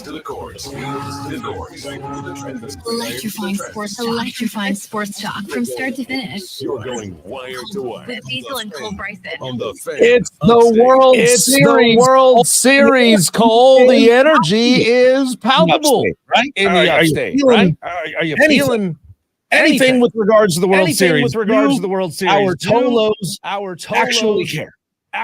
to the courts, indoors. Electrifying sports talk from start to finish. You're going wire to wire. With Diesel and Cole Bryson. On the fan. It's the World Series, Cole. The energy is palpable right? in the upstate, right? Are you feeling anything with regards to the World Series? With regards to the World Series, our Tolos actually care?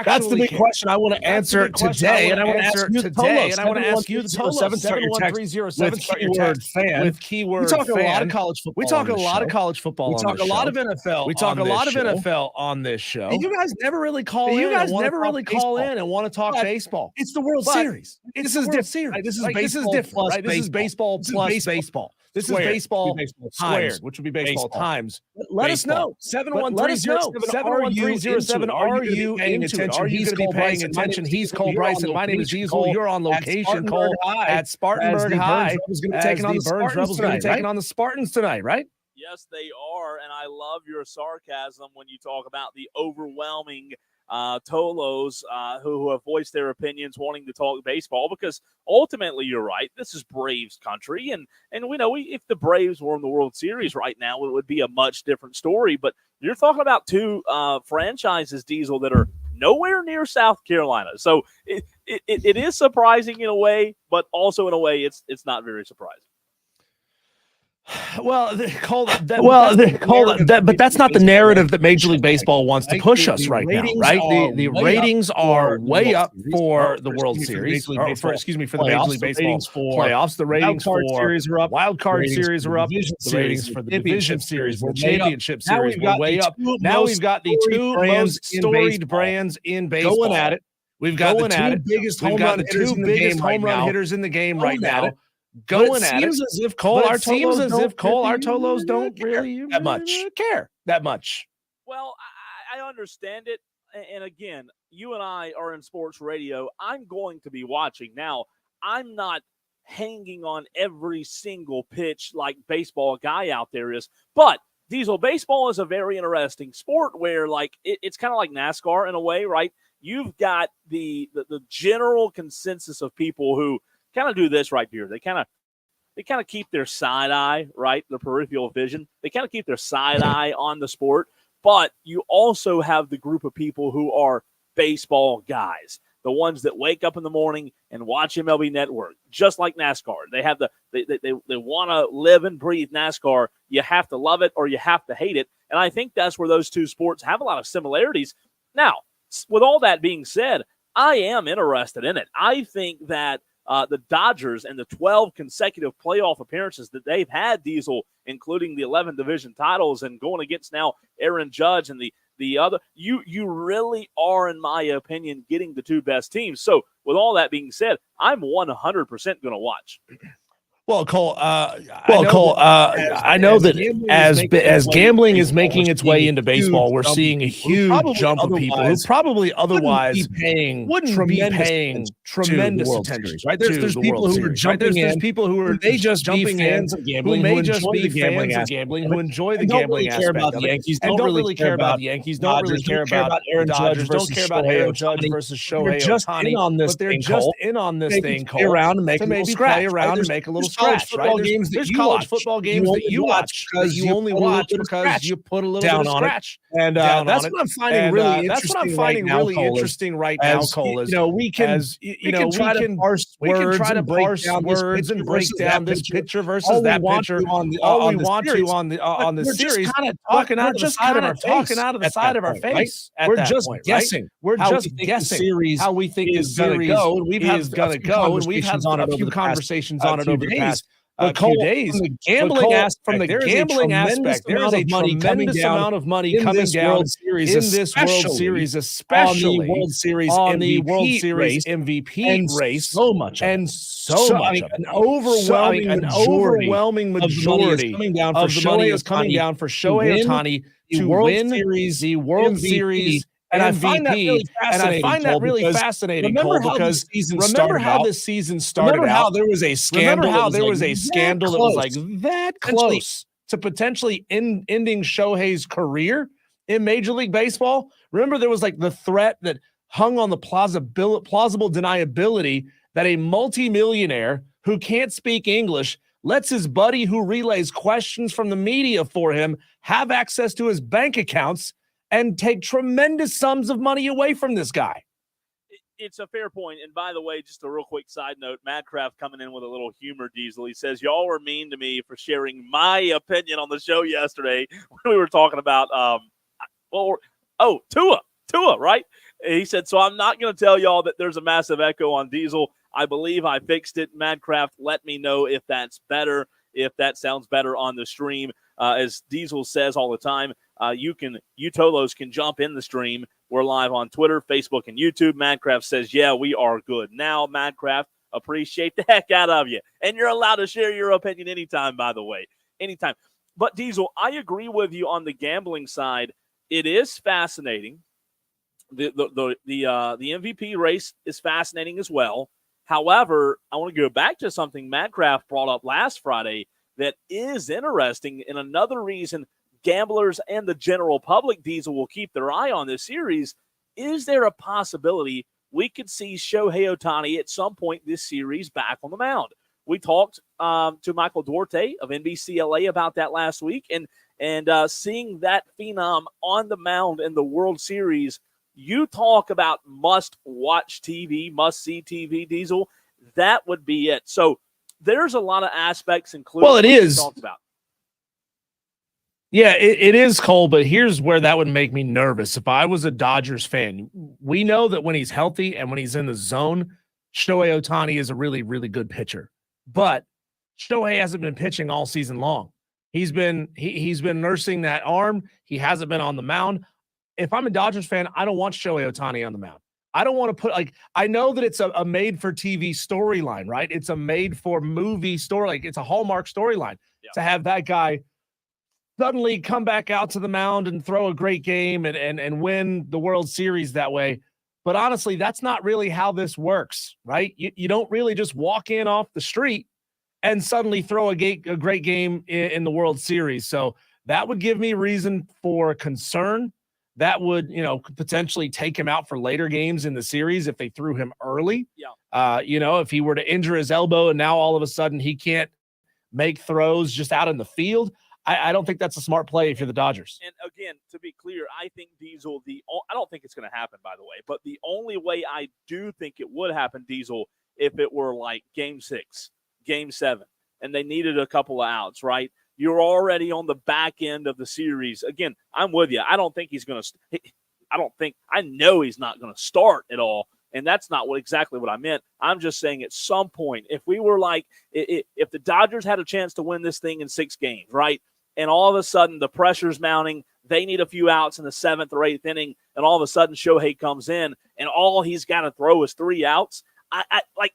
That's the big question I want to answer today, and I want to ask you today, and I want to ask you the Tolos 71307 keyword fan. With keyword we talk fan. a lot of college football. We talk a lot of college football. We talk a lot of NFL. We talk a lot of NFL on this show. And you guys never really call in. You guys and never really call baseball. in and want to talk baseball. It's the World Series. This is different. Right? This is baseball different. plus Right? This is baseball plus baseball. This is baseball squared, which would be baseball times. Let us know. 71307. Are you paying attention? Are you going to be paying attention? He's Cole Bryson. My name is Diesel. You're on location, Cole, at Spartanburg High. As the Burns Rebels going to be taking on the Spartans tonight, right? Yes, they are. And I love your sarcasm when you talk about the overwhelming Tolos who have voiced their opinions wanting to talk baseball, because ultimately you're right. This is Braves country. And we know if the Braves were in the World Series right now, it would be a much different story. But you're talking about two franchises, Diesel, that are nowhere near South Carolina. So it is surprising in a way, but also in a way it's not very surprising. Well, but that's not the narrative that Major League Baseball wants to push us right now, right? The ratings are way up for the World Series, for the Major League Baseball playoffs. The ratings for wild card series are up. The ratings for the division series, the championship series were way up. Now we've got the two most storied brands in baseball going at it. We've got the two biggest home run hitters in the game right now. Going at it. It seems as if Cole, our Tolos don't really care that much. Well, I understand it. And again, you and I are in sports radio. I'm going to be watching. Now, I'm not hanging on every single pitch like baseball guy out there is. But, Diesel, baseball is a very interesting sport where, like, it's kind of like NASCAR in a way, right? You've got the general consensus of people who kind of do this right here. They kind of keep their side eye, right? Their peripheral vision. They kind of keep their side eye on the sport. But you also have the group of people who are baseball guys, the ones that wake up in the morning and watch MLB Network, just like NASCAR. They have they want to live and breathe NASCAR. You have to love it or you have to hate it. And I think that's where those two sports have a lot of similarities. Now, with all that being said, I am interested in it. I think that the Dodgers and the 12 consecutive playoff appearances that they've had, Diesel, including the 11 division titles and going against now Aaron Judge and the other, you really are, in my opinion, getting the two best teams. So with all that being said, I'm 100% going to watch. Well, Cole, I know that as gambling is making its way into baseball, we're seeing a huge jump of people who probably otherwise wouldn't be paying tremendous attention. Right? There's people who are jumping in. There's people who are just jumping fans of gambling, who may just be fans of gambling, who enjoy the gambling aspect of it, and don't really care about the Yankees, don't really care about Aaron Judge, don't care about Aaron Judge versus Shohei Ohtani. But they're just in on this thing, Cole, to maybe play around and make a little scratch, right? There's college football games that you watch because you only watch because you put a little bit of scratch. And that's what I'm finding really interesting right now, Cole. Is we can try to parse words and break down this pitcher versus that pitcher. All we want to on the series. We're just kind of talking out of the side of our face. We're just guessing. We're just guessing how we think the series is going to go. And we've had a few conversations on it over the past few days. From the gambling aspect, there is a tremendous amount of money coming down in this World Series, especially on the World Series MVP race. So much, an overwhelming majority of the money is coming down for Shohei Ohtani to win the World Series. And I find that really fascinating, Cole, because remember how this season started. Remember how there was a scandal that was like that close to potentially ending Shohei's career in Major League Baseball. Remember there was like the threat that hung on the plausible deniability that a multimillionaire who can't speak English lets his buddy who relays questions from the media for him have access to his bank accounts and take tremendous sums of money away from this guy. It's a fair point. And by the way, just a real quick side note, Madcraft coming in with a little humor, Diesel. He says, y'all were mean to me for sharing my opinion on the show yesterday when we were talking about, Tua, right? He said, so I'm not going to tell y'all that there's a massive echo on Diesel. I believe I fixed it. Madcraft, let me know if that's better, if that sounds better on the stream. As Diesel says all the time, you Tolos can jump in the stream. We're live on Twitter, Facebook, and YouTube. Madcraft says, yeah, we are good. Now, Madcraft, appreciate the heck out of you. And you're allowed to share your opinion anytime, by the way. Anytime. But, Diesel, I agree with you on the gambling side. It is fascinating. The MVP race is fascinating as well. However, I want to go back to something Madcraft brought up last Friday that is interesting, and another reason gamblers and the general public, Diesel, will keep their eye on this series. Is there a possibility we could see Shohei Ohtani at some point this series back on the mound? We talked to Michael Duarte of NBCLA about that last week, and seeing that phenom on the mound in the World Series, you talk about must-watch TV, must-see TV, Diesel, that would be it. So there's a lot of aspects, including what you talked about. Yeah, it is, Cole, but here's where that would make me nervous. If I was a Dodgers fan, we know that when he's healthy and when he's in the zone, Shohei Ohtani is a really, really good pitcher. But Shohei hasn't been pitching all season long. He's been nursing that arm. He hasn't been on the mound. If I'm a Dodgers fan, I don't want Shohei Ohtani on the mound. I don't want to put, I know that it's a made-for-TV storyline, right? It's a made-for-movie story. It's a Hallmark storyline to have that guy suddenly come back out to the mound and throw a great game and win the World Series that way. But honestly, that's not really how this works, right? You don't really just walk in off the street and suddenly throw a great game in the World Series. So that would give me reason for concern. That would, potentially take him out for later games in the series if they threw him early. Yeah. If he were to injure his elbow and now all of a sudden he can't make throws just out in the field, I don't think that's a smart play if you're the Dodgers. And again, to be clear, I think Diesel, I don't think it's going to happen, by the way, but the only way I do think it would happen, Diesel, if it were like Game 6, Game 7, and they needed a couple of outs, right? You're already on the back end of the series. Again, I'm with you. I don't think he's going to – I know he's not going to start at all, and that's not exactly what I meant. I'm just saying at some point, if we were like – if the Dodgers had a chance to win this thing in 6 games, right, and all of a sudden the pressure's mounting, they need a few outs in the 7th or 8th inning, and all of a sudden Shohei comes in, and all he's got to throw is 3 outs,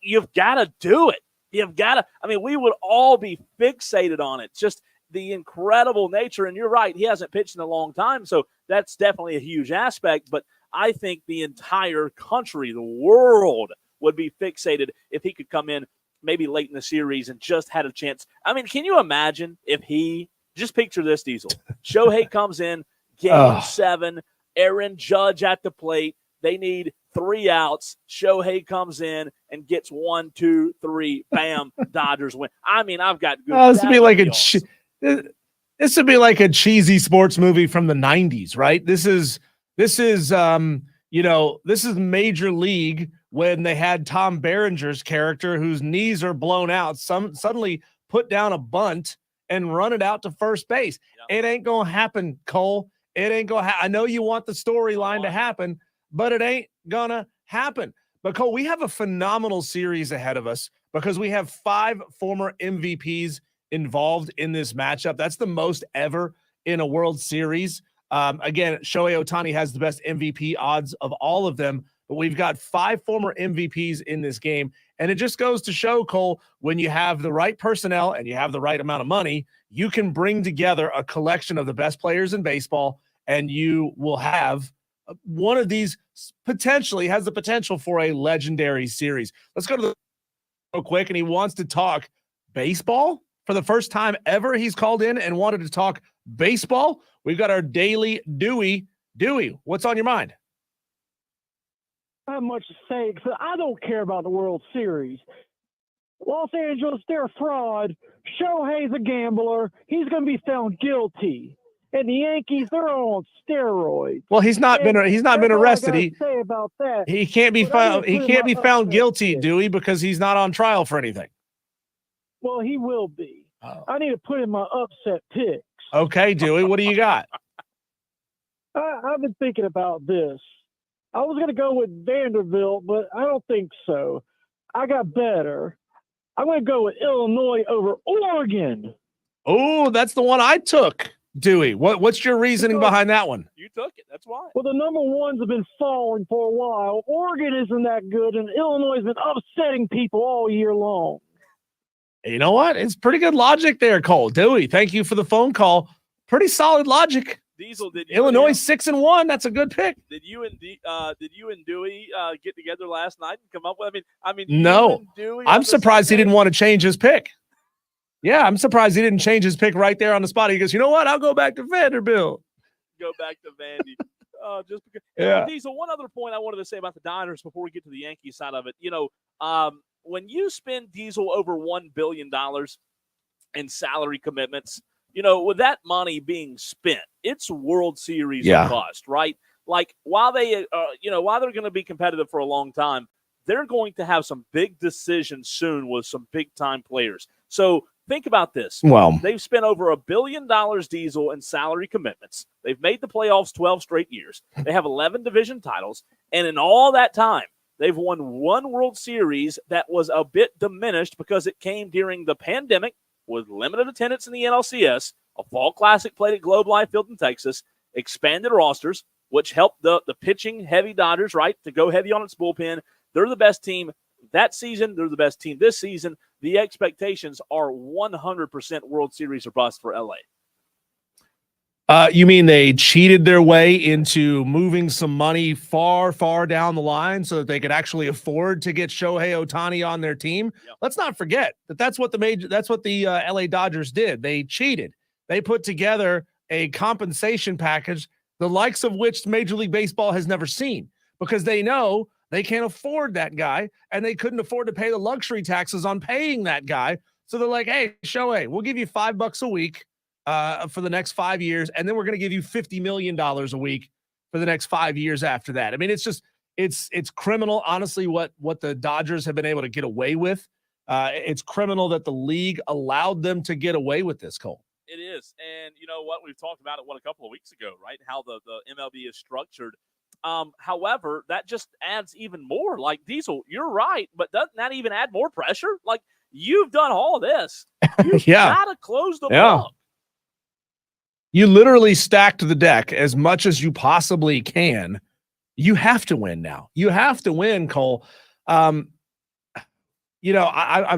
you've got to do it. You've got to – we would all be fixated on it. Just the incredible nature, and you're right, he hasn't pitched in a long time, so that's definitely a huge aspect. But I think the entire country, the world, would be fixated if he could come in maybe late in the series and just had a chance. Can you imagine if he – just picture this, Diesel. Shohei comes in, Game 7, Aaron Judge at the plate. They need 3 outs. Shohei comes in and gets 1, 2, 3. Bam, Dodgers win. I've got good. This would be like this would be like a cheesy sports movie from the 90s, right? This is Major League when they had Tom Berenger's character whose knees are blown out. Suddenly put down a bunt and run it out to first base. Yep. It ain't going to happen, Cole. It ain't going to I know you want the storyline to happen, but it ain't going to happen. But, Cole, we have a phenomenal series ahead of us because we have 5 former MVPs involved in this matchup. That's the most ever in a World Series. Again, Shohei Ohtani has the best MVP odds of all of them, but we've got 5 former MVPs in this game. And it just goes to show, Cole, when you have the right personnel and you have the right amount of money, you can bring together a collection of the best players in baseball, and you will have one of these potentially has the potential for a legendary series. Let's go to the real quick, and he wants to talk baseball for the first time ever. He's called in and wanted to talk baseball. We've got our daily Dewey. Dewey, what's on your mind? I have much to say because I don't care about the World Series. Los Angeles, they're a fraud. Shohei's a gambler. He's going to be found guilty. And the Yankees, they're on steroids. Well, he's not been arrested. Say about that. He can't be found. He can't be found guilty, Dewey, because he's not on trial for anything. Well, he will be. Oh. I need to put in my upset picks. Okay, Dewey, what do you got? I've been thinking about this. I was going to go with Vanderbilt, but I don't think so. I got better. I'm going to go with Illinois over Oregon. Oh, that's the one I took, Dewey. What's your reasoning behind that one? You took it. That's why. Well, the number ones have been falling for a while. Oregon isn't that good, and Illinois has been upsetting people all year long. You know what? It's pretty good logic there, Cole. Dewey, thank you for the phone call. Pretty solid logic. Diesel, Illinois 6-1. That's a good pick. Did you and Dewey get together last night and come up with? I mean, no. I'm surprised he didn't want to change his pick. Yeah, I'm surprised he didn't change his pick right there on the spot. He goes, you know what? I'll go back to Vanderbilt. Go back to Vandy. Just because. Yeah. Diesel, one other point I wanted to say about the Dodgers before we get to the Yankees side of it. When you spend Diesel over $1 billion in salary commitments, with that money being spent, it's World Series bust, right? Like while they're going to be competitive for a long time, they're going to have some big decisions soon with some big time players. So think about this. Well, they've spent over $1 billion, Diesel, in salary commitments. They've made the playoffs 12 straight years. They have 11 division titles. And in all that time, they've won one World Series that was a bit diminished because it came during the pandemic with limited attendance in the NLCS, a fall classic played at Globe Life Field in Texas, expanded rosters, which helped the pitching heavy Dodgers, right, to go heavy on its bullpen. They're the best team that season. They're the best team this season. The expectations are 100% World Series or bust for LA. You mean they cheated their way into moving some money far, far down the line so that they could actually afford to get Shohei Ohtani on their team? Yep. Let's not forget that's what the LA Dodgers did. They cheated. They put together a compensation package, the likes of which Major League Baseball has never seen, because they know they can't afford that guy, and they couldn't afford to pay the luxury taxes on paying that guy. So they're like, hey, Shohei, we'll give you $5 a week for the next 5 years, and then we're going to give you $50 million a week for the next 5 years after that. I mean, it's just it's criminal, honestly, what the Dodgers have been able to get away with. It's criminal that the league allowed them to get away with this, Cole. It is. And you know what? We've talked about it, a couple of weeks ago, right? How the MLB is structured. However, that just adds even more. Like, Diesel, you're right, but doesn't that even add more pressure? Like, you've done all this. You've got to close the book. You literally stacked the deck as much as you possibly can. You have to win now. You have to win, Cole. I'm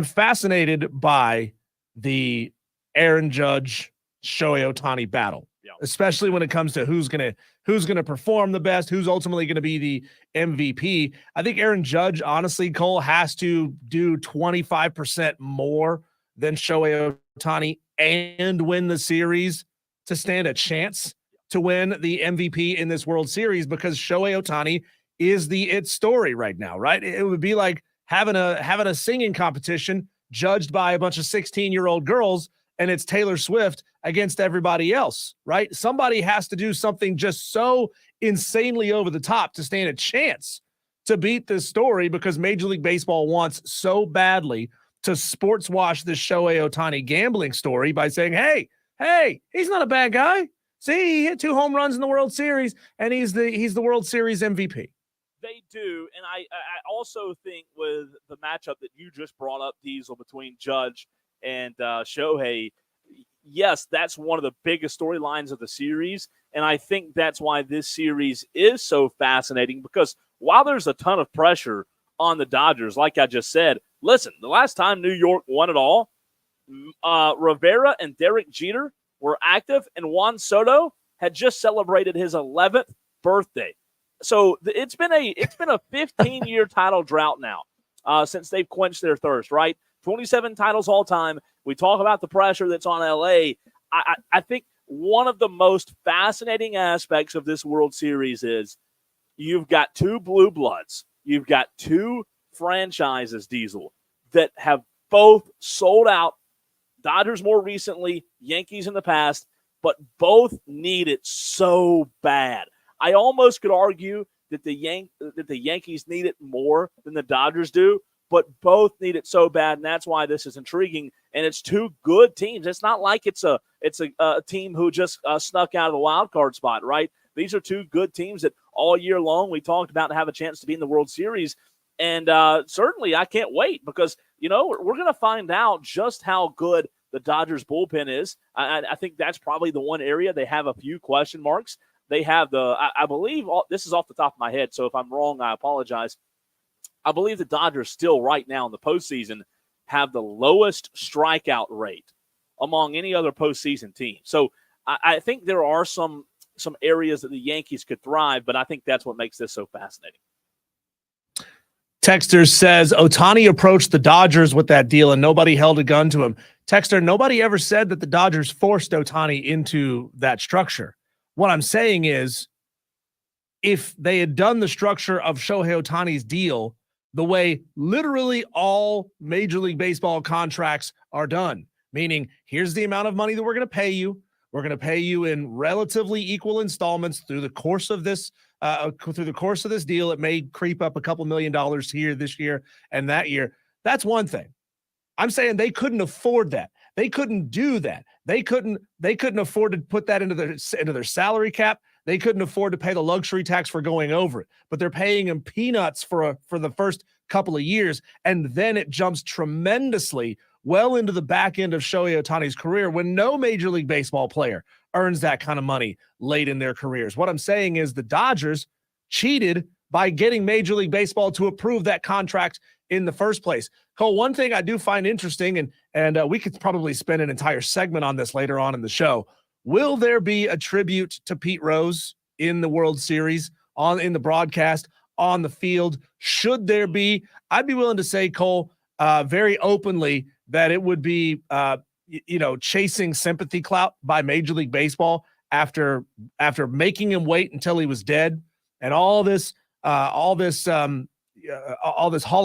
fascinated by the Aaron Judge, Shohei Ohtani battle, especially when it comes to who's gonna perform the best, who's ultimately going to be the MVP. I think Aaron Judge, honestly, Cole, has to do 25% more than Shohei Ohtani and win the series to stand a chance to win the MVP in this World Series, because Shohei Ohtani is the it story right now, right? It would be like having a singing competition judged by a bunch of 16-year-old girls, and it's Taylor Swift against everybody else, right? Somebody has to do something just so insanely over the top to stand a chance to beat this story, because Major League Baseball wants so badly to sports wash this Shohei Ohtani gambling story by saying, hey, he's not a bad guy. See, he hit 2 home runs in the World Series, and he's the World Series MVP. They do, and I also think with the matchup that you just brought up, Diesel, between Judge and Shohei, yes, that's one of the biggest storylines of the series, and I think that's why this series is so fascinating, because while there's a ton of pressure on the Dodgers, like I just said, listen, the last time New York won it all, Rivera and Derek Jeter were active, and Juan Soto had just celebrated his 11th birthday. So it's been a 15-year title drought now since they've quenched their thirst, right? 27 titles all time. We talk about the pressure that's on LA. I think one of the most fascinating aspects of this World Series is you've got 2 blue bloods. You've got 2 franchises, Diesel, that have both sold out. Dodgers more recently, Yankees in the past, but both need it so bad. I almost could argue that the Yankees need it more than the Dodgers do, but both need it so bad, and that's why this is intriguing. And it's two good teams. It's not like it's a team who just snuck out of the wild card spot, right? These are two good teams that all year long we talked about to have a chance to be in the World Series. And certainly I can't wait because, we're going to find out just how good the Dodgers bullpen is. I think that's probably the one area they have a few question marks. They have I believe, this is off the top of my head, so if I'm wrong, I apologize. I believe the Dodgers still right now in the postseason have the lowest strikeout rate among any other postseason team. So I think there are some areas that the Yankees could thrive, but I think that's what makes this so fascinating. Texter says Ohtani approached the Dodgers with that deal and nobody held a gun to him. Texter, nobody ever said that the Dodgers forced Ohtani into that structure. What I'm saying is if they had done the structure of Shohei Ohtani's deal the way literally all Major League Baseball contracts are done, meaning here's the amount of money that we're going to pay you. We're going to pay you in relatively equal installments through the course of this deal. It may creep up a couple $1 million here this year and that year. That's one thing. I'm saying they couldn't afford that. They couldn't do that. They couldn't afford to put that into their salary cap. They couldn't afford to pay the luxury tax for going over it. But they're paying him peanuts for the first couple of years, and then it jumps tremendously well into the back end of Shohei Ohtani's career when no Major League Baseball player earns that kind of money late in their careers. What I'm saying is the Dodgers cheated by getting Major League Baseball to approve that contract in the first place. Cole, one thing I do find interesting, and we could probably spend an entire segment on this later on in the show. Will there be a tribute to Pete Rose in the World Series, in the broadcast, on the field? Should there be? I'd be willing to say, Cole, very openly that it would be, chasing sympathy clout by Major League Baseball after making him wait until he was dead, and all this Hall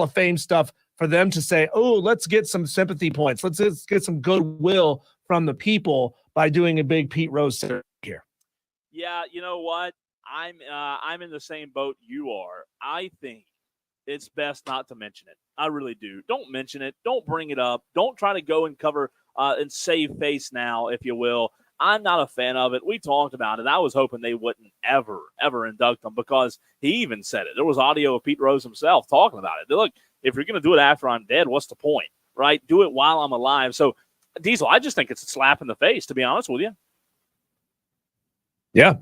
of Fame stuff for them to say, oh, let's get some sympathy points. Let's get some goodwill from the people by doing a big Pete Rose here. Yeah, you know what? I'm in the same boat you are. I think it's best not to mention it. I really do. Don't mention it. Don't bring it up. Don't try to go and cover and save face now, if you will. I'm not a fan of it. We talked about it. I was hoping they wouldn't ever induct him because he even said it. There was audio of Pete Rose himself talking about it. Look, if you're going to do it after I'm dead, what's the point, right? Do it while I'm alive. So, Diesel, I just think it's a slap in the face, to be honest with you. Yeah,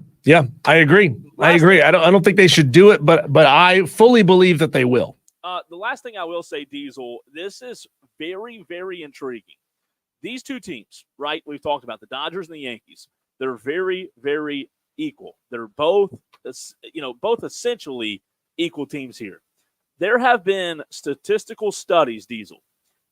I agree. I don't think they should do it, but I fully believe that they will. The last thing I will say, Diesel, this is very, very intriguing. These two teams, right, we've talked about the Dodgers and the Yankees. They're very, very equal. They're both essentially equal teams here. There have been statistical studies, Diesel,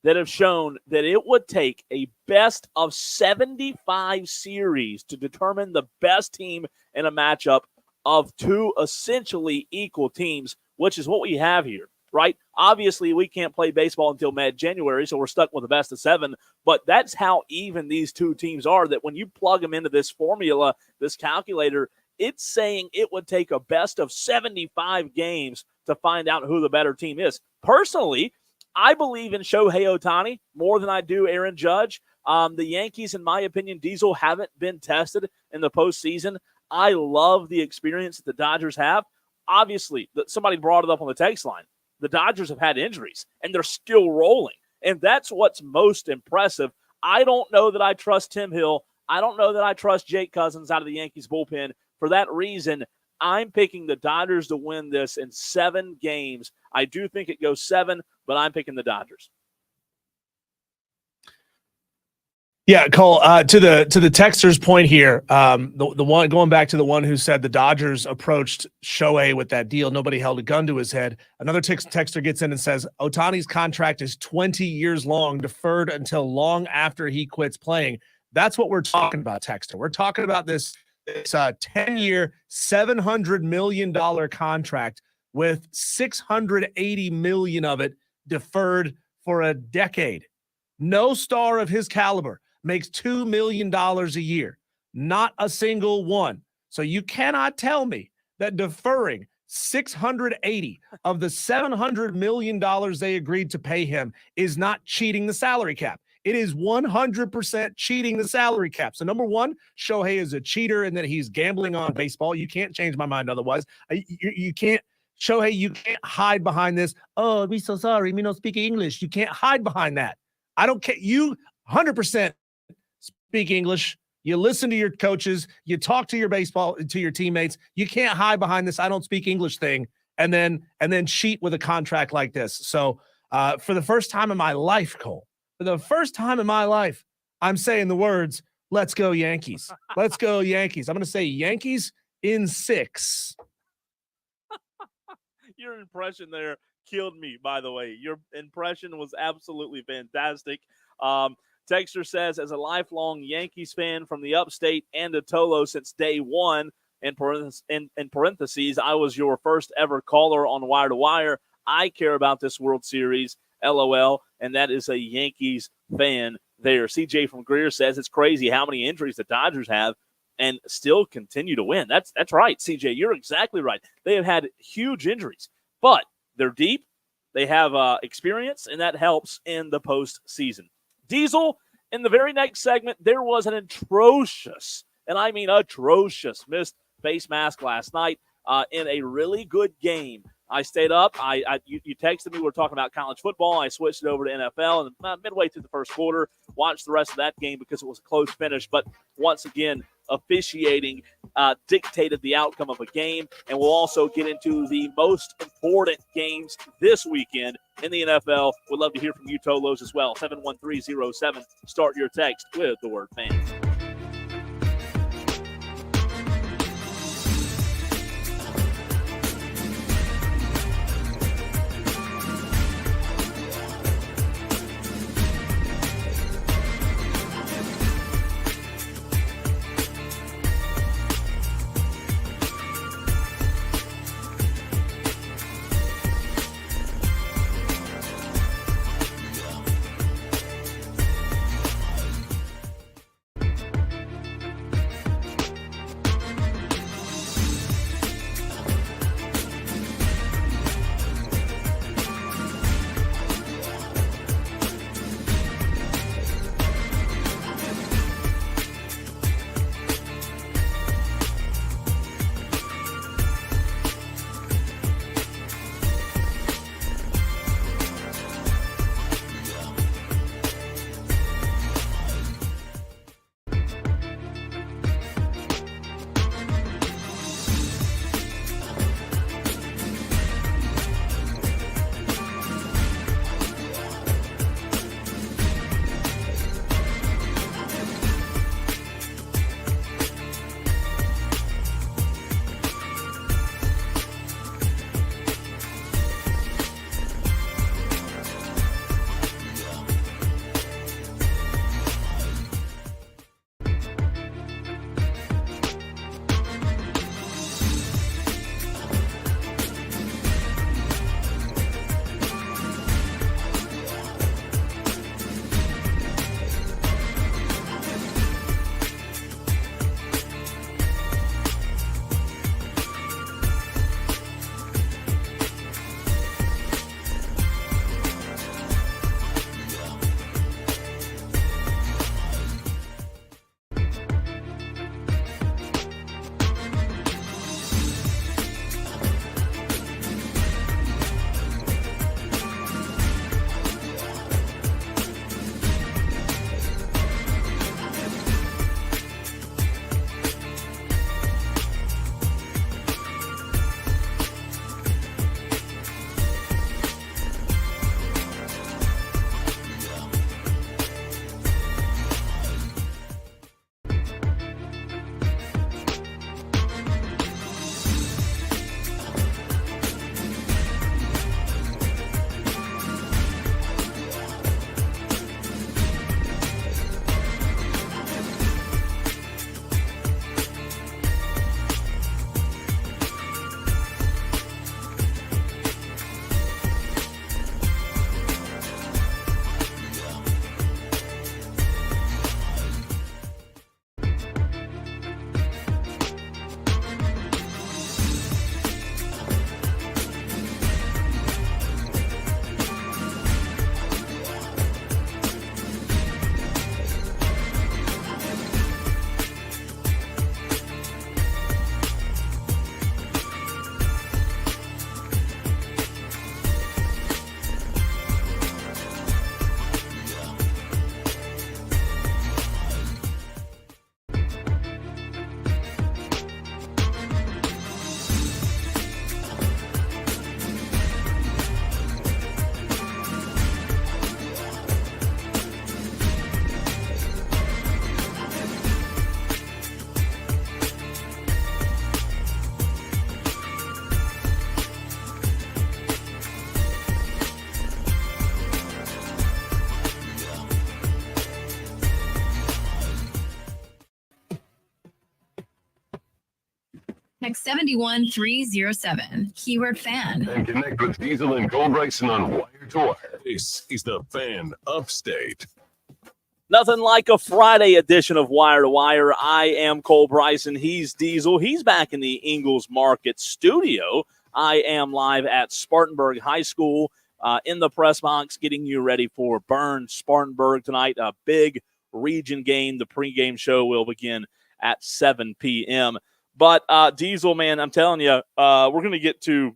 that have shown that it would take a best of 75 series to determine the best team in a matchup of two essentially equal teams, which is what we have here, right? Obviously, we can't play baseball until mid-January, so we're stuck with the best of 7, but that's how even these two teams are, that when you plug them into this formula, this calculator, it's saying it would take a best of 75 games to find out who the better team is. Personally, I believe in Shohei Ohtani more than I do Aaron Judge. The Yankees, in my opinion, Diesel, haven't been tested in the postseason. I love the experience that the Dodgers have. Obviously, somebody brought it up on the text line. The Dodgers have had injuries, and they're still rolling. And that's what's most impressive. I don't know that I trust Tim Hill. I don't know that I trust Jake Cousins out of the Yankees bullpen. For that reason, I'm picking the Dodgers to win this in 7 games. I do think it goes 7, but I'm picking the Dodgers. Yeah, Cole, to the texter's point here, the one going back to the one who said the Dodgers approached Shohei with that deal, nobody held a gun to his head. Another texter gets in and says Ohtani's contract is 20 years long, deferred until long after he quits playing. That's what we're talking about, texter. We're talking about this 10-year, $700 million contract with $680 million of it deferred for a decade. No star of his caliber makes $2 million a year. Not a single one. So you cannot tell me that deferring $680 of the $700 million they agreed to pay him is not cheating the salary cap. It is 100% cheating the salary cap. So number one, Shohei is a cheater and that he's gambling on baseball. You can't change my mind otherwise. You can't, Shohei, you can't hide behind this. Oh, we so sorry. Me no speak English. You can't hide behind that. I don't care. You 100% speak English. You listen to your coaches. You talk to your teammates. You can't hide behind this I don't speak English thing and then cheat with a contract like this. So for the first time in my life, Cole, for the first time in my life, I'm saying the words, let's go Yankees. Let's go Yankees. I'm going to say Yankees in 6. Your impression there killed me, by the way. Your impression was absolutely fantastic. Texter says, as a lifelong Yankees fan from the upstate and Atolo since day one, in parentheses, I was your first ever caller on Wire to Wire. I care about this World Series, LOL, and that is a Yankees fan there. CJ from Greer says it's crazy how many injuries the Dodgers have and still continue to win. That's right, CJ. You're exactly right. They have had huge injuries, but they're deep. They have experience, and that helps in the postseason. Diesel, in the very next segment, there was an atrocious, and I mean atrocious, missed face mask last night in a really good game. I stayed up. You texted me. We were talking about college football. I switched it over to NFL, and midway through the first quarter, watched the rest of that game because it was a close finish. But once again, officiating dictated the outcome of a game, and we'll also get into the most important games this weekend in the NFL. We'd love to hear from you, Tolos, as well. 71307. Start your text with the word fans. Text 71307. Keyword fan. And connect with Diesel and Cole Bryson on Wire to Wire. This is the Fan Upstate. Nothing like a Friday edition of Wire to Wire. I am Cole Bryson. He's Diesel. He's back in the Ingalls Market studio. I am live at Spartanburg High School in the press box, getting you ready for Burns Spartanburg tonight. A big region game. The pregame show will begin at 7 p.m. But Diesel, man, I'm telling you, we're going to get to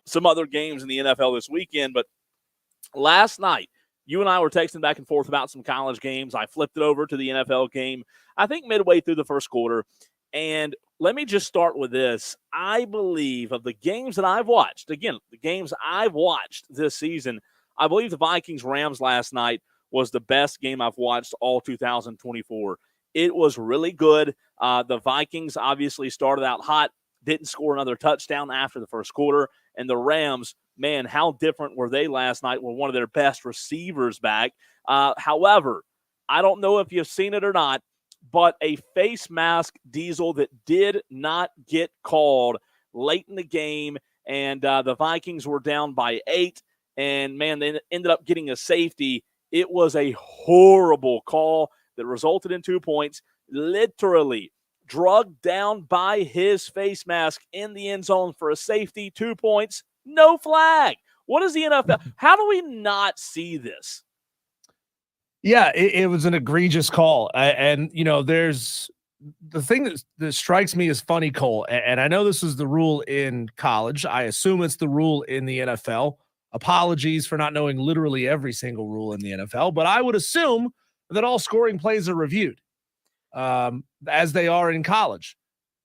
some other games in the NFL this weekend. But last night, you and I were texting back and forth about some college games. I flipped it over to the NFL game, I think midway through the first quarter. And let me just start with this. I believe of the games that I've watched, again, the games I've watched this season, I believe the Vikings-Rams last night was the best game I've watched all 2024. It was really good. The Vikings obviously started out hot, didn't score another touchdown after the first quarter. And the Rams, man, how different were they last night with one of their best receivers back. However, I don't know if you've seen it or not, but a face mask, Diesel, that did not get called late in the game. And the Vikings were down by 8. And, man, they ended up getting a safety. It was a horrible call that resulted in 2 points, literally drugged down by his face mask in the end zone for a safety, 2 points, no flag. What is the NFL? How do we not see this? Yeah, it was an egregious call. And, you know, there's the thing that strikes me as funny, Cole, and I know this is the rule in college. I assume it's the rule in the NFL. Apologies for not knowing literally every single rule in the NFL, but I would assume that all scoring plays are reviewed as they are in college.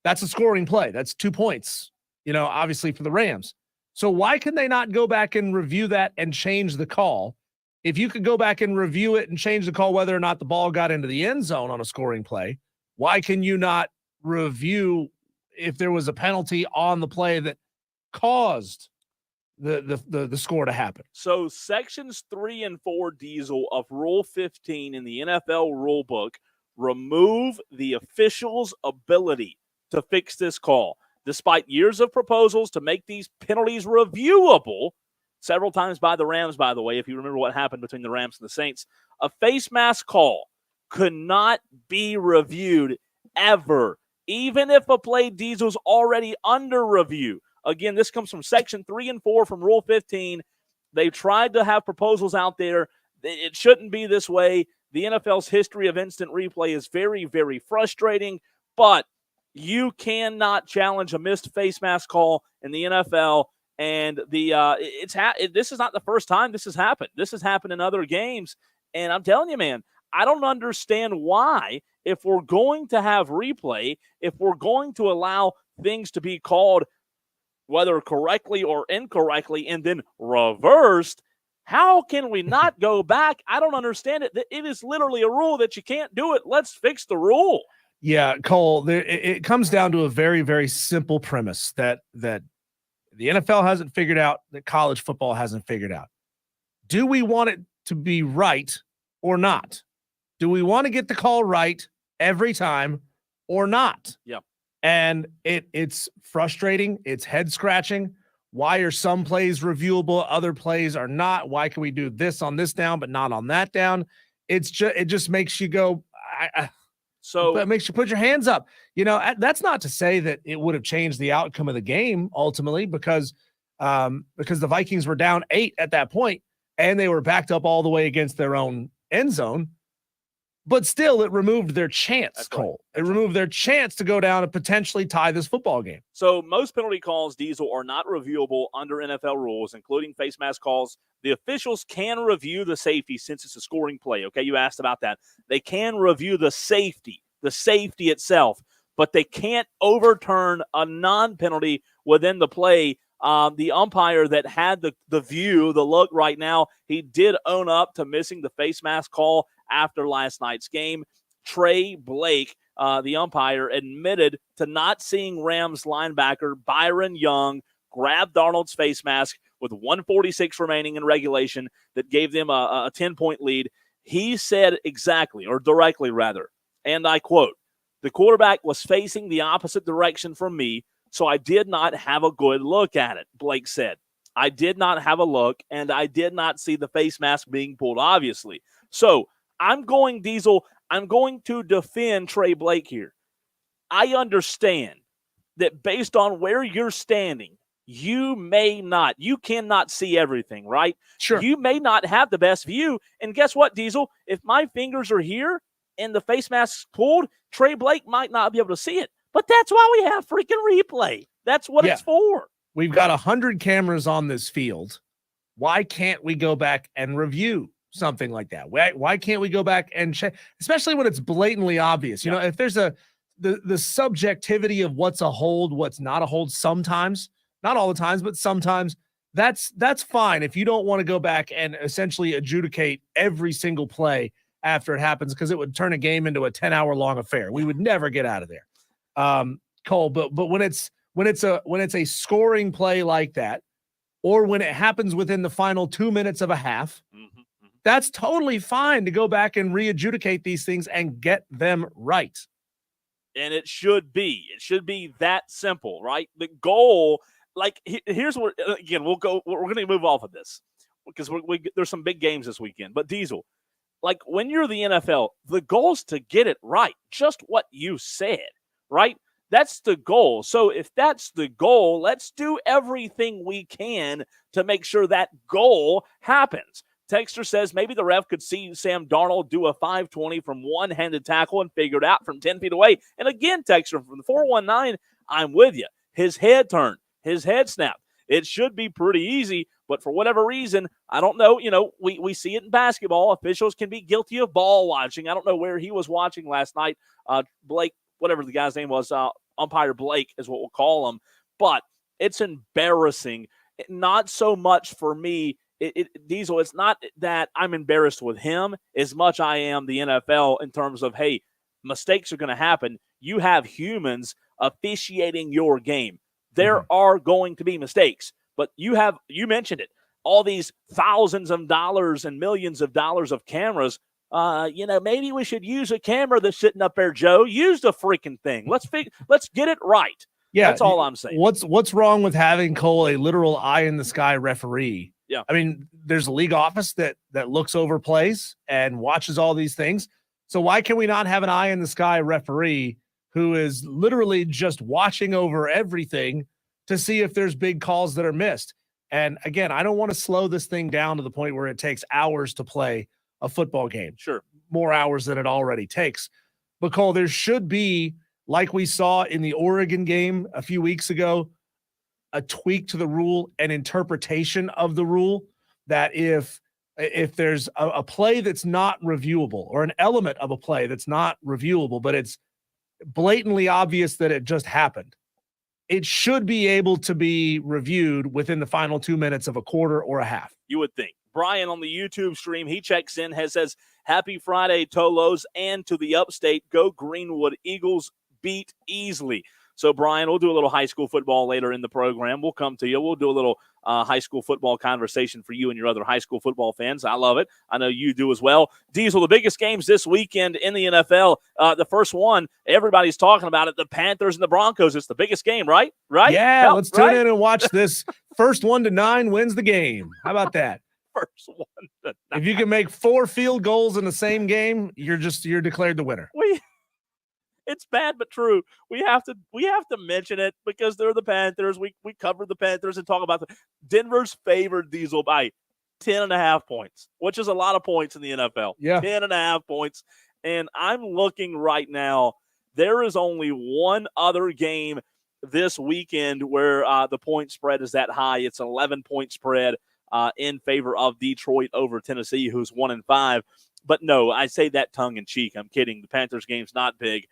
That's a scoring play. That's 2 points, you know, obviously for the Rams. So why can they not go back and review that and change the call? If you could go back and review it and change the call whether or not the ball got into the end zone on a scoring play, why can you not review if there was a penalty on the play that caused the score to happen? So sections 3 and 4, Diesel, of Rule 15 in the NFL rulebook remove the official's ability to fix this call. Despite years of proposals to make these penalties reviewable, several times by the Rams, by the way, if you remember what happened between the Rams and the Saints, a face mask call could not be reviewed ever, even if a play, Diesel's already under review. Again, this comes from Section 3 and 4 from Rule 15. They tried to have proposals out there. It shouldn't be this way. The NFL's history of instant replay is very, very frustrating, but you cannot challenge a missed face mask call in the NFL. And this is not the first time this has happened. This has happened in other games. And I'm telling you, man, I don't understand why, if we're going to have replay, if we're going to allow things to be called whether correctly or incorrectly and then reversed, how can we not go back? I don't understand it. It is literally a rule that you can't do it. Let's fix the rule. Yeah, Cole, it comes down to a very, very simple premise that the NFL hasn't figured out, that college football hasn't figured out. Do we want it to be right or not? Do we want to get the call right every time or not? Yep. And it's frustrating. It's head scratching. Why are some plays reviewable? Other plays are not. Why can we do this on this down, but not on that down? It just makes you go, so it makes you put your hands up. You know, that's not to say that it would have changed the outcome of the game ultimately, because the Vikings were down 8 at that point and they were backed up all the way against their own end zone. But still, it removed their chance, Cole. It removed their chance to go down and potentially tie this football game. So most penalty calls, Diesel, are not reviewable under NFL rules, including face mask calls. The officials can review the safety since it's a scoring play. Okay, you asked about that. They can review the safety itself, but they can't overturn a non-penalty within the play. The umpire that had the view, the look right now, he did own up to missing the face mask call after last night's game. Trey Blake, the umpire, admitted to not seeing Rams linebacker Byron Young grab Darnold's face mask with 1:46 remaining in regulation that gave them a 10-point lead. He said exactly, or directly rather, and I quote, "The quarterback was facing the opposite direction from me, So I did not have a good look at it, Blake said. I did not have a look, and I did not see the face mask being pulled, obviously. So I'm going to defend Trey Blake here. I understand that based on where you're standing, you cannot see everything, right? Sure. You may not have the best view. And guess what, Diesel? If my fingers are here and the face mask's pulled, Trey Blake might not be able to see it. But that's why we have freaking replay. That's what it's for. We've got 100 cameras on this field. Why can't we go back and review something like that? Why can't we go back and check, especially when it's blatantly obvious? You know, if there's the subjectivity of what's a hold, what's not a hold, sometimes, not all the times, but sometimes, that's fine if you don't want to go back and essentially adjudicate every single play after it happens, because it would turn a game into a 10-hour-long affair. We would never get out of there, Cole. But when it's a scoring play like that, or when it happens within the final 2 minutes of a half, that's totally fine to go back and re-adjudicate these things and get them right. And it should be that simple, right? The goal, like, here's what, again, we're going to move off of this because there's some big games this weekend. But Diesel, like, when you're the NFL, the goal is to get it right. Just what you said, right? That's the goal. So if that's the goal, let's do everything we can to make sure that goal happens. Texter says maybe the ref could see Sam Darnold do a 520 from one-handed tackle and figure it out from 10 feet away. And again, Texter from the 419, I'm with you. His head turned. His head snapped. It should be pretty easy, but for whatever reason, I don't know. You know, we see it in basketball. Officials can be guilty of ball watching. I don't know where he was watching last night. Blake, whatever the guy's name was, umpire Blake is what we'll call him. But it's embarrassing. Not so much for me. Diesel, it's not that I'm embarrassed with him as much I am the NFL in terms of, hey, mistakes are going to happen. You have humans officiating your game. There are going to be mistakes, but you mentioned it, all these thousands of dollars and millions of dollars of cameras. Maybe we should use a camera that's sitting up there, Joe. Use the freaking thing. Let's get it right. Yeah, that's all I'm saying. What's wrong with having, Cole, a literal eye in the sky referee? Yeah. I mean, there's a league office that looks over plays and watches all these things. So why can we not have an eye in the sky referee who is literally just watching over everything to see if there's big calls that are missed? And again, I don't want to slow this thing down to the point where it takes hours to play a football game. Sure. More hours than it already takes. But Cole, there should be, like we saw in the Oregon game a few weeks ago, a tweak to the rule, an interpretation of the rule, that if there's a play that's not reviewable, or an element of a play that's not reviewable, but it's blatantly obvious that it just happened, it should be able to be reviewed within the final 2 minutes of a quarter or a half. You would think. Brian on the YouTube stream, he checks in, says, happy Friday, Tolos, and to the upstate, go Greenwood Eagles, beat easily. So, Brian, we'll do a little high school football later in the program. We'll come to you. We'll do a little high school football conversation for you and your other high school football fans. I love it. I know you do as well. Diesel, the biggest games this weekend in the NFL. The first one, everybody's talking about it, the Panthers and the Broncos. It's the biggest game, right? Right? Yeah, let's tune in and watch this. First 1 to 9 wins the game. How about that? First 1 to 9. If you can make 4 field goals in the same game, you're declared the winner. It's bad but true. We have to mention it because they're the Panthers. We covered the Panthers and talk about Denver's favored, Diesel, by 10.5 points, which is a lot of points in the NFL. Yeah. 10.5 points. And I'm looking right now, there is only one other game this weekend where the point spread is that high. It's an 11-point spread in favor of Detroit over Tennessee, who's 1-5. But no, I say that tongue in cheek. I'm kidding. The Panthers game's not big.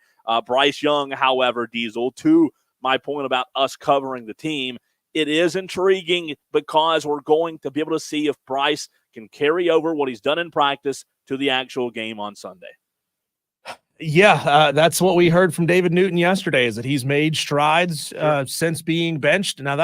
Bryce Young, however, Diesel, to my point about us covering the team, it is intriguing because we're going to be able to see if Bryce can carry over what he's done in practice to the actual game on Sunday. Yeah, that's what we heard from David Newton yesterday, is that he's made strides since being benched. Now,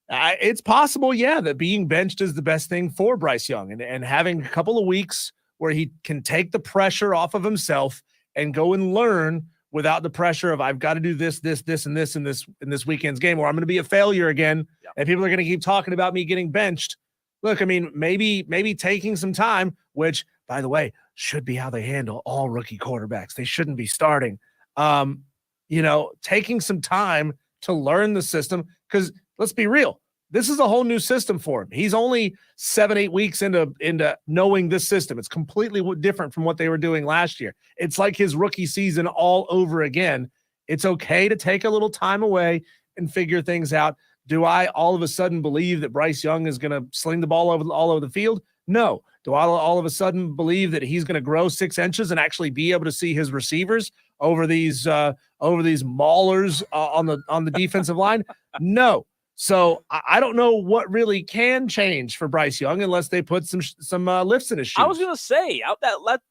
it's possible, that being benched is the best thing for Bryce Young, and having a couple of weeks where he can take the pressure off of himself and go and learn without the pressure of I've got to do this, and this in this weekend's game, or I'm going to be a failure again, and people are going to keep talking about me getting benched. Look, I mean, maybe taking some time, which, by the way, should be how they handle all rookie quarterbacks. They shouldn't be starting. Taking some time to learn the system, because let's be real, this is a whole new system for him. He's only 7-8 weeks into knowing this system. It's completely different from what they were doing last year. It's like his rookie season all over again. It's okay to take a little time away and figure things out. Do I all of a sudden believe that Bryce Young is going to sling the ball all over the field? No. Do I all of a sudden believe that he's going to grow 6 inches and actually be able to see his receivers over these maulers on the defensive line? No. So I don't know what really can change for Bryce Young unless they put some lifts in his shoes. I was going to say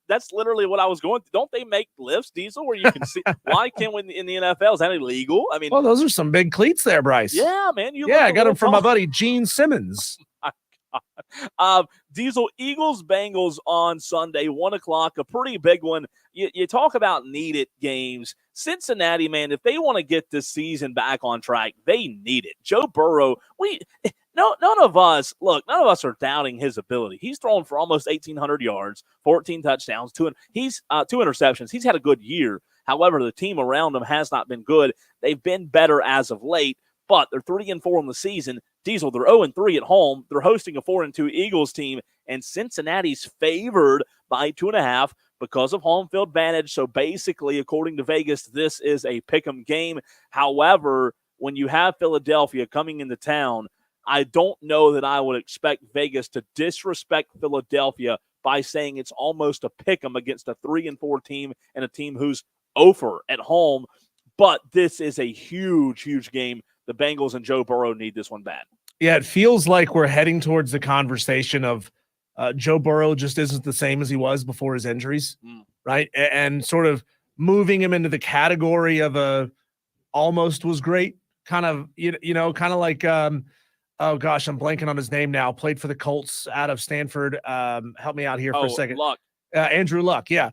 that's literally what I was going to. Don't they make lifts, Diesel, where you can see? Why can't we in the NFL? Is that illegal? I mean, well, those are some big cleats there, Bryce. Yeah, man. I got them from my buddy Gene Simmons. Diesel, Eagles Bengals on Sunday, 1:00, a pretty big one. You talk about needed games. Cincinnati, man, if they want to get this season back on track, they need it. Joe Burrow, none of us are doubting his ability. He's thrown for almost 1,800 yards, 14 touchdowns, two interceptions. He's had a good year. However, the team around him has not been good. They've been better as of late, but they're 3-4 in the season. Diesel, they're 0-3 at home. They're hosting a 4-2 Eagles team, and Cincinnati's favored by 2.5 because of home field advantage. So basically, according to Vegas, this is a pick'em game. However, when you have Philadelphia coming into town, I don't know that I would expect Vegas to disrespect Philadelphia by saying it's almost a pick'em against a 3-4 team and a team who's over at home. But this is a huge, huge game. The Bengals and Joe Burrow need this one bad. Yeah, it feels like we're heading towards the conversation of Joe Burrow just isn't the same as he was before his injuries, right? And sort of moving him into the category of a almost was great, kind of, kind of like, oh gosh, I'm blanking on his name now. Played for the Colts out of Stanford. Help me out here for a second. Luck. Andrew Luck, yeah.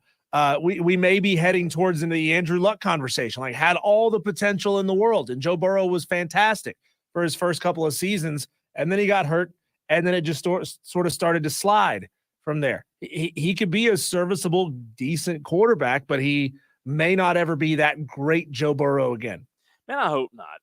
We may be heading towards into the Andrew Luck conversation, like had all the potential in the world. And Joe Burrow was fantastic for his first couple of seasons. And then he got hurt. And then it just sort of started to slide from there. He could be a serviceable, decent quarterback, but he may not ever be that great Joe Burrow again. Man, I hope not.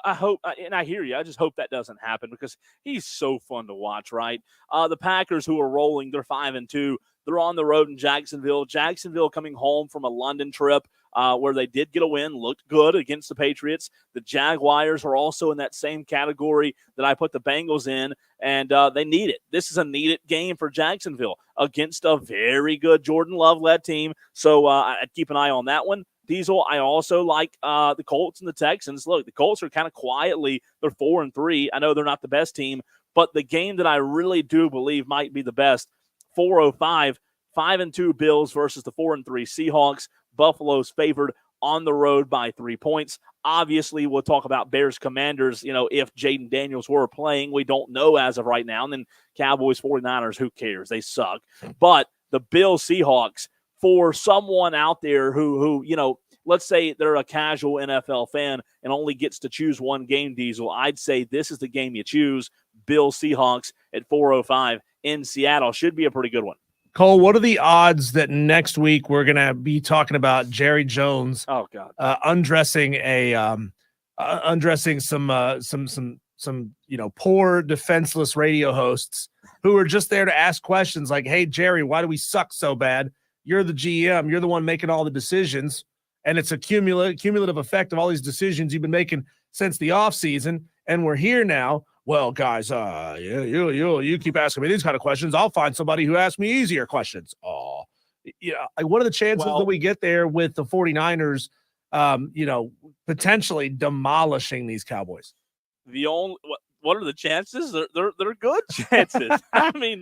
I hope, and I hear you. I just hope that doesn't happen because he's so fun to watch, right? The Packers, who are rolling, they're 5-2. They're on the road in Jacksonville. Jacksonville coming home from a London trip where they did get a win, looked good against the Patriots. The Jaguars are also in that same category that I put the Bengals in, and they need it. This is a needed game for Jacksonville against a very good Jordan Love-led team. So I'd keep an eye on that one. Diesel, I also like the Colts and the Texans. Look, the Colts are kind of quietly, they're 4-3. I know they're not the best team, but the game that I really do believe might be the best, 4:05, 5-2 Bills versus the 4-3 Seahawks. Buffalo's favored on the road by 3 points. Obviously, we'll talk about Bears Commanders, if Jaden Daniels were playing. We don't know as of right now. And then Cowboys 49ers, who cares? They suck. But the Bills Seahawks, for someone out there who let's say they're a casual NFL fan and only gets to choose one game, Diesel, I'd say this is the game you choose. Bills Seahawks at 4:05 in Seattle. Should be a pretty good one. Cole, what are the odds that next week we're going to be talking about Jerry Jones? Oh God, undressing some poor defenseless radio hosts who are just there to ask questions like, "Hey Jerry, why do we suck so bad? You're the GM. You're the one making all the decisions, and it's a cumulative effect of all these decisions you've been making since the offseason, and we're here now." Well, guys, you keep asking me these kind of questions. I'll find somebody who asks me easier questions. Oh, like what are the chances that we get there with the 49ers, potentially demolishing these Cowboys? What are the chances? They're good chances. I mean,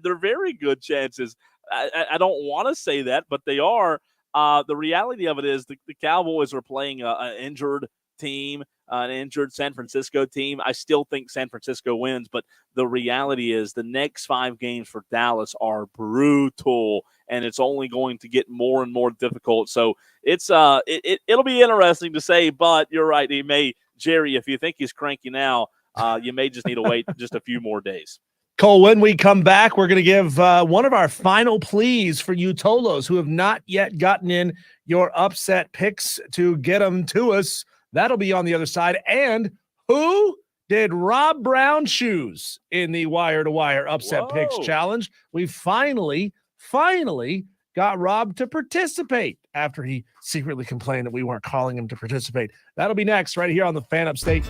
they're very good chances. I don't want to say that, but they are. The reality of it is the Cowboys are playing an injured team. an injured San Francisco team. I still think San Francisco wins, but the reality is the next 5 games for Dallas are brutal, and it's only going to get more and more difficult. So it's it'll be interesting to say, but you're right. Jerry, if you think he's cranky now, you may just need to wait just a few more days. Cole, when we come back, we're going to give one of our final pleas for you Tolos who have not yet gotten in your upset picks to get them to us. That'll be on the other side. And who did Rob Brown choose in the wire-to-wire upset picks challenge? We finally got Rob to participate after he secretly complained that we weren't calling him to participate. That'll be next right here on the Fan Upstate.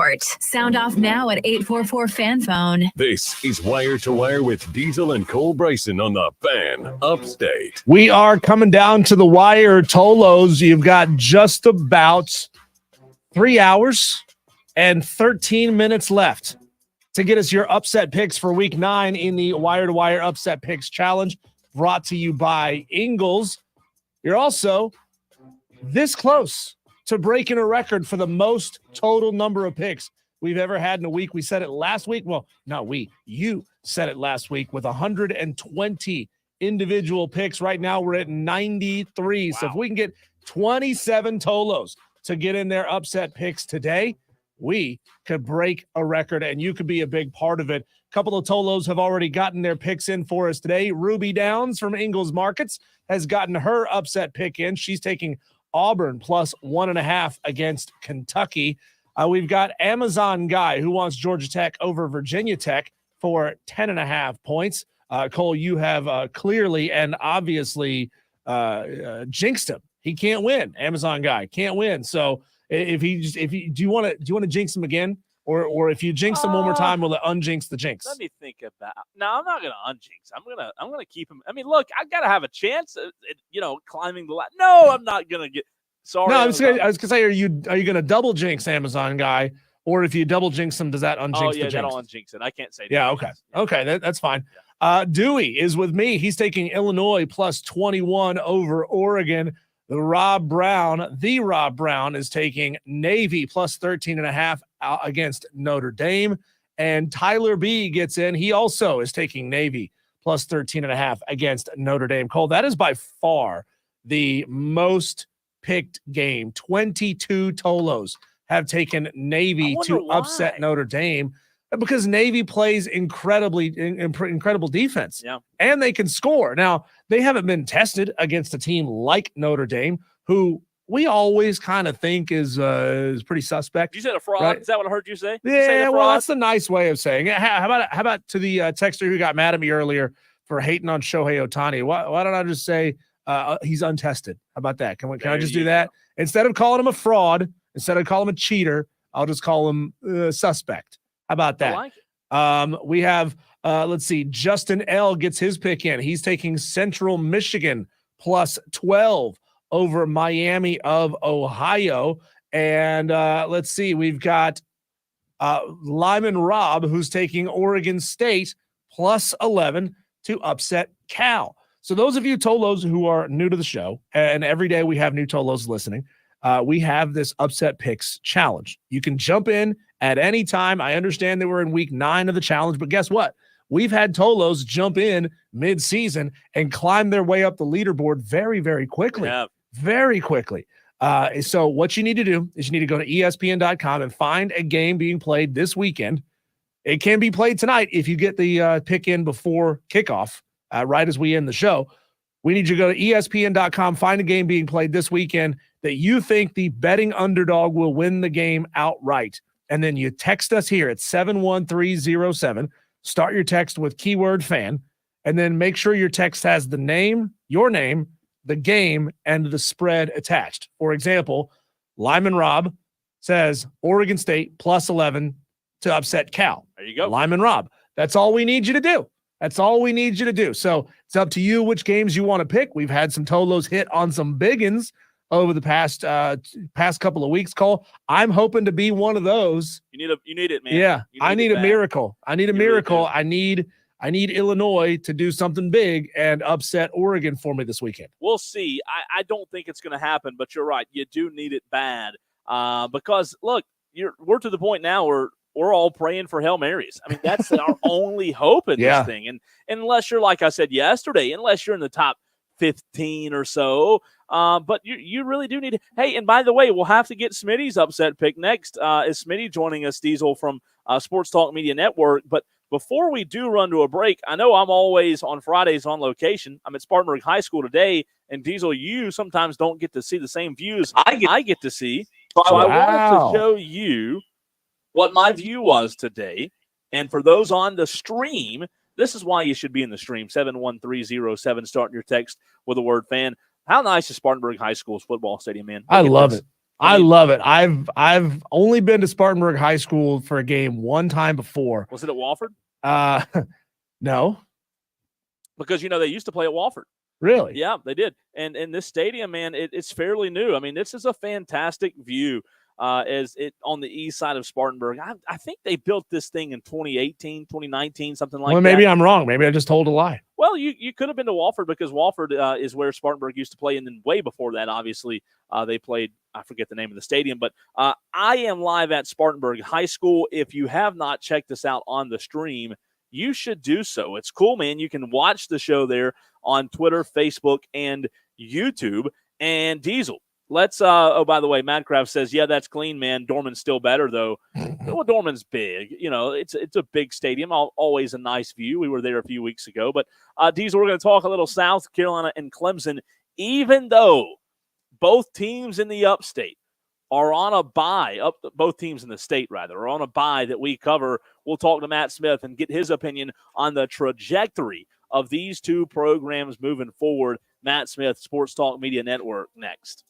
Sport. Sound off now at 844-FAN-PHONE. This is Wire to Wire with Diesel and Cole Bryson on the Fan Upstate. We are coming down to the wire, Tolos. You've got just about 3 hours and 13 minutes left to get us your upset picks for week 9 in the Wire to Wire Upset Picks Challenge, brought to you by Ingles. You're also this close to breaking a record for the most total number of picks we've ever had in a week. We said it last week. Well, not we. You said it last week with 120 individual picks. Right now we're at 93. Wow. So if we can get 27 Tolos to get in their upset picks today, we could break a record, and you could be a big part of it. A couple of Tolos have already gotten their picks in for us today. Ruby Downs from Ingles Markets has gotten her upset pick in. She's taking Auburn plus 1.5 against Kentucky. We've got Amazon Guy who wants Georgia Tech over Virginia Tech for 10.5 points. Cole, you have clearly and obviously jinxed him. He can't win. Amazon Guy can't win. So do you want to jinx him again, or if you jinx him one more time, will it unjinx the jinx? Let me think about. No, I'm not gonna unjinx. I'm gonna keep him. I mean, look, I gotta have a chance at climbing the ladder. No, I'm not gonna get. Sorry. No, I was gonna say, are you gonna double jinx Amazon Guy, or if you double jinx him, does that unjinx the jinx? That'll unjinx it. I can't say. Yeah, okay, that's fine. Yeah. Dewey is with me. He's taking Illinois plus 21 over Oregon. Rob Brown is taking Navy plus 13.5 against Notre Dame. And Tyler B gets in. He also is taking Navy plus 13.5 against Notre Dame. Cole, that is by far the most picked game. 22 Tolos have taken Navy to upset Notre Dame because Navy plays incredible defense. Yeah. And they can score. Now, they haven't been tested against a team like Notre Dame, who we always kind of think is pretty suspect. You said a fraud. Right? Is that what I heard you say? Yeah, well, that's a nice way of saying it. How about to the texter who got mad at me earlier for hating on Shohei Ohtani? Why don't I just say he's untested? How about that? Can I just do that? Instead of calling him a fraud, instead of calling him a cheater, I'll just call him suspect. How about that? I like it. We have, let's see, Justin L gets his pick in. He's taking Central Michigan plus 12 over Miami of Ohio. And let's see, we've got Lyman Robb, who's taking Oregon State plus 11 to upset Cal. So those of you Tolos who are new to the show, and every day we have new Tolos listening, we have this upset picks challenge. You can jump in at any time. I understand that we're in week 9 of the challenge, but guess what? We've had Tolos jump in mid-season and climb their way up the leaderboard very, very quickly. Yeah. Very quickly. So what you need to do is you need to go to ESPN.com and find a game being played this weekend. It can be played tonight if you get the pick in before kickoff, right as we end the show. We need you to go to ESPN.com, find a game being played this weekend that you think the betting underdog will win the game outright. And then you text us here at 71307. Start your text with keyword fan, and then make sure your text has the name, your name, the game, and the spread attached. For example, Lyman Robb says Oregon State plus 11 to upset Cal. There you go. Lyman Robb. That's all we need you to do. That's all we need you to do. So it's up to you which games you want to pick. We've had some Tolos hit on some biggins over the past couple of weeks, Cole. I'm hoping to be one of those. You need it, man. Yeah, I need a miracle. I need a miracle. I need Illinois to do something big and upset Oregon for me this weekend. We'll see. I don't think it's going to happen, but you're right. You do need it bad because, look, we're to the point now where we're all praying for Hail Marys. I mean, that's our only hope in this thing. And unless you're, like I said yesterday, unless you're in the top 15 or so, but you really do need – hey, and by the way, we'll have to get Smitty's upset pick next. Is Smitty joining us, Diesel, from Sports Talk Media Network? But before we do run to a break, I know I'm always on Fridays on location. I'm at Spartanburg High School today, and Diesel, you sometimes don't get to see the same views I get to see. So I wanted to show you what my view was today. And for those on the stream, this is why you should be in the stream, 71307, starting your text with the word fan. How nice is Spartanburg High School's football stadium, man? I love it. I love it. I've only been to Spartanburg High School for a game one time before. Was it at Wofford? No. Because, they used to play at Wofford. Really? Yeah, they did. And this stadium, man, it's fairly new. I mean, this is a fantastic view as it on the east side of Spartanburg. I think they built this thing in 2018, 2019, something like that. Well, maybe I'm wrong. Maybe I just told a lie. Well, you could have been to Wofford because Wofford is where Spartanburg used to play. And then way before that, obviously, they played, I forget the name of the stadium. But I am live at Spartanburg High School. If you have not checked us out on the stream, you should do so. It's cool, man. You can watch the show there on Twitter, Facebook, and YouTube. And Diesel, let's by the way, Madcraft says, yeah, that's clean, man. Dorman's still better, though. Well, Dorman's big. It's a big stadium. Always a nice view. We were there a few weeks ago. But, Diesel, we're going to talk a little South Carolina and Clemson, even though both teams in the upstate are on a bye, both teams in the state, rather, are on a bye that we cover. We'll talk to Matt Smith and get his opinion on the trajectory of these two programs moving forward. Matt Smith, Sports Talk Media Network, next.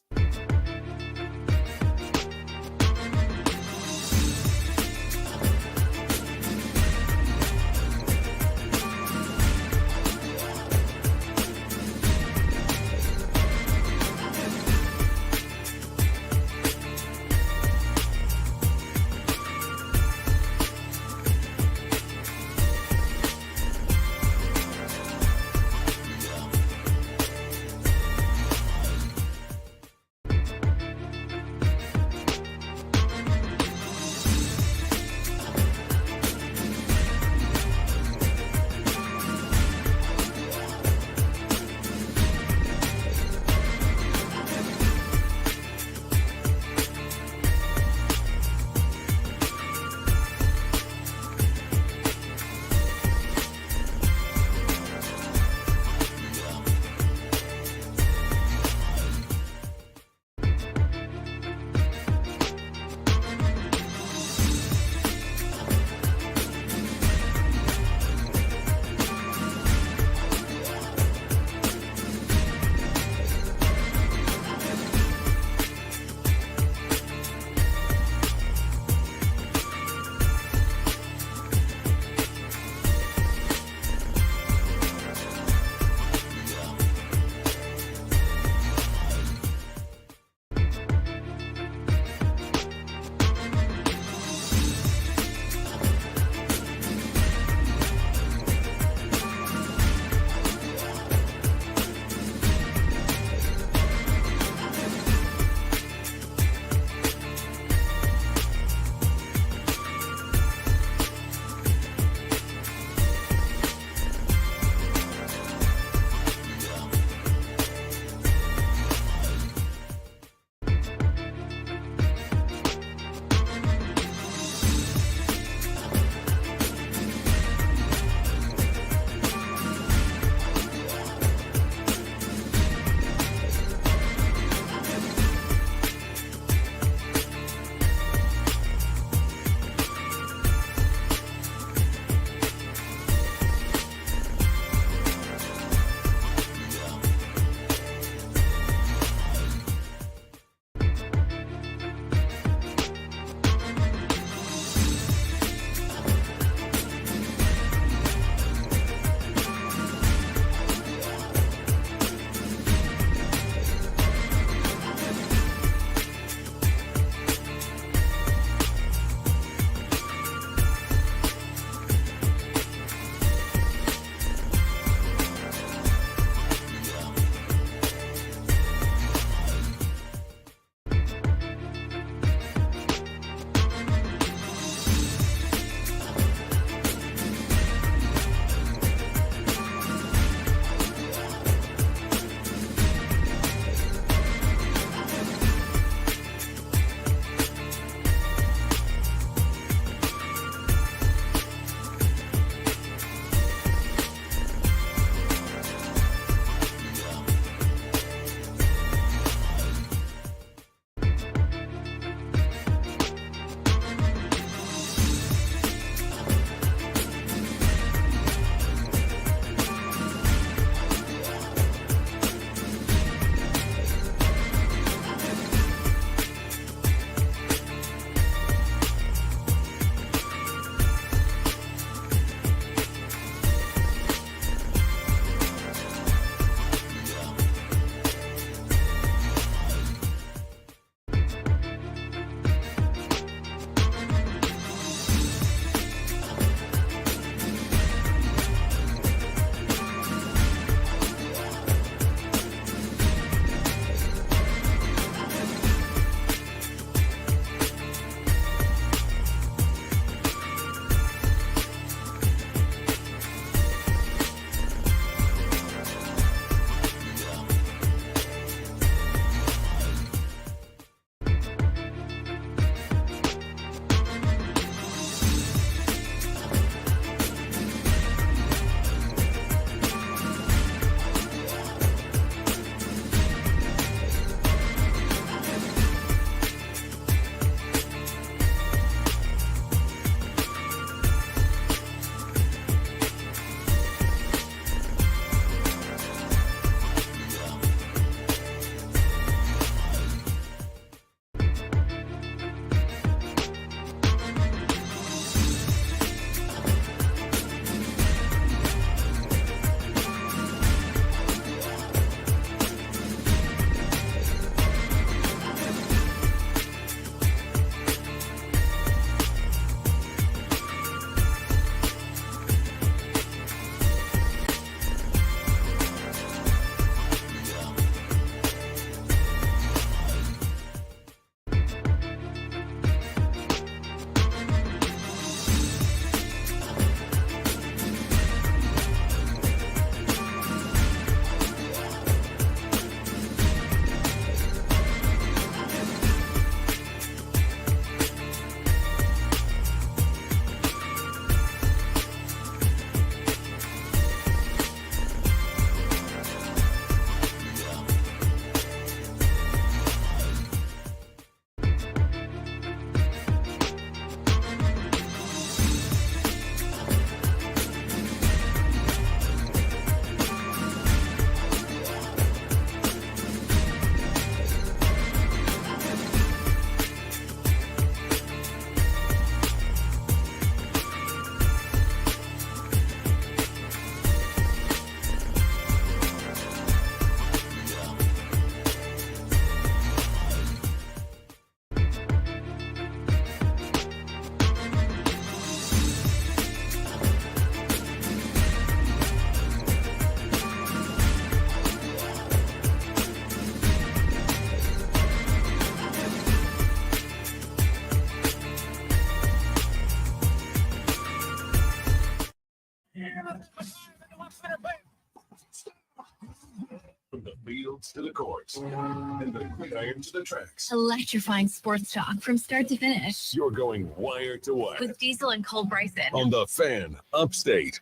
fields to the courts, and the gridiron to the tracks. Electrifying sports talk from start to finish. You're going wire to wire With Diesel and Cole Bryson. on the Fan Upstate.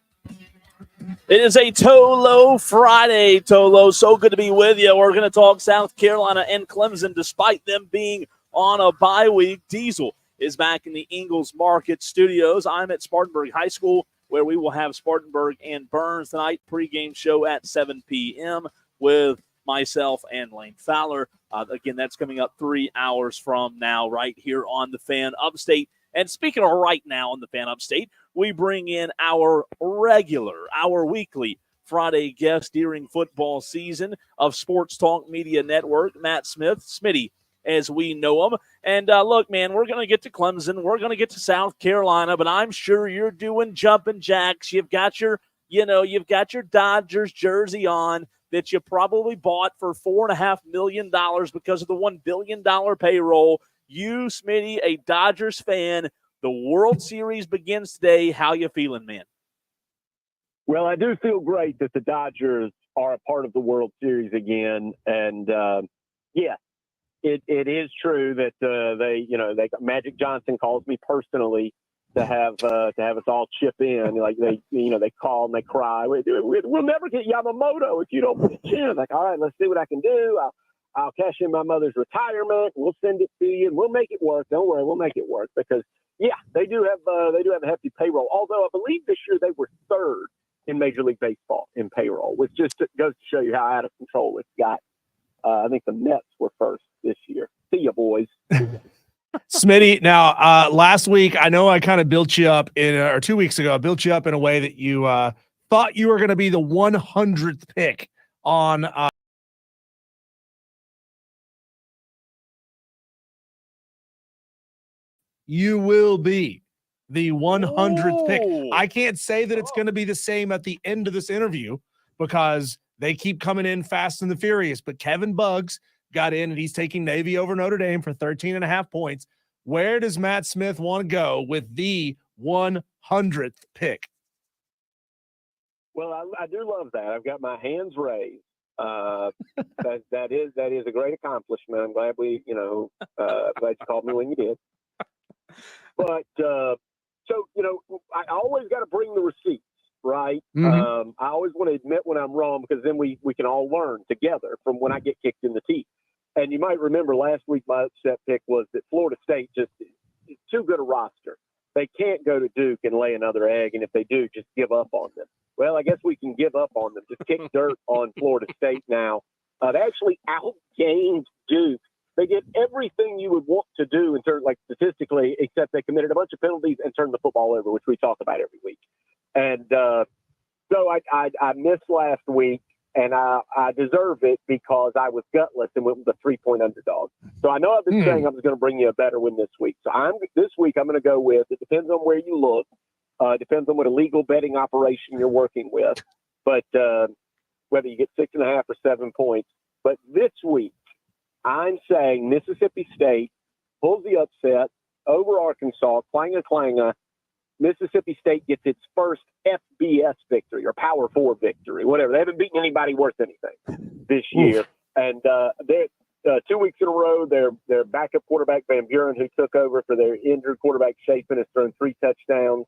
It is a Tolo Friday, Tolo. So good to be with you. We're going to talk South Carolina and Clemson despite them being on a bye week. Diesel is back in the Ingalls Market Studios. I'm at Spartanburg High School, where we will have Spartanburg and Burns tonight. Pregame show at 7 p.m. with myself and Lane Fowler. Again, that's coming up 3 hours from now right here on the Fan Upstate. And speaking of right now on the Fan Upstate, we bring in our weekly Friday guest during football season of Sports Talk Media Network, Matt Smith, Smitty, as we know him. And look, man, we're going to get to Clemson. We're going to get to South Carolina, but I'm sure you're doing jumping jacks. You've got your Dodgers jersey on that you probably bought for $4.5 million because of the $1 billion payroll. You, Smitty, a Dodgers fan, the World Series begins today. How you feeling, man? Well, I do feel great that the Dodgers are a part of the World Series again. And, it is true that Magic Johnson calls me personally to have us all chip in. Like they call and they cry. We'll never get Yamamoto if you don't put it in. Like, all right, let's see what I can do. I'll cash in my mother's retirement. We'll send it to you and we'll make it work. Don't worry, we'll make it work because they do have a hefty payroll. Although I believe this year they were third in Major League Baseball in payroll, which just goes to show you how out of control it's got. I think the Mets were first this year. See ya, boys. Smitty, now last week, I know I kind of built you up or 2 weeks ago, I built you up in a way that you thought you were going to be the 100th pick on you will be the 100th pick. I can't say that it's going to be the same at the end of this interview because they keep coming in fast and the furious, but Kevin Buggs got in and he's taking Navy over Notre Dame for 13.5 points. Where does Matt Smith want to go with the 100th pick? Well, I do love that. I've got my hands raised. That is a great accomplishment. I'm glad glad you called me when you did. But I always got to bring the receipts, right? Mm-hmm. I always want to admit when I'm wrong because then we can all learn together from when I get kicked in the teeth. And you might remember last week my upset pick was that Florida State just is too good a roster. They can't go to Duke and lay another egg, and if they do, just give up on them. Well, I guess we can give up on them. Just kick dirt on Florida State now. They actually outgained Duke. They did everything you would want to do in terms, like statistically, except they committed a bunch of penalties and turned the football over, which we talk about every week. And so I missed last week, and I deserve it because I was gutless and went with a 3-point underdog. So I know I've been saying I was going to bring you a better one this week. So this week I'm going to go with, it depends on where you look. Depends on what illegal betting operation you're working with. But whether you get 6.5 or 7 points. But this week, I'm saying Mississippi State pulls the upset over Arkansas, clanger. Mississippi State gets its first FBS victory or Power 4 victory, whatever. They haven't beaten anybody worth anything this year. And they're 2 weeks in a row, their backup quarterback, Van Buren, who took over for their injured quarterback, Chapin, has thrown 3 touchdowns.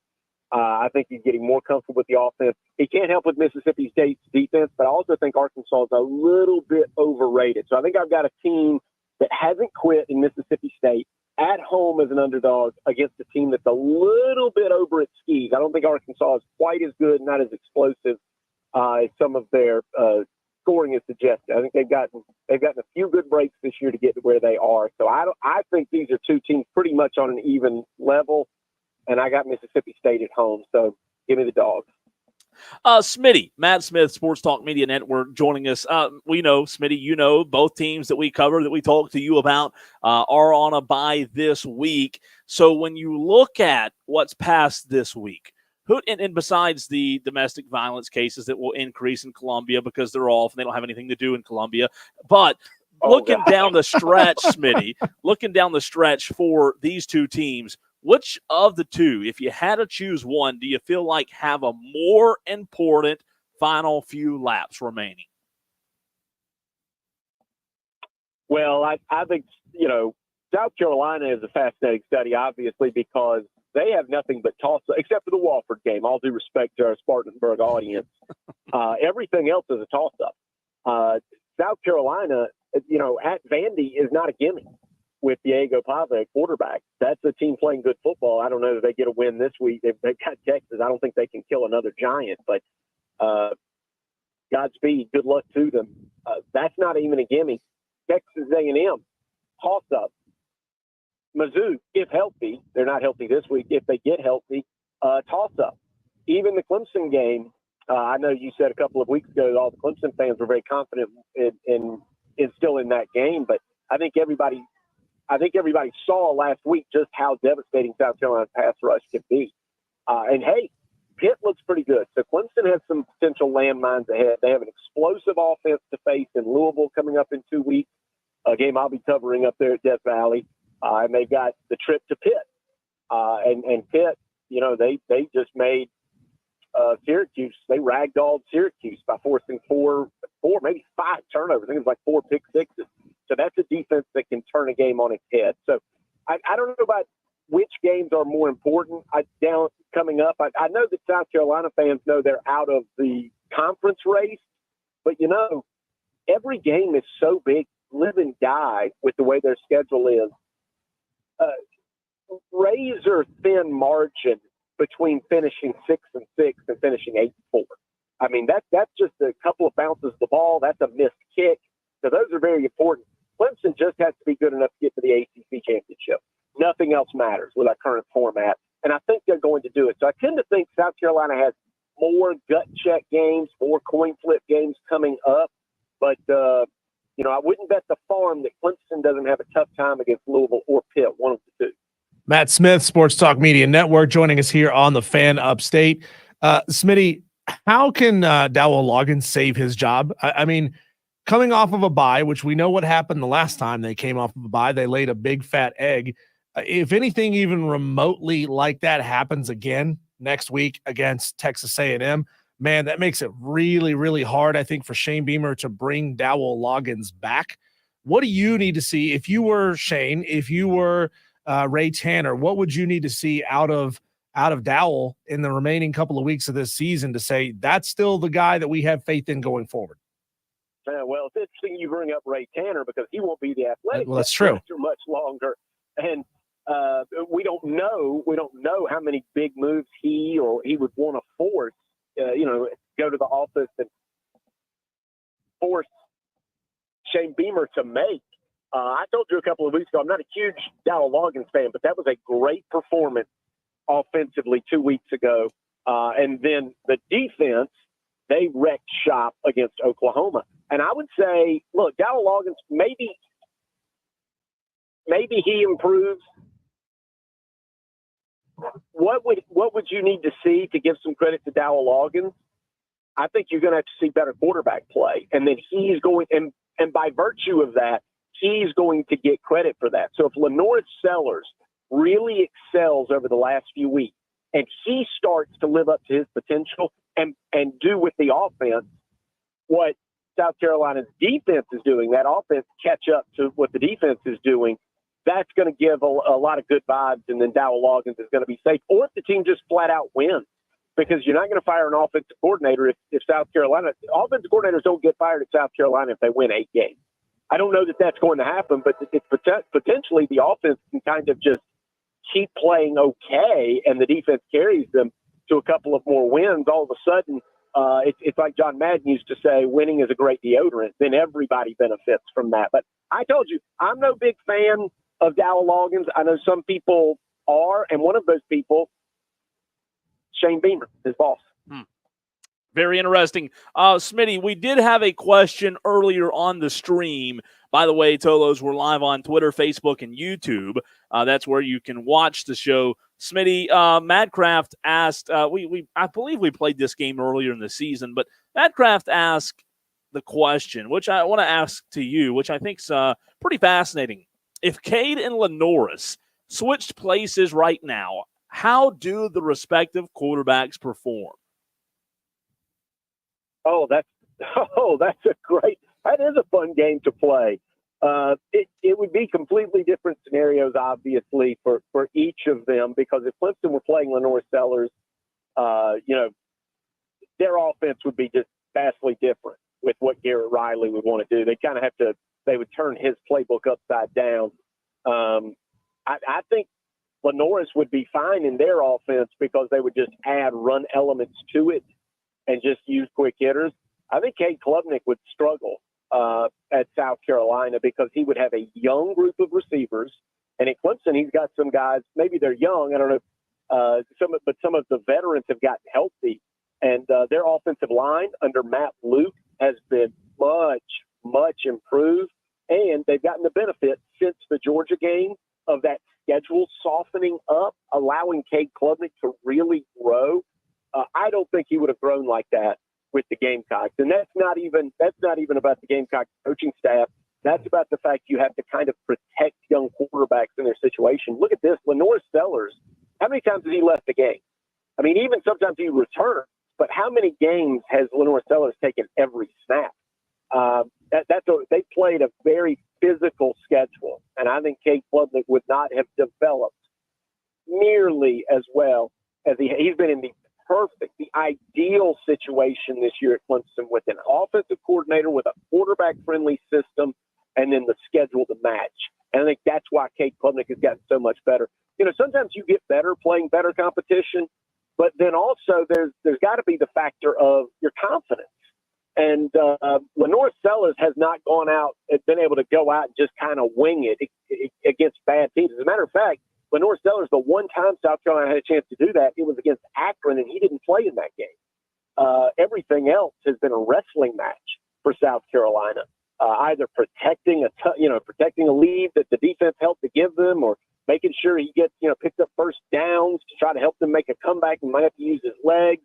I think he's getting more comfortable with the offense. He can't help with Mississippi State's defense, but I also think Arkansas is a little bit overrated. So I think I've got a team that hasn't quit in Mississippi State at home as an underdog against a team that's a little bit over its skis. I don't think Arkansas is quite as good, not as explosive as some of their scoring is suggested. I think they've gotten a few good breaks this year to get to where they are. So I think these are two teams pretty much on an even level. And I got Mississippi State at home, so give me the Dogs. Smitty, Matt Smith, Sports Talk Media Network, joining us. We know, Smitty, both teams that we cover, that we talk to you about, are on a bye this week. So when you look at what's passed this week, and besides the domestic violence cases that will increase in Columbia because they're off and they don't have anything to do in Columbia, but looking down the stretch, Smitty, looking down the stretch for these two teams, which of the two, if you had to choose one, do you feel like have a more important final few laps remaining? Well, I think, South Carolina is a fascinating study, obviously, because they have nothing but toss-up, except for the Wofford game. All due respect to our Spartanburg audience. Everything else is a toss-up. South Carolina, at Vandy is not a gimme with Diego Pava at quarterback. That's a team playing good football. I don't know if they get a win this week. They've got Texas. I don't think they can kill another giant, but Godspeed. Good luck to them. That's not even a gimme. Texas A&M, toss-up. Mizzou, if healthy, they're not healthy this week. If they get healthy, toss-up. Even the Clemson game, I know you said a couple of weeks ago all the Clemson fans were very confident in still in that game, but I think everybody saw last week just how devastating South Carolina's pass rush can be. And hey, Pitt looks pretty good. So Clemson has some potential landmines ahead. They have an explosive offense to face in Louisville coming up in 2 weeks, a game I'll be covering up there at Death Valley. And they got the trip to Pitt. And Pitt, they just made Syracuse. They ragdolled Syracuse by forcing four, maybe 5 turnovers. I think it was like 4 pick sixes. So that's a defense that can turn a game on its head. So I don't know about which games are more important coming up. I know that South Carolina fans know they're out of the conference race, but every game is so big, live and die with the way their schedule is. Razor thin margin between finishing 6-6 and finishing 8-4. I mean, that's just a couple of bounces of the ball. That's a missed kick. So those are very important. Clemson just has to be good enough to get to the ACC championship. Nothing else matters with our current format. And I think they're going to do it. So I tend to think South Carolina has more gut check games, more coin flip games coming up. But, I wouldn't bet the farm that Clemson doesn't have a tough time against Louisville or Pitt, one of the two. Matt Smith, Sports Talk Media Network, joining us here on the Fan Upstate. Smitty, how can Dowell Loggins save his job? I mean, coming off of a bye, which we know what happened the last time they came off of a bye, they laid a big fat egg. If anything even remotely like that happens again next week against Texas A&M, man, that makes it really, really hard, I think, for Shane Beamer to bring Dowell Loggins back. What do you need to see? If you were Shane, if you were Ray Tanner, what would you need to see out of Dowell in the remaining couple of weeks of this season to say that's still the guy that we have faith in going forward? Well, it's interesting you bring up Ray Tanner because he won't be the athletic that's true. director much longer. And we don't know how many big moves he would want to force, go to the office and force Shane Beamer to make. I told you a couple of weeks ago, I'm not a huge Dowell Loggins fan, but that was a great performance offensively 2 weeks ago. And then the defense, they wrecked shop against Oklahoma. And I would say, look, Dowell Loggins, maybe he improves. What would you need to see to give some credit to Dowell Loggins? I think you're going to have to see better quarterback play. And then he's going, and by virtue of that, he's going to get credit for that. So if Lenoris Sellers really excels over the last few weeks and he starts to live up to his potential and do with the offense what South Carolina's defense is doing, that offense catch up to what the defense is doing, that's going to give a lot of good vibes, and then Dowell Loggins is going to be safe. Or if the team just flat out wins, because you're not going to fire an offensive coordinator if South Carolina – offensive coordinators don't get fired at South Carolina if they win 8 games. I don't know that that's going to happen, but it's potentially the offense can kind of just keep playing okay, and the defense carries them to a couple of more wins. All of a sudden, it's like John Madden used to say, winning is a great deodorant. Then everybody benefits from that. But I told you, I'm no big fan of Dowell Loggins. I know some people are, and one of those people, Shane Beamer, his boss. Very interesting. Smitty, we did have a question earlier on the stream. By the way, Tolos, we're live on Twitter, Facebook, and YouTube. That's where you can watch the show. Smitty, Madcraft asked, I believe we played this game earlier in the season, but Madcraft asked the question, which I want to ask to you, which I think is pretty fascinating. If Cade and Lenoris switched places right now, how do the respective quarterbacks perform? That is a fun game to play. It would be completely different scenarios, obviously, for each of them, because if Clemson were playing Lenore Sellers, their offense would be just vastly different with what Garrett Riley would want to do. They would turn his playbook upside down. I think Lenore's would be fine in their offense because they would just add run elements to it and just use quick hitters. I think Cade Klubnik would struggle at South Carolina because he would have a young group of receivers. And at Clemson, he's got some guys, maybe they're young, I don't know, but some of the veterans have gotten healthy. And their offensive line under Matt Luke has been much, much improved. And they've gotten the benefit since the Georgia game of that schedule softening up, allowing Cade Klubnik to really grow. I don't think he would have grown like that with the Gamecocks. And that's not even about the Gamecocks coaching staff. That's about the fact you have to kind of protect young quarterbacks in their situation. Look at this. Lenore Sellers, how many times has he left the game? I mean, even sometimes he returns, but how many games has Lenore Sellers taken every snap? They played a very physical schedule, and I think Cade Klubnik would not have developed nearly as well as he's been in the ideal situation this year at Clemson with an offensive coordinator, with a quarterback-friendly system, and then the schedule to match. And I think that's why Cade Klubnik has gotten so much better. Sometimes you get better playing better competition, but then also there's got to be the factor of your confidence. And Lenore Sellers has not gone out and been able to go out and just kind of wing it against bad teams. As a matter of fact, Lenore Sellers, the one time South Carolina had a chance to do that, it was against Akron, and he didn't play in that game. Everything else has been a wrestling match for South Carolina, either protecting a lead that the defense helped to give them, or making sure he gets picked up first downs to try to help them make a comeback. He might have to use his legs.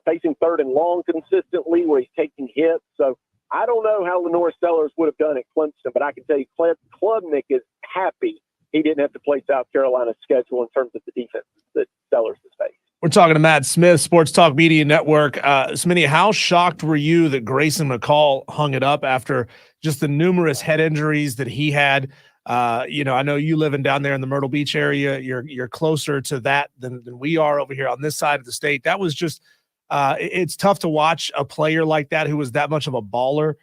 Facing third and long consistently where he's taking hits. So I don't know how Lenore Sellers would have done at Clemson, but I can tell you Klubnik is happy he didn't have to play South Carolina's schedule in terms of the defense that Sellers has faced. We're talking to Matt Smith, Sports Talk Media Network. Smitty, how shocked were you that Grayson McCall hung it up after just the numerous head injuries that he had? I know you living down there in the Myrtle Beach area, you're closer to that than we are over here on this side of the state. That was just, it's tough to watch a player like that who was that much of a baller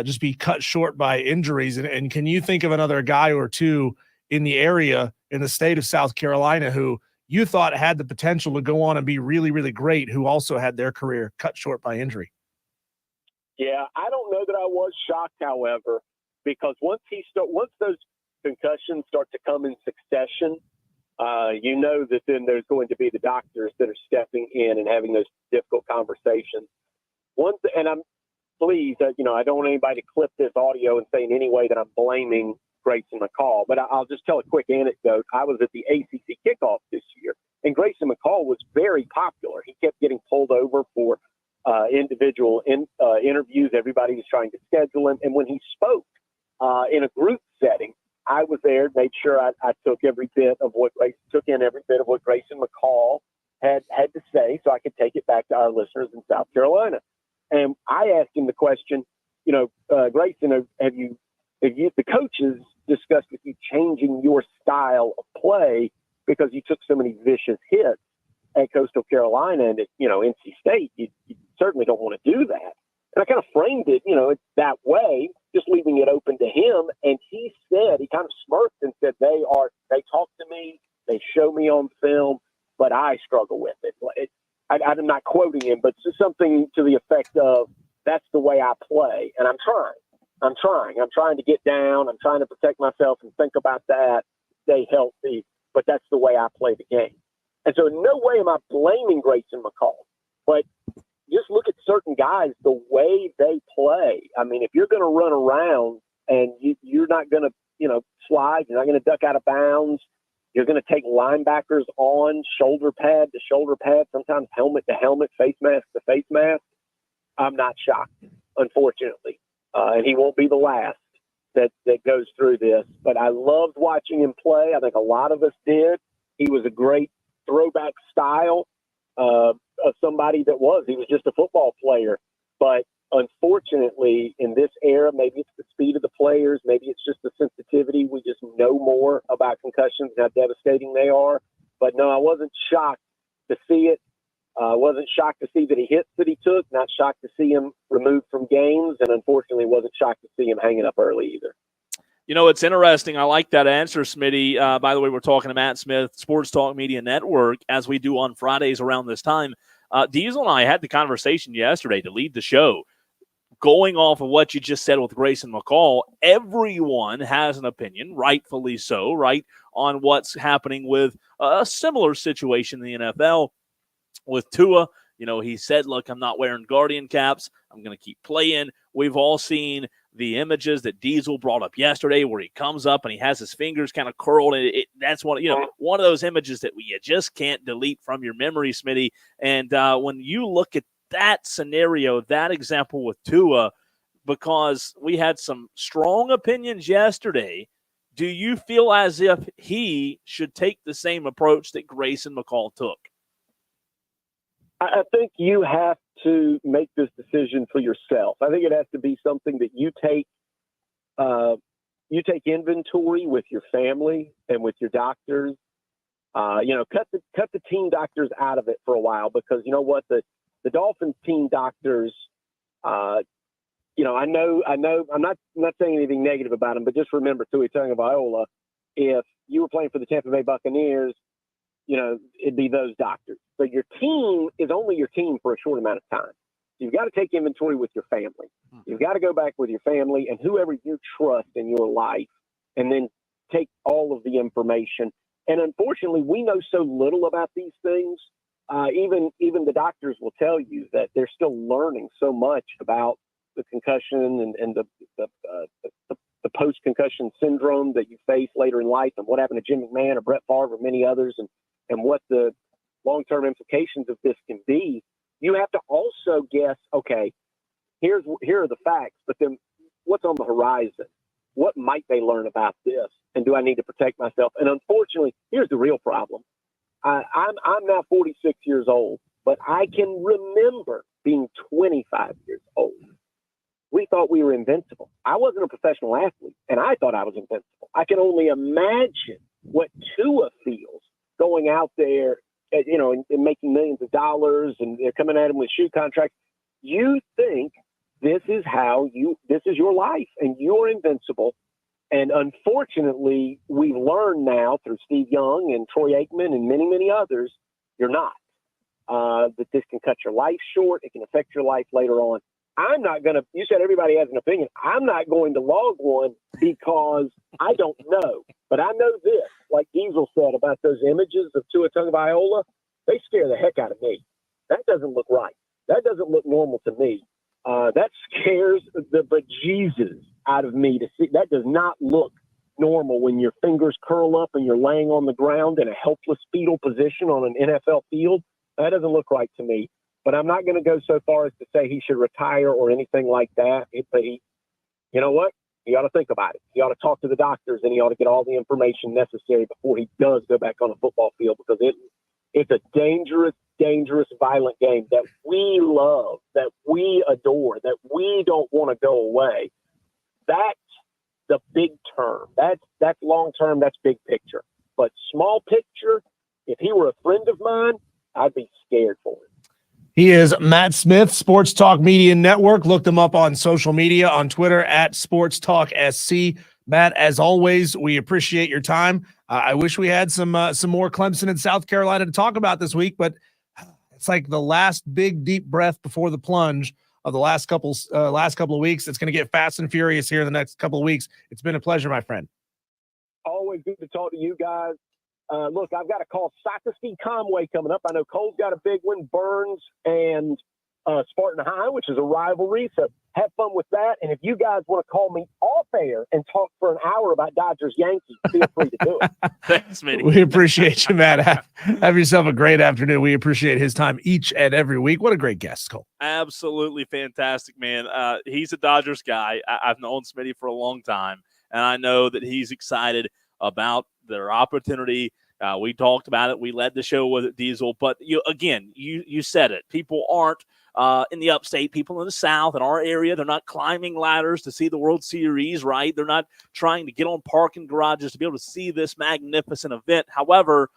just be cut short by injuries. And can you think of another guy or two in the area, in the state of South Carolina, who you thought had the potential to go on and be really, really great, who also had their career cut short by injury? Yeah, I don't know that I was shocked, however, because once those concussions start to come in succession, that then there's going to be the doctors that are stepping in and having those difficult conversations. And I'm pleased, I don't want anybody to clip this audio and say in any way that I'm blaming Grayson McCall, but I'll just tell a quick anecdote. I was at the ACC kickoff this year, and Grayson McCall was very popular. He kept getting pulled over for individual interviews. Everybody was trying to schedule him, and when he spoke in a group setting, I was there, made sure I took in every bit of what Grayson McCall had to say, so I could take it back to our listeners in South Carolina. And I asked him the question, Grayson, have the coaches discussed with you changing your style of play because you took so many vicious hits at Coastal Carolina and at NC State? You certainly don't want to do that. And I kind of framed it, it's that way, just leaving it open to him. And he kind of smirked and said, they talk to me, they show me on film, but I struggle with it. I'm not quoting him, but it's something to the effect of, that's the way I play. And I'm trying to get down. I'm trying to protect myself and think about that, stay healthy, but that's the way I play the game. And so in no way am I blaming Grayson McCall, but just look at certain guys, the way they play. I mean, if you're going to run around and you're not going to, slide, you're not going to duck out of bounds, you're going to take linebackers on shoulder pad to shoulder pad, sometimes helmet to helmet, face mask to face mask, I'm not shocked, unfortunately. And he won't be the last that goes through this. But I loved watching him play. I think a lot of us did. He was a great throwback style of somebody he was just a football player. But unfortunately, in this era, maybe it's the speed of the players, maybe it's just the sensitivity. We just know more about concussions and how devastating they are. But no, I wasn't shocked to see it. Wasn't shocked to see that he hits that he took, not shocked to see him removed from games, and unfortunately wasn't shocked to see him hanging up early either. You know, it's interesting. I like that answer, Smitty. By the way, we're talking to Matt Smith, Sports Talk Media Network, as we do on Fridays around this time. Diesel and I had the conversation yesterday to lead the show. Going off of what you just said with Grayson McCall, everyone has an opinion, rightfully so, right, on what's happening with a similar situation in the NFL with Tua. You know, he said, look, I'm not wearing Guardian caps. I'm going to keep playing. We've all seen the images that Diesel brought up yesterday where he comes up and he has his fingers kind of curled. And that's one of those images that you just can't delete from your memory, Smitty. And when you look at that scenario, that example with Tua, because we had some strong opinions yesterday, do you feel as if he should take the same approach that Grayson McCall took? I think you have to make this decision for yourself. I think it has to be something that you take inventory with your family and with your doctors. Cut the team doctors out of it for a while, because you know what, the Dolphins team doctors, I know I'm not saying anything negative about them, but just remember Tua Tagovailoa, if you were playing for the Tampa Bay Buccaneers, it'd be those doctors. So your team is only your team for a short amount of time. You've got to take inventory with your family. You've got to go back with your family and whoever you trust in your life, and then take all of the information. And unfortunately, we know so little about these things. Even the doctors will tell you that they're still learning so much about the concussion and the post-concussion syndrome that you face later in life, and what happened to Jim McMahon or Brett Favre or many others, and what the long-term implications of this can be. You have to also guess, okay, here are the facts, but then what's on the horizon? What might they learn about this? And do I need to protect myself? And unfortunately, here's the real problem. I'm now 46 years old, but I can remember being 25 years old. We thought we were invincible. I wasn't a professional athlete, and I thought I was invincible. I can only imagine what Tua feels going out there, and making millions of dollars, and they're coming at him with shoe contracts. You think this is your life, and you're invincible. And unfortunately, we've learned now through Steve Young and Troy Aikman and many, many others, you're not. That this can cut your life short. It can affect your life later on. I'm not going to, you said everybody has an opinion. I'm not going to log one because I don't know. But I know this, like Diesel said about those images of Tua Tagovailoa, they scare the heck out of me. That doesn't look right. That doesn't look normal to me. That scares the bejesus out of me to see. That does not look normal when your fingers curl up and you're laying on the ground in a helpless fetal position on an NFL field. That doesn't look right to me. But I'm not going to go so far as to say he should retire or anything like that. But you know what? He ought to think about it. He ought to talk to the doctors, and he ought to get all the information necessary before he does go back on a football field, because it's a dangerous, dangerous, violent game that we love, that we adore, that we don't want to go away. That's the big term. That's long term. That's big picture. But small picture, if he were a friend of mine, I'd be scared for him. He is Matt Smith, Sports Talk Media Network. Look them up on social media, on Twitter at Sports Talk SC. Matt, as always, we appreciate your time. I wish we had some more Clemson and South Carolina to talk about this week, but it's like the last big deep breath before the plunge of the last couple of weeks. It's going to get fast and furious here in the next couple of weeks. It's been a pleasure, my friend. Always good to talk to you guys. Look, I've got to call Socastee Conway coming up. I know Cole's got a big one, Burns and Spartan High, which is a rivalry. So have fun with that. And if you guys want to call me off air and talk for an hour about Dodgers Yankees, feel free to do it. Thanks, Mitty. We appreciate you, Matt. Have yourself a great afternoon. We appreciate his time each and every week. What a great guest, Cole. Absolutely fantastic, man. He's a Dodgers guy. I've known Smitty for a long time, and I know that he's excited about their opportunity We talked about it. We led the show with it, Diesel. But you said it. People aren't in the upstate, people in the South, in our area, they're not climbing ladders to see the World Series, right? They're not trying to get on parking garages to be able to see this magnificent event. However,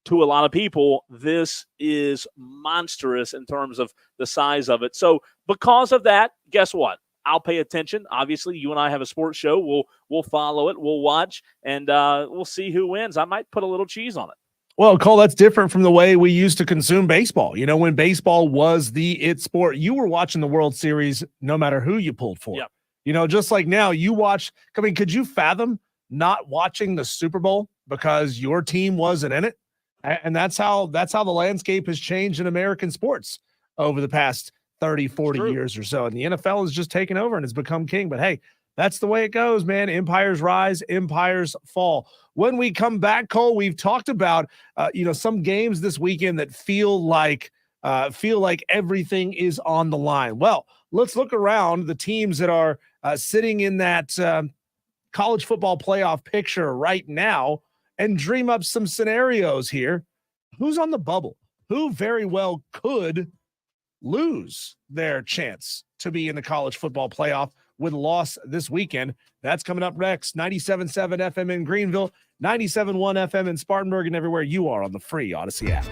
to a lot of people, this is monstrous in terms of the size of it. So because of that, guess what? I'll pay attention. Obviously, you and I have a sports show. We'll follow it. We'll watch, and we'll see who wins. I might put a little cheese on it. Well, Cole, that's different from the way we used to consume baseball. You know, when baseball was the it sport, you were watching the World Series no matter who you pulled for. Yep. You know, just like now you watch. I mean, could you fathom not watching the Super Bowl because your team wasn't in it? And that's how the landscape has changed in American sports over the past 30, 40 years or so. And the NFL has just taken over and has become king. But hey, that's the way it goes, man. Empires rise, empires fall. When we come back, Cole, we've talked about some games this weekend that feel like everything is on the line. Well, let's look around the teams that are sitting in that college football playoff picture right now and dream up some scenarios here. Who's on the bubble? Who very well could lose their chance to be in the college football playoff with a loss this weekend? That's coming up next. 97.7 FM in Greenville, 97.1 FM in Spartanburg, and everywhere you are on the free Odyssey app.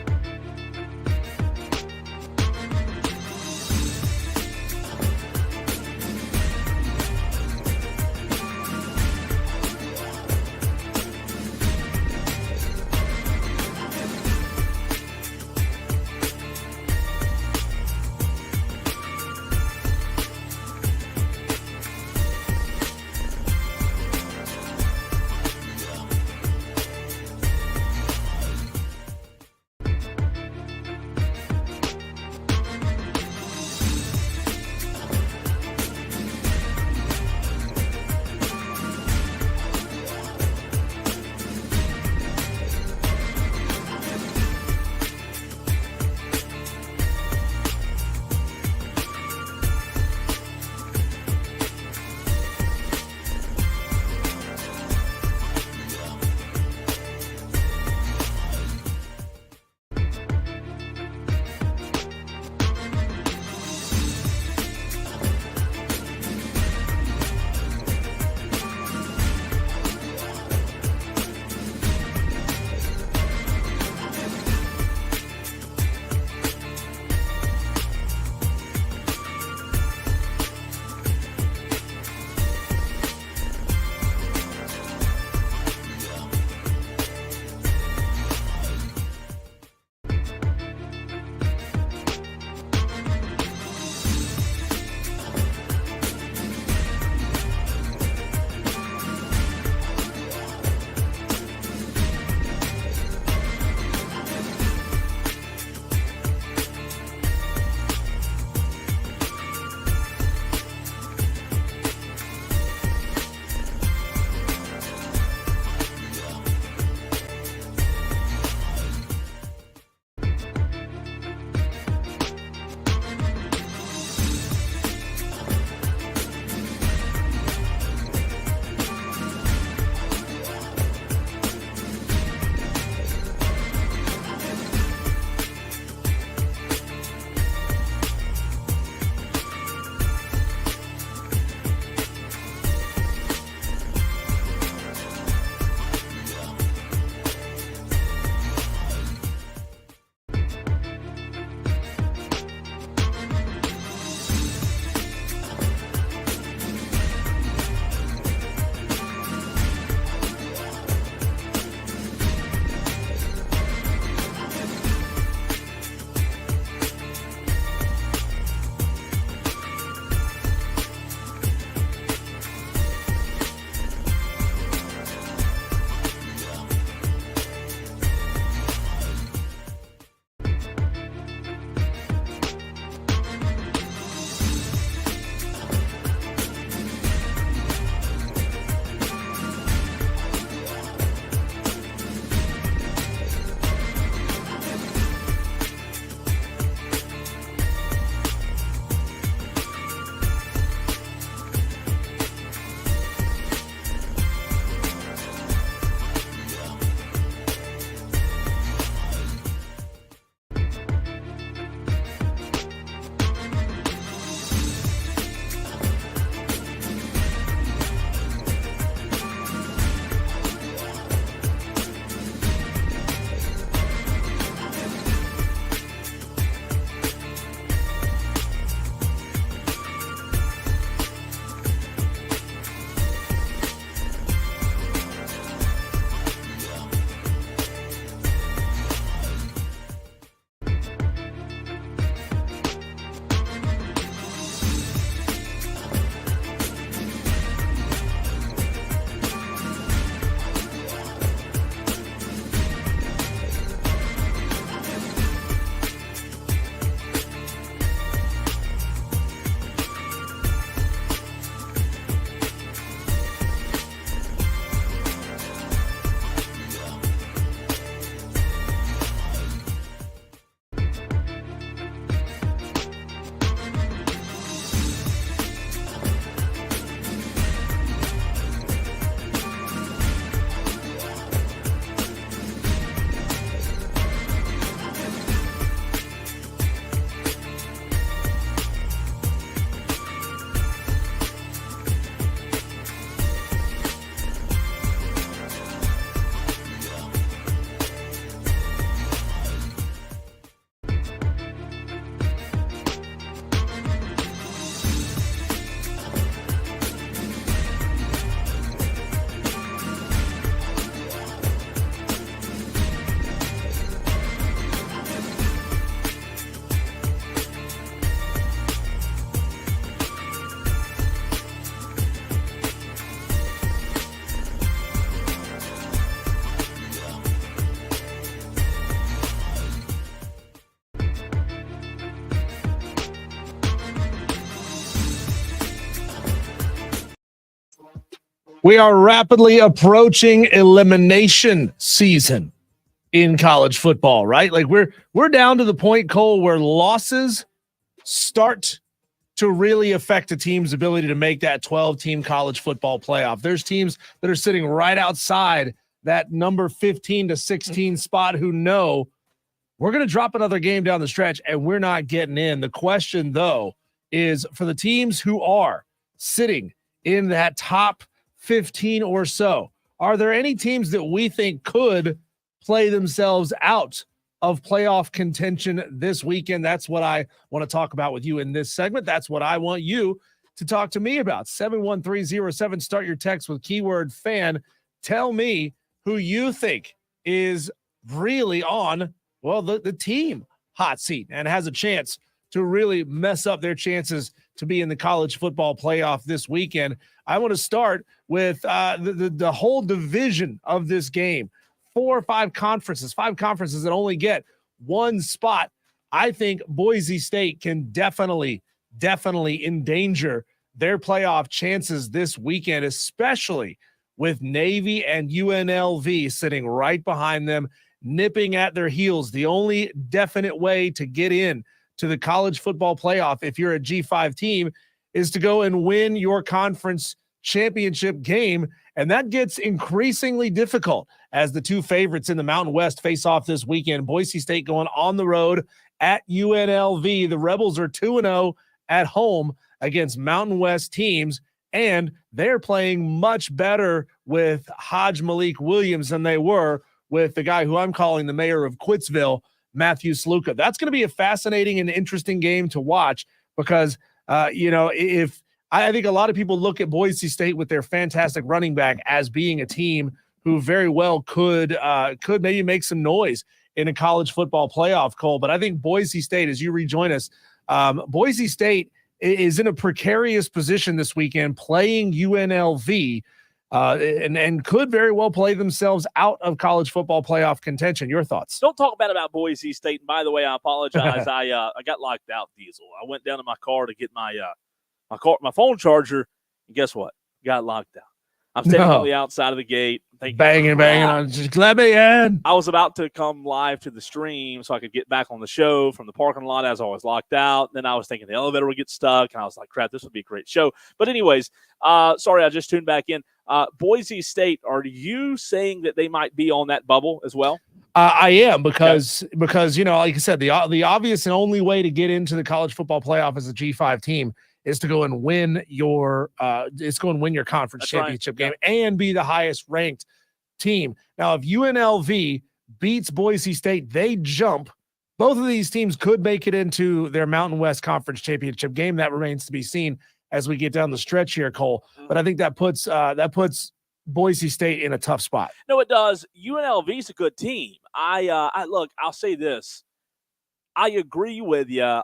We are rapidly approaching elimination season in college football, right? Like we're down to the point, Cole, where losses start to really affect a team's ability to make that 12-team college football playoff. There's teams that are sitting right outside that number 15 to 16 spot who know we're going to drop another game down the stretch and we're not getting in. The question, though, is for the teams who are sitting in that top 15 or so, are there any teams that we think could play themselves out of playoff contention this weekend? That's what I want to talk about with you in this segment. That's what I want you to talk to me about. 71307, start your text with keyword fan. Tell me who you think is really on, well, the team hot seat and has a chance to really mess up their chances to be in the college football playoff this weekend. I want to start with the whole division of this game. 4 or 5 conferences that only get one spot. I think Boise State can definitely endanger their playoff chances this weekend, especially with Navy and UNLV sitting right behind them, nipping at their heels. The only definite way to get in to the college football playoff, if you're a G5 team, is to go and win your conference championship game. And that gets increasingly difficult as the two favorites in the Mountain West face off this weekend. Boise State going on the road at UNLV. The Rebels are 2-0 at home against Mountain West teams, and they're playing much better with Hajj Malik Williams than they were with the guy who I'm calling the mayor of Quittsville, Matthew Sluka. That's going to be a fascinating and interesting game to watch because, if I think a lot of people look at Boise State with their fantastic running back as being a team who very well could maybe make some noise in a college football playoff, Cole. But I think Boise State, as you rejoin us, Boise State is in a precarious position this weekend playing UNLV and could very well play themselves out of college football playoff contention. Your thoughts? Don't talk bad about Boise State. And by the way, I apologize. I got locked out, Diesel. I went down to my car to get my phone charger, and guess what? Got locked out. I'm standing on the outside of the gate. Banging on. Just let me in. I was about to come live to the stream so I could get back on the show from the parking lot as I was locked out. Then I was thinking the elevator would get stuck, and I was like, crap, this would be a great show. But anyways, sorry, I just tuned back in. Boise State, are you saying that they might be on that bubble as well? I am because like I said, the obvious and only way to get into the college football playoff as a G5 team is to go and win your conference championship game and be the highest ranked team. Now, if UNLV beats Boise State, they jump. Both of these teams could make it into their Mountain West Conference championship game. That remains to be seen as we get down the stretch here, Cole. But I think that puts Boise State in a tough spot. No, it does. UNLV is a good team. Look, I'll say this. I agree with you.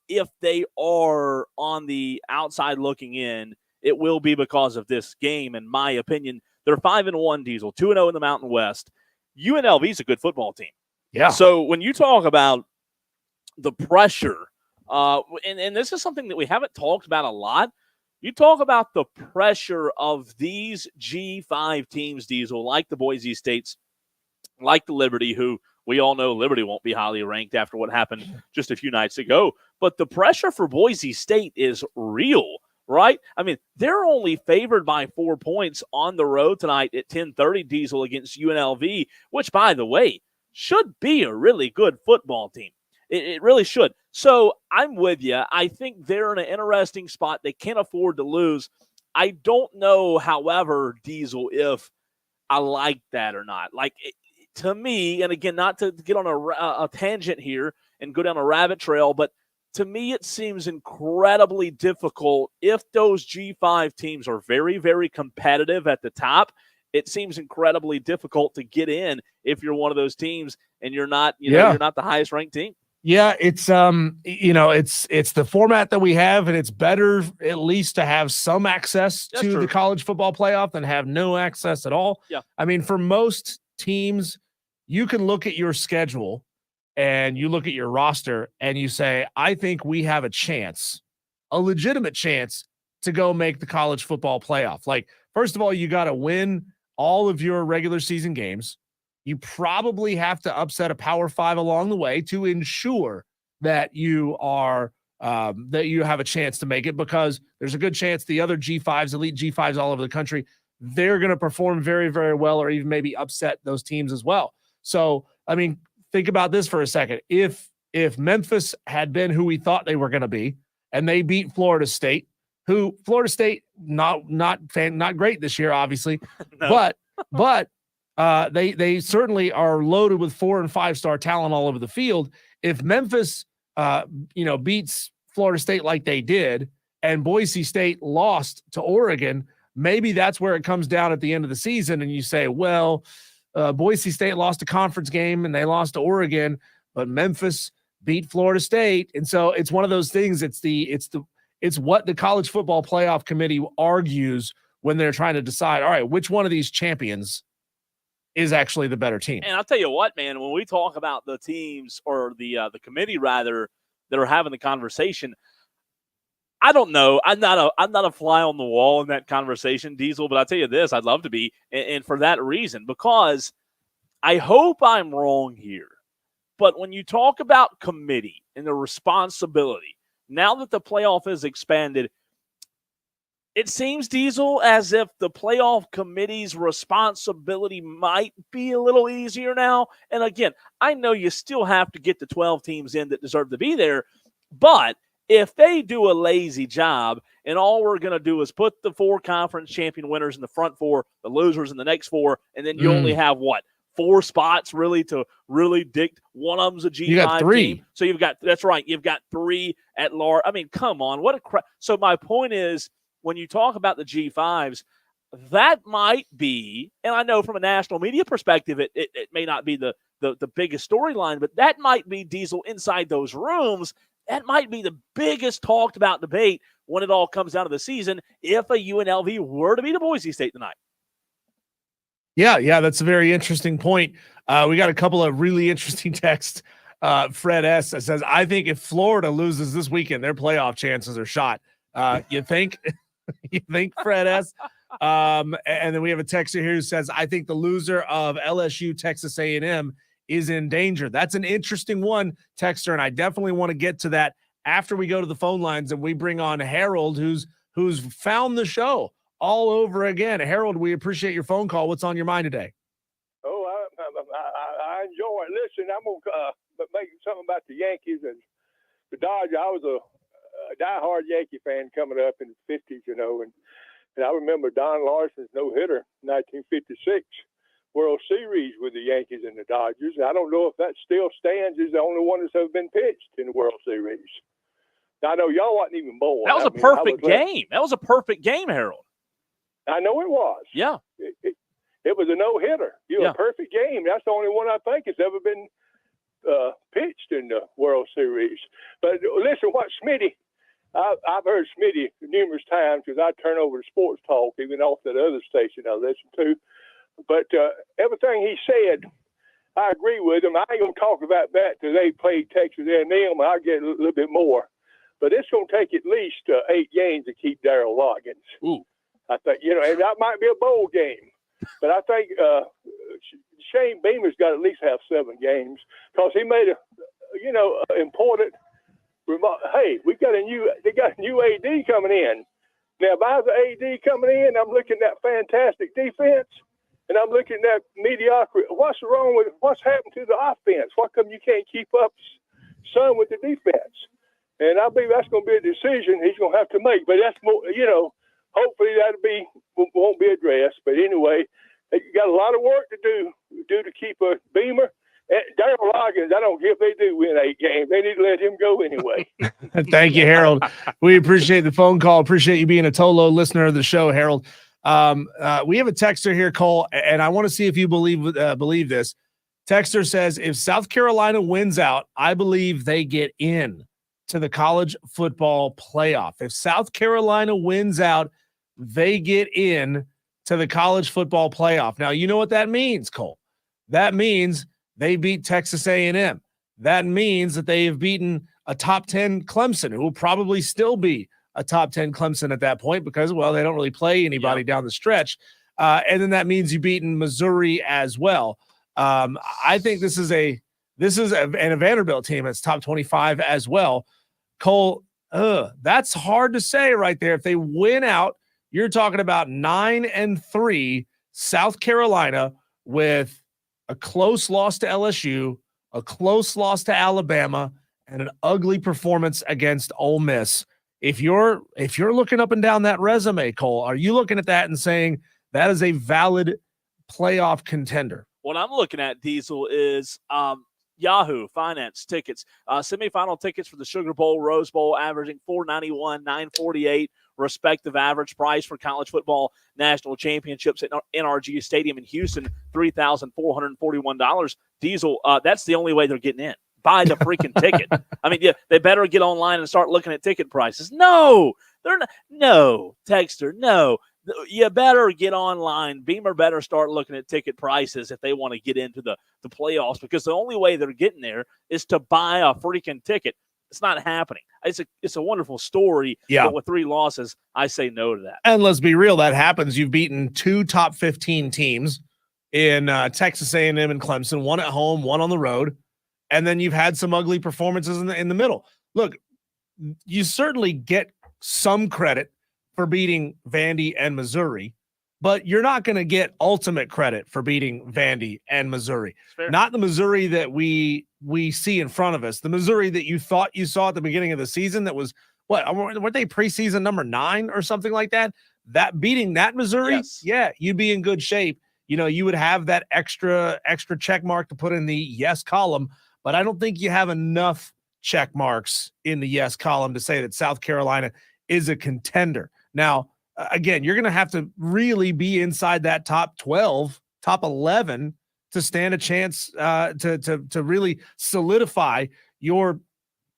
If they are on the outside looking in, it will be because of this game, in my opinion. They're 5-1, Diesel, 2-0 in the Mountain West. UNLV is a good football team. Yeah. So when you talk about the pressure, and this is something that we haven't talked about a lot, you talk about the pressure of these G5 teams, Diesel, like the Boise States, like the Liberty, who we all know Liberty won't be highly ranked after what happened just a few nights ago. But the pressure for Boise State is real, right? I mean, they're only favored by 4 points on the road tonight at 10:30, Diesel, against UNLV, which, by the way, should be a really good football team. It really should. So I'm with you. I think they're in an interesting spot. They can't afford to lose. I don't know, however, Diesel, if I like that or not. Like, to me, and again, not to get on a tangent here and go down a rabbit trail, but to me, it seems incredibly difficult if those G5 teams are very, very competitive at the top. It seems incredibly difficult to get in if you're one of those teams and you're not, you're not the highest ranked team. Yeah, it's it's the format that we have, and it's better at least to have some access to the college football playoff than have no access at all. Yeah. I mean, for most teams, you can look at your schedule and you look at your roster and you say, I think we have a chance, a legitimate chance to go make the college football playoff. Like, first of all, you got to win all of your regular season games. You probably have to upset a Power 5 along the way to ensure that you are that you have a chance to make it, because there's a good chance the other G5s, elite G5s all over the country, they're going to perform very, very well, or even maybe upset those teams as well. So, I mean, think about this for a second. If Memphis had been who we thought they were going to be, and they beat Florida State, who Florida State not great this year, obviously, no. but they certainly are loaded with 4- and 5-star talent all over the field. If Memphis beats Florida State like they did, and Boise State lost to Oregon, maybe that's where it comes down at the end of the season, and you say, well, Boise State lost a conference game and they lost to Oregon, but Memphis beat Florida State. And so it's one of those things. It's what the college football playoff committee argues when they're trying to decide, all right, which one of these champions is actually the better team. And I'll tell you what, man, when we talk about the teams, or the committee rather, that are having the conversation, I don't know. I'm not a fly on the wall in that conversation, Diesel, but I'll tell you this, I'd love to be, and for that reason, because I hope I'm wrong here. But when you talk about committee and the responsibility, now that the playoff is expanded, it seems, Diesel, as if the playoff committee's responsibility might be a little easier now. And again, I know you still have to get the 12 teams in that deserve to be there, but if they do a lazy job and all we're going to do is put the 4 conference champion winners in the front 4, the losers in the next 4, and then you only have 4 spots really to really dict. One of them's a G5 you got 3 team. So you've got 3 at large. I mean, come on, what a crap. So my point is, when you talk about the G5s, that might be, and I know from a national media perspective, it may not be the biggest storyline, but that might be, Diesel, inside those rooms. That might be the biggest talked about debate when it all comes down to the season, if a UNLV were to beat a Boise State tonight. Yeah, that's a very interesting point. We got a couple of really interesting texts. Fred S. says, I think if Florida loses this weekend, their playoff chances are shot. You think? You think, Fred S? And then we have a texter here who says, I think the loser of LSU Texas A&M is in danger. That's an interesting one, texter, and I definitely want to get to that after we go to the phone lines and we bring on Harold, who's found the show all over again. Harold, we appreciate your phone call. What's on your mind today? Oh, I enjoy it. Listen, I'm gonna make something about the Yankees and the Dodgers. I was a diehard Yankee fan coming up in the 50s, and I remember Don Larson's no-hitter in 1956 World Series with the Yankees and the Dodgers. I don't know if that still stands as the only one that's ever been pitched in the World Series. Now, I know y'all wasn't even born. That was a perfect game. That was a perfect game, Harold. I know it was. Yeah. It was a no-hitter. A perfect game. That's the only one I think has ever been pitched in the World Series. But listen, what Smitty, I've heard Smitty numerous times because I turn over to Sports Talk, even off that other station I listen to. But everything he said, I agree with him. I ain't going to talk about that till they played Texas A&M. I'll get a little bit more. But it's going to take at least 8 games to keep Darryl Loggins. Ooh. I think, and that might be a bowl game. But I think Shane Beamer's got to at least have 7 games because he made important remark. Hey, they got a new AD coming in. Now, if I was an AD coming in, I'm looking at fantastic defense, and I'm looking at mediocrity. What's happened to the offense? Why come you can't keep up some with the defense? And I believe that's going to be a decision he's going to have to make. But that's more, hopefully won't be addressed. But anyway, you got a lot of work to do to keep a Beamer. Darryl Loggins, I don't care if they do win 8 games. They need to let him go anyway. Thank you, Harold. We appreciate the phone call. Appreciate you being a Tolo listener of the show, Harold. We have a texter here, Cole, and I want to see if you believe this. Texter says, if South Carolina wins out, I believe they get in to the college football playoff. If South Carolina wins out, they get in to the college football playoff. Now, you know what that means, Cole. That means they beat Texas A&M. That means that they have beaten a top 10 Clemson, who will probably still be a top 10 Clemson at that point because, well, they don't really play anybody down the stretch. And then that means you've beaten Missouri as well. I think this is a Vanderbilt team that's top 25 as well. Cole, that's hard to say right there. If they win out, you're talking about 9-3 South Carolina with a close loss to LSU, a close loss to Alabama, and an ugly performance against Ole Miss. If you're looking up and down that resume, Cole, are you looking at that and saying that is a valid playoff contender? What I'm looking at, Diesel, is Yahoo Finance tickets, semifinal tickets for the Sugar Bowl, Rose Bowl, averaging $491, $948 respective average price for college football national championships at NRG Stadium in Houston, $3,441. Diesel, that's the only way they're getting in. Buy the freaking ticket. I mean, yeah, they better get online and start looking at ticket prices. No, they're not. No, Texter, no. You better get online. Beamer better start looking at ticket prices if they want to get into the playoffs, because the only way they're getting there is to buy a freaking ticket. It's not happening. It's a wonderful story. Yeah. But with 3 losses, I say no to that. And let's be real, that happens. You've beaten 2 top 15 teams in Texas A&M and Clemson, one at home, one on the road. And then you've had some ugly performances in the middle. Look, you certainly get some credit for beating Vandy and Missouri, but you're not going to get ultimate credit for beating Vandy and Missouri. Not the Missouri that we see in front of us. The Missouri that you thought you saw at the beginning of the season that was, weren't they preseason number 9 or something like that? That beating that Missouri, yes. Yeah, you'd be in good shape. You would have that extra check mark to put in the yes column, but I don't think you have enough check marks in the yes column to say that South Carolina is a contender. Now, again, you're going to have to really be inside that top 12, top 11 to stand a chance to really solidify your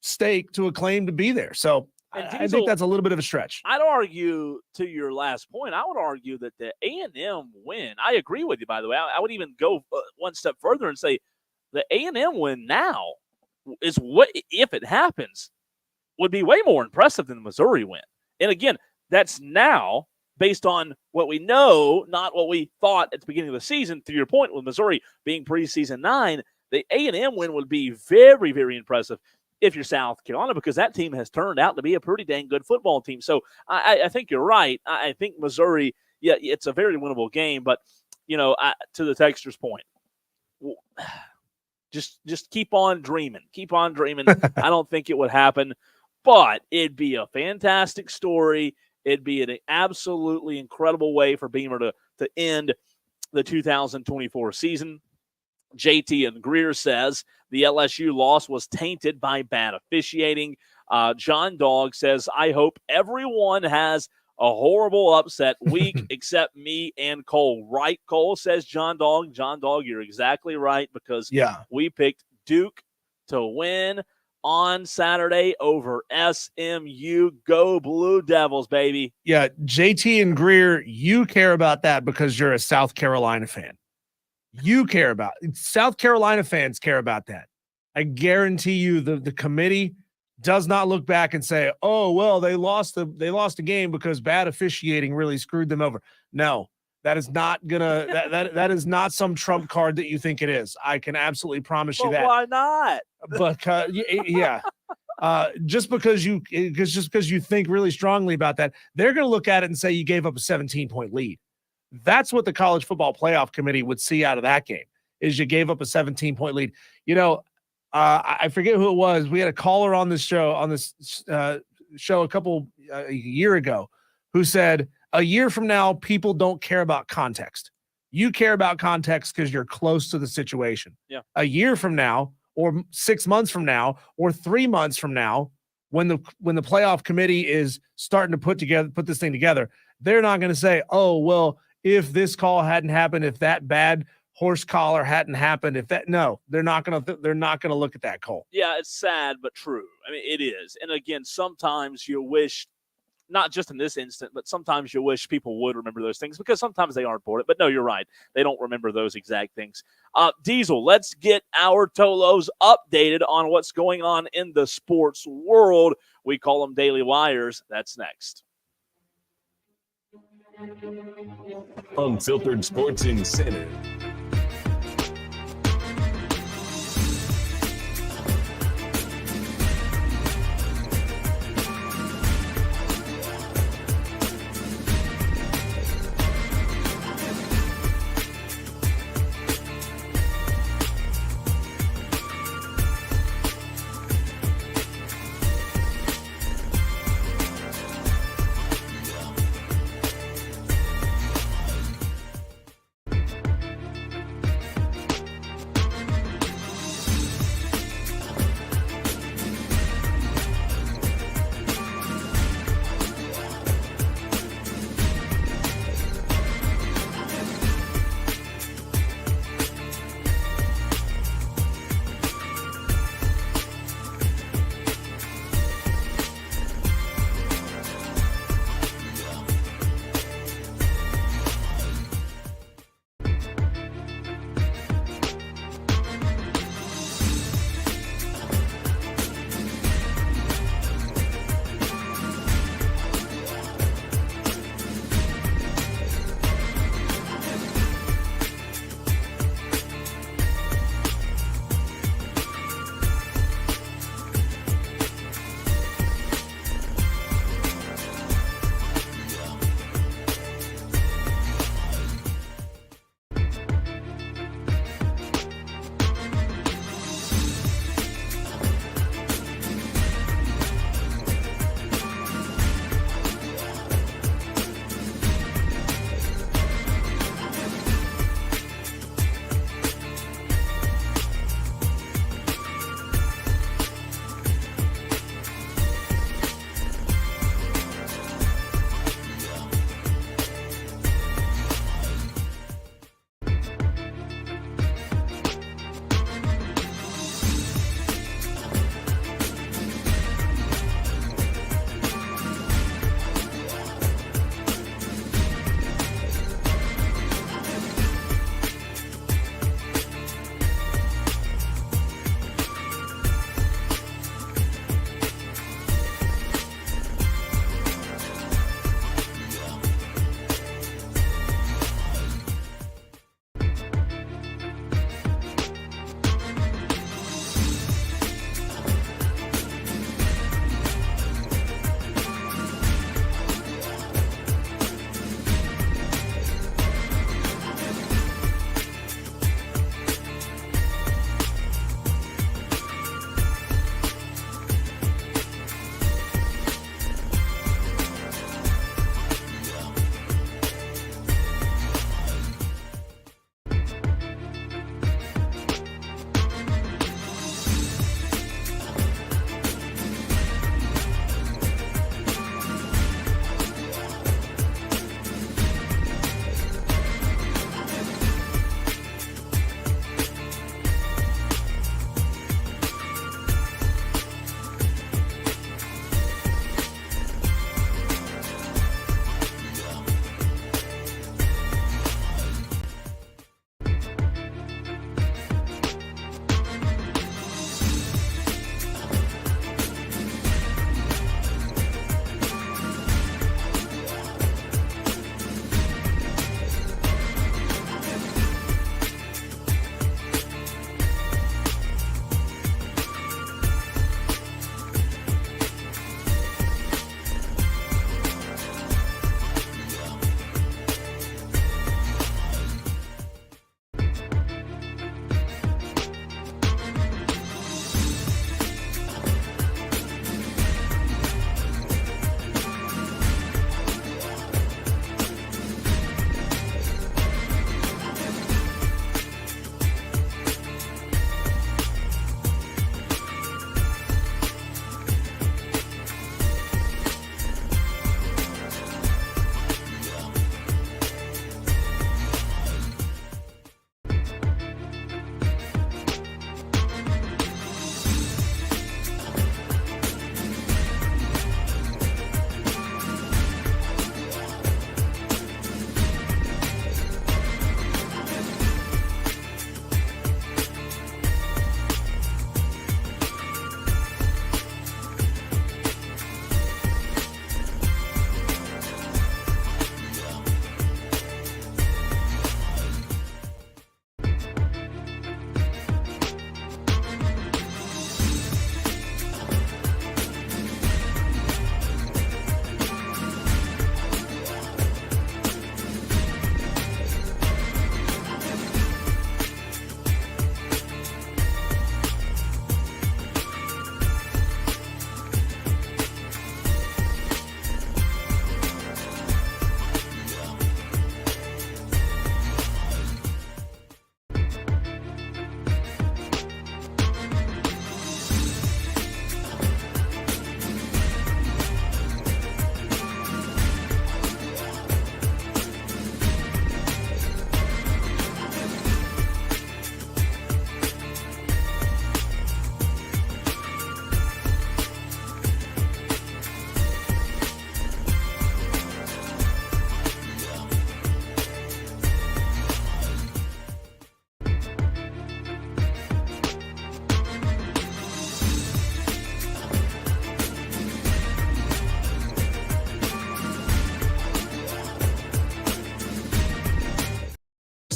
stake to a claim to be there. So I think that's a little bit of a stretch. I'd argue, to your last point, I would argue that the A&M win, I agree with you, by the way. I would even go one step further and say the A&M win now is what, if it happens, would be way more impressive than the Missouri win. And again, that's now based on what we know, not what we thought at the beginning of the season. To your point, with Missouri being preseason 9, the A&M win would be very, very impressive if you're South Carolina, because that team has turned out to be a pretty dang good football team. So I think you're right. I think Missouri, yeah, it's a very winnable game. But, to the Texter's point, just keep on dreaming. Keep on dreaming. I don't think it would happen, but it'd be a fantastic story. It'd be an absolutely incredible way for Beamer to end the 2024 season. JT and Greer says the LSU loss was tainted by bad officiating. John Dog says, I hope everyone has a horrible upset week except me and Cole. Right, Cole, says John Dog. John Dog, you're exactly right, because we picked Duke to win on Saturday over SMU. Go Blue Devils, baby. Yeah, JT and Greer, you care about that because you're a South Carolina fan. You care about it. South Carolina fans care about that. I guarantee you the committee does not look back and say, oh, well, they lost a game because bad officiating really screwed them over. No, that is not gonna that is not some trump card that you think it is. I can absolutely promise you that. Why not? Because yeah. Just because you think really strongly about that, they're going to look at it and say you gave up a 17-point lead. That's what the College Football Playoff Committee would see out of that game, is you gave up a 17-point lead. I forget who it was. We had a caller on this show a year ago who said, a year from now, people don't care about context. You care about context because you're close to the situation. Yeah. A year from now, or 6 months from now, or 3 months from now, when the playoff committee is starting to put this thing together, they're not going to say, oh, well, if this call hadn't happened, if that bad horse collar hadn't happened, they're not going to look at that call. Yeah, it's sad but true. I mean, it is. And again, sometimes you wish not just in this instant, but sometimes you wish people would remember those things because sometimes they are important. But no, you're right. They don't remember those exact things. Diesel, let's get our Tolos updated on what's going on in the sports world. We call them Daily Wires. That's next. Unfiltered Sports Incentive.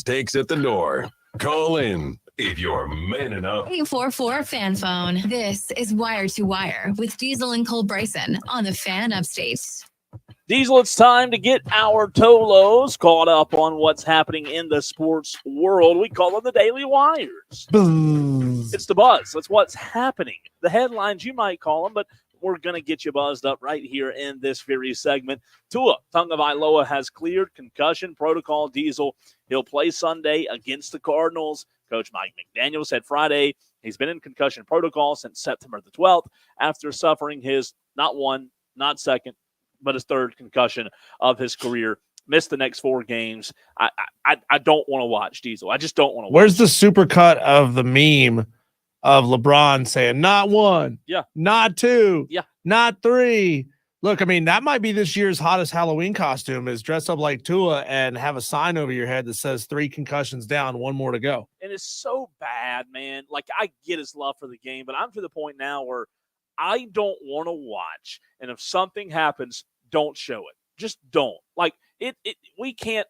takes at the door. Call in if you're man enough. 844 Fan Phone. This is Wire to Wire with Diesel and Cole Bryson on the Fan Upstate. Diesel, it's time to get our Tolos caught up on what's happening in the sports world. We call them the Daily Wires. It's the buzz. That's what's happening. The headlines, you might call them, but we're going to get you buzzed up right here in this very segment. Tua Tagovailoa has cleared concussion protocol. Diesel, he'll play Sunday against the Cardinals. Coach Mike McDaniel said Friday he's been in concussion protocol since September the 12th after suffering his not one, not second, but his third concussion of his career. Missed the next 4 games. I don't want to watch, Diesel. I just don't want to watch. Where's the supercut of the meme of LeBron saying, not 1, not 2, not 3? Look, I mean, that might be this year's hottest Halloween costume, is dress up like Tua and have a sign over your head that says 3 concussions down, 1 more to go. And it's so bad, man. Like, I get his love for the game, but I'm to the point now where I don't want to watch. And if something happens, don't show it. Just don't. Like, we can't.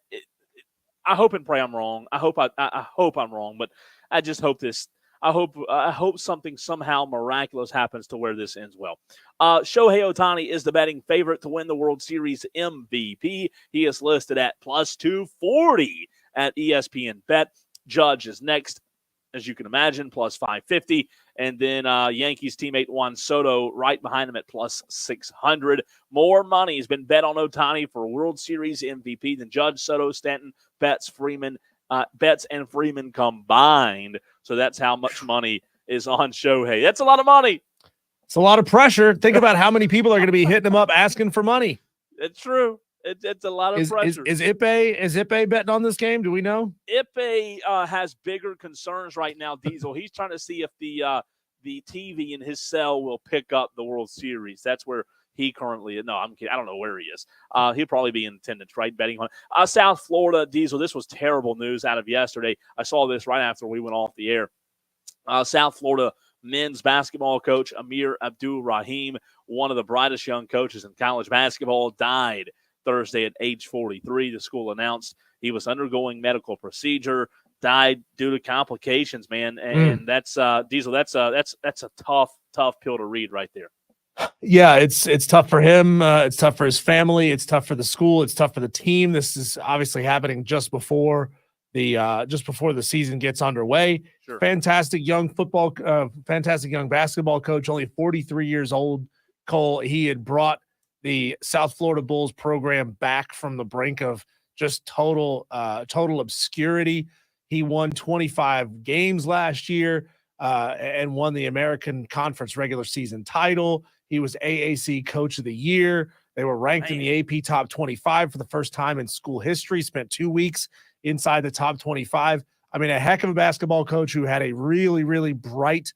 I hope and pray I'm wrong. I hope I'm wrong, but I just hope this. I hope something somehow miraculous happens to where this ends well. Shohei Ohtani is the betting favorite to win the World Series MVP. He is listed at plus 240 at ESPN Bet. Judge is next, as you can imagine, plus 550. And then Yankees teammate Juan Soto right behind him at plus 600. More money has been bet on Ohtani for World Series MVP than Judge, Soto, Stanton, Betts, and Freeman combined. So that's how much money is on Shohei. That's a lot of money. It's a lot of pressure. Think about how many people are going to be hitting him up asking for money. It's true. It's a lot of pressure. Is Ipe betting on this game? Do we know? Ipe has bigger concerns right now, Diesel. He's trying to see if the TV in his cell will pick up the World Series. That's where he currently is. No, I'm kidding. I don't know where he is. He'll probably be in attendance, right, betting on it. South Florida, Diesel, this was terrible news out of yesterday. I saw this right after we went off the air. South Florida men's basketball coach Amir Abdul-Rahim, one of the brightest young coaches in college basketball, died Thursday at age 43. The school announced he was undergoing medical procedure, died due to complications, man. And that's Diesel. That's a tough pill to read right there. Yeah, it's tough for him. It's tough for his family. It's tough for the school. It's tough for the team. This is obviously happening just before the season gets underway. Sure. Fantastic young basketball coach, only 43 years old. Cole, he had brought the South Florida Bulls program back from the brink of just total obscurity. He won 25 games last year and won the American Conference regular season title. He was AAC Coach of the Year. They were ranked in the AP Top 25 for the first time in school history, spent 2 weeks inside the top 25. I mean, a heck of a basketball coach who had a really, really bright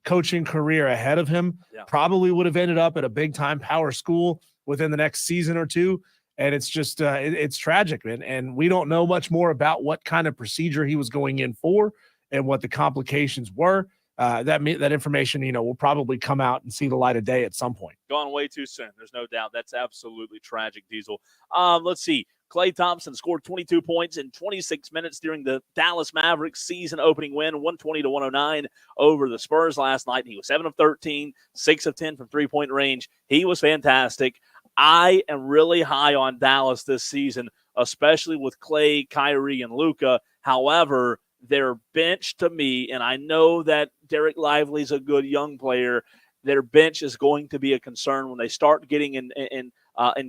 coaching career ahead of him. Probably would have ended up at a big-time power school within the next season or two. And it's just it's tragic, man. And we don't know much more about what kind of procedure he was going in for and what the complications were. That information, will probably come out and see the light of day at some point. Gone way too soon. There's no doubt. That's absolutely tragic, Diesel. Let's see. Klay Thompson scored 22 points in 26 minutes during the Dallas Mavericks season opening win, 120-109 over the Spurs last night. He was 7 of 13, 6 of 10 from three-point range. He was fantastic. I am really high on Dallas this season, especially with Klay, Kyrie, and Luka. However, their bench to me, and I know that Derek Lively's a good young player, their bench is going to be a concern when they start getting in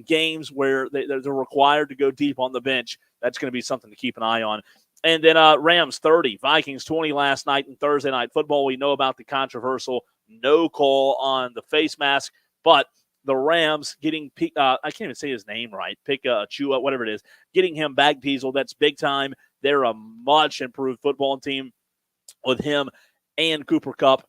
games where they're required to go deep on the bench. That's going to be something to keep an eye on. And then Rams 30, Vikings 20 last night in Thursday Night Football. We know about the controversial no call on the face mask, but the Rams getting I can't even say his name right. Chua, whatever it is, getting him back, Diesel. That's big time. They're a much improved football team with him and Cooper Kupp,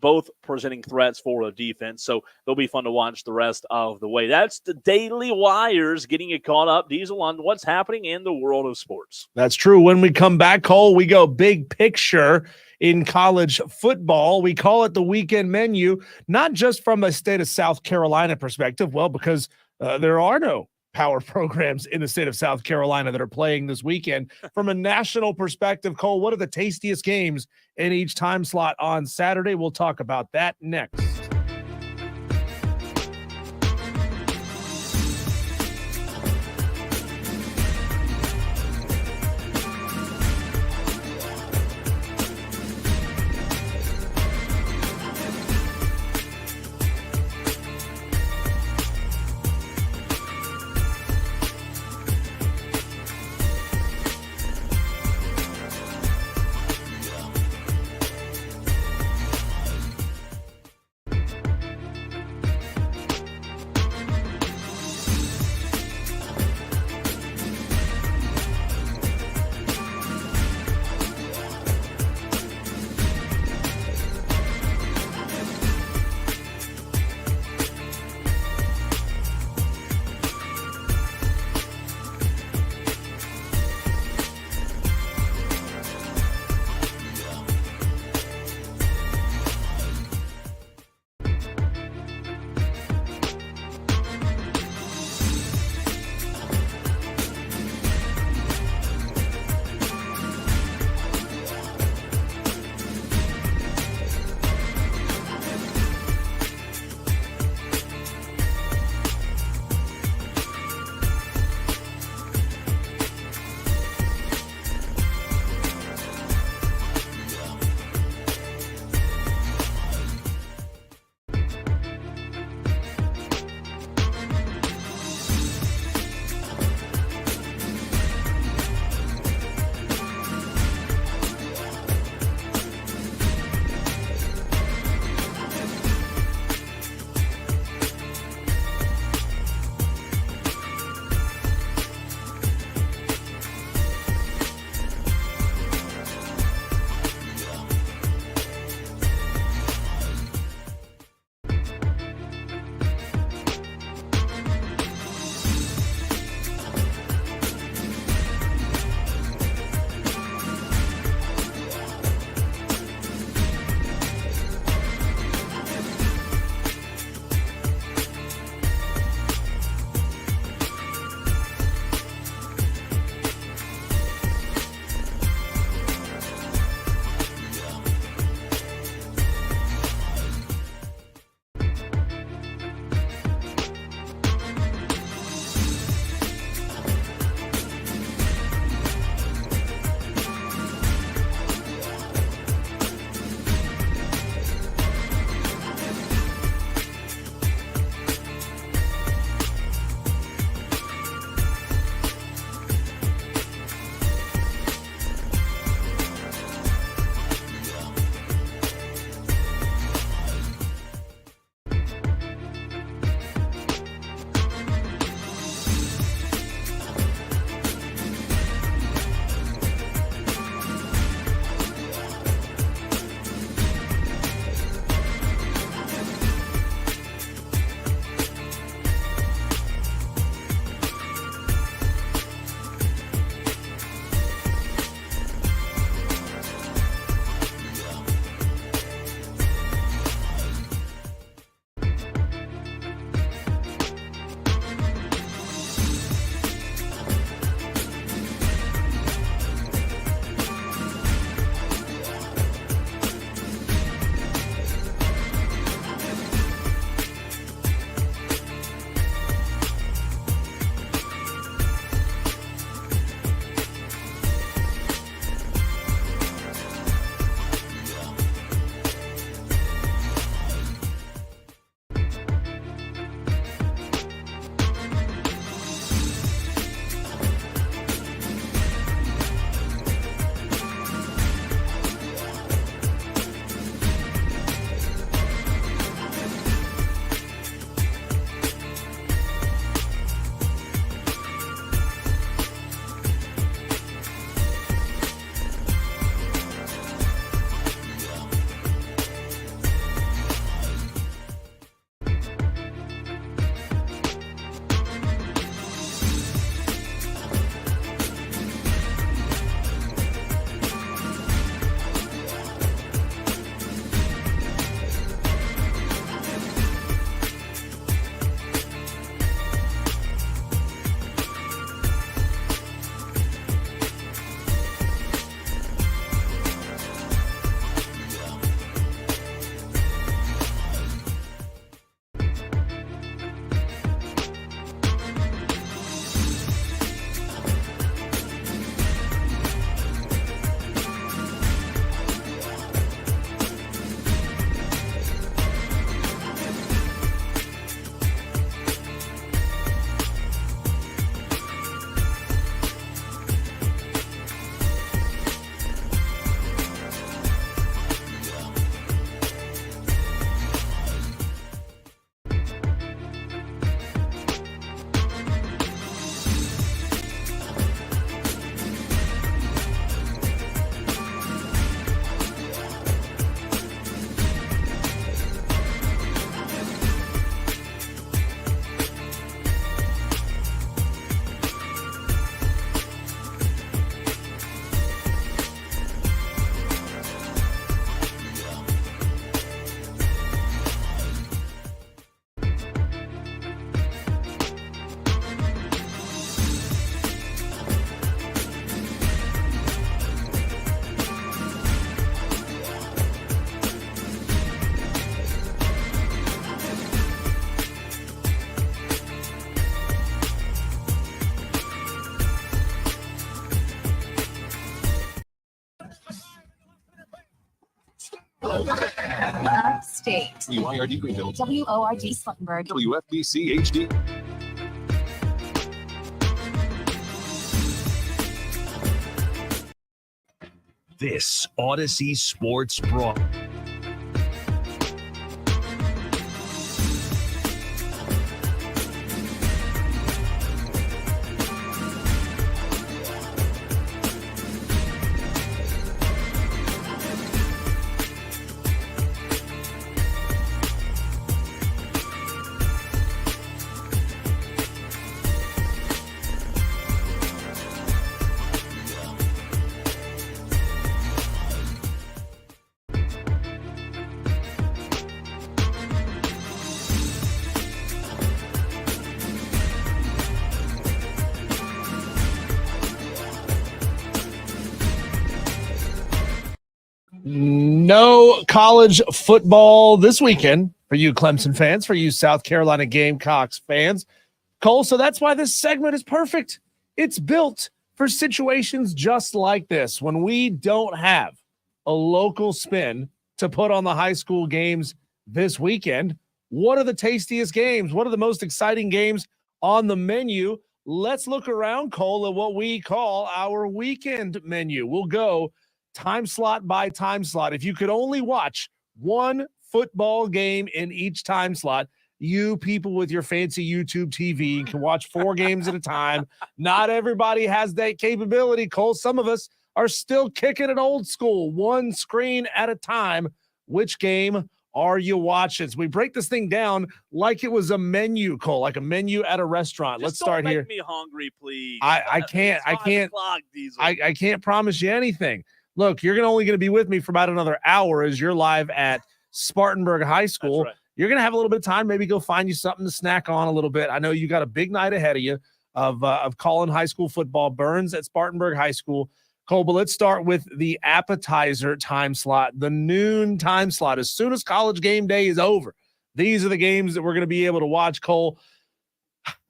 both presenting threats for the defense. So they'll be fun to watch the rest of the way. That's the Daily Wires getting you caught up, Diesel, on what's happening in the world of sports. That's true. When we come back, Cole, we go big picture in college football. We call it the weekend menu, not just from a state of South Carolina perspective, well, because there are no power programs in the state of South Carolina that are playing this weekend. From a national perspective, Cole, what are the tastiest games in each time slot on Saturday? We'll talk about that next. Upstate. WIRD Greenville. WORD Spartanburg. WFBC HD. This Odyssey Sports Brawl. No college football this weekend for you Clemson fans, for you South Carolina Gamecocks fans, Cole. So that's why this segment is perfect. It's built for situations just like this, when we don't have a local spin to put on the high school games this weekend. What are the tastiest games? What are the most exciting games on the menu? Let's look around, Cole, at what we call our weekend menu. We'll go time slot by time slot. If you could only watch one football game in each time slot, you people with your fancy YouTube TV can watch 4 games at a time. Not everybody has that capability, Cole. Some of us are still kicking it old school, one screen at a time. Which game are you watching? So we break this thing down like it was a menu, Cole, like a menu at a restaurant. Let's start here. Make me hungry, please. I can't promise you anything. Look, you're only going to be with me for about another hour as you're live at Spartanburg High School. That's right. You're going to have a little bit of time, maybe go find you something to snack on a little bit. I know you got a big night ahead of you of calling high school football. Burns at Spartanburg High School. Cole, but let's start with the appetizer time slot, the noon time slot. As soon as college game day is over, these are the games that we're going to be able to watch, Cole.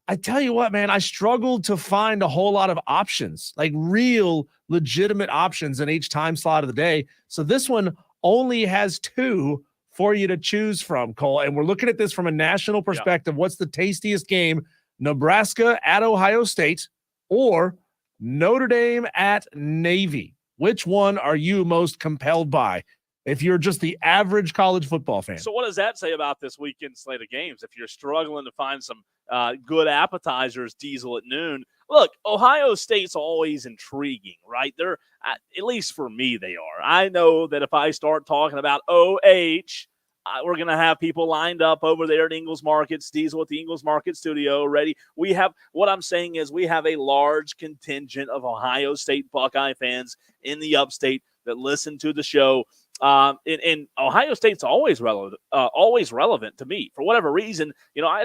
I tell you what, man, I struggled to find a whole lot of options, like real legitimate options in each time slot of the day. So this one only has 2 for you to choose from, Cole. And we're looking at this from a national perspective. Yeah. What's the tastiest game? Nebraska at Ohio State or Notre Dame at Navy? Which one are you most compelled by if you're just the average college football fan? So what does that say about this weekend slate of games? If you're struggling to find some good appetizers, Diesel, at noon. Look, Ohio State's always intriguing, right? They're, at least for me, they are. I know that if I start talking about OH, we're going to have people lined up over there at Ingles Markets, Diesel at the Ingles Market studio ready. What I'm saying is we have a large contingent of Ohio State Buckeye fans in the upstate that listen to the show. And Ohio State's always relevant to me for whatever reason. You know, I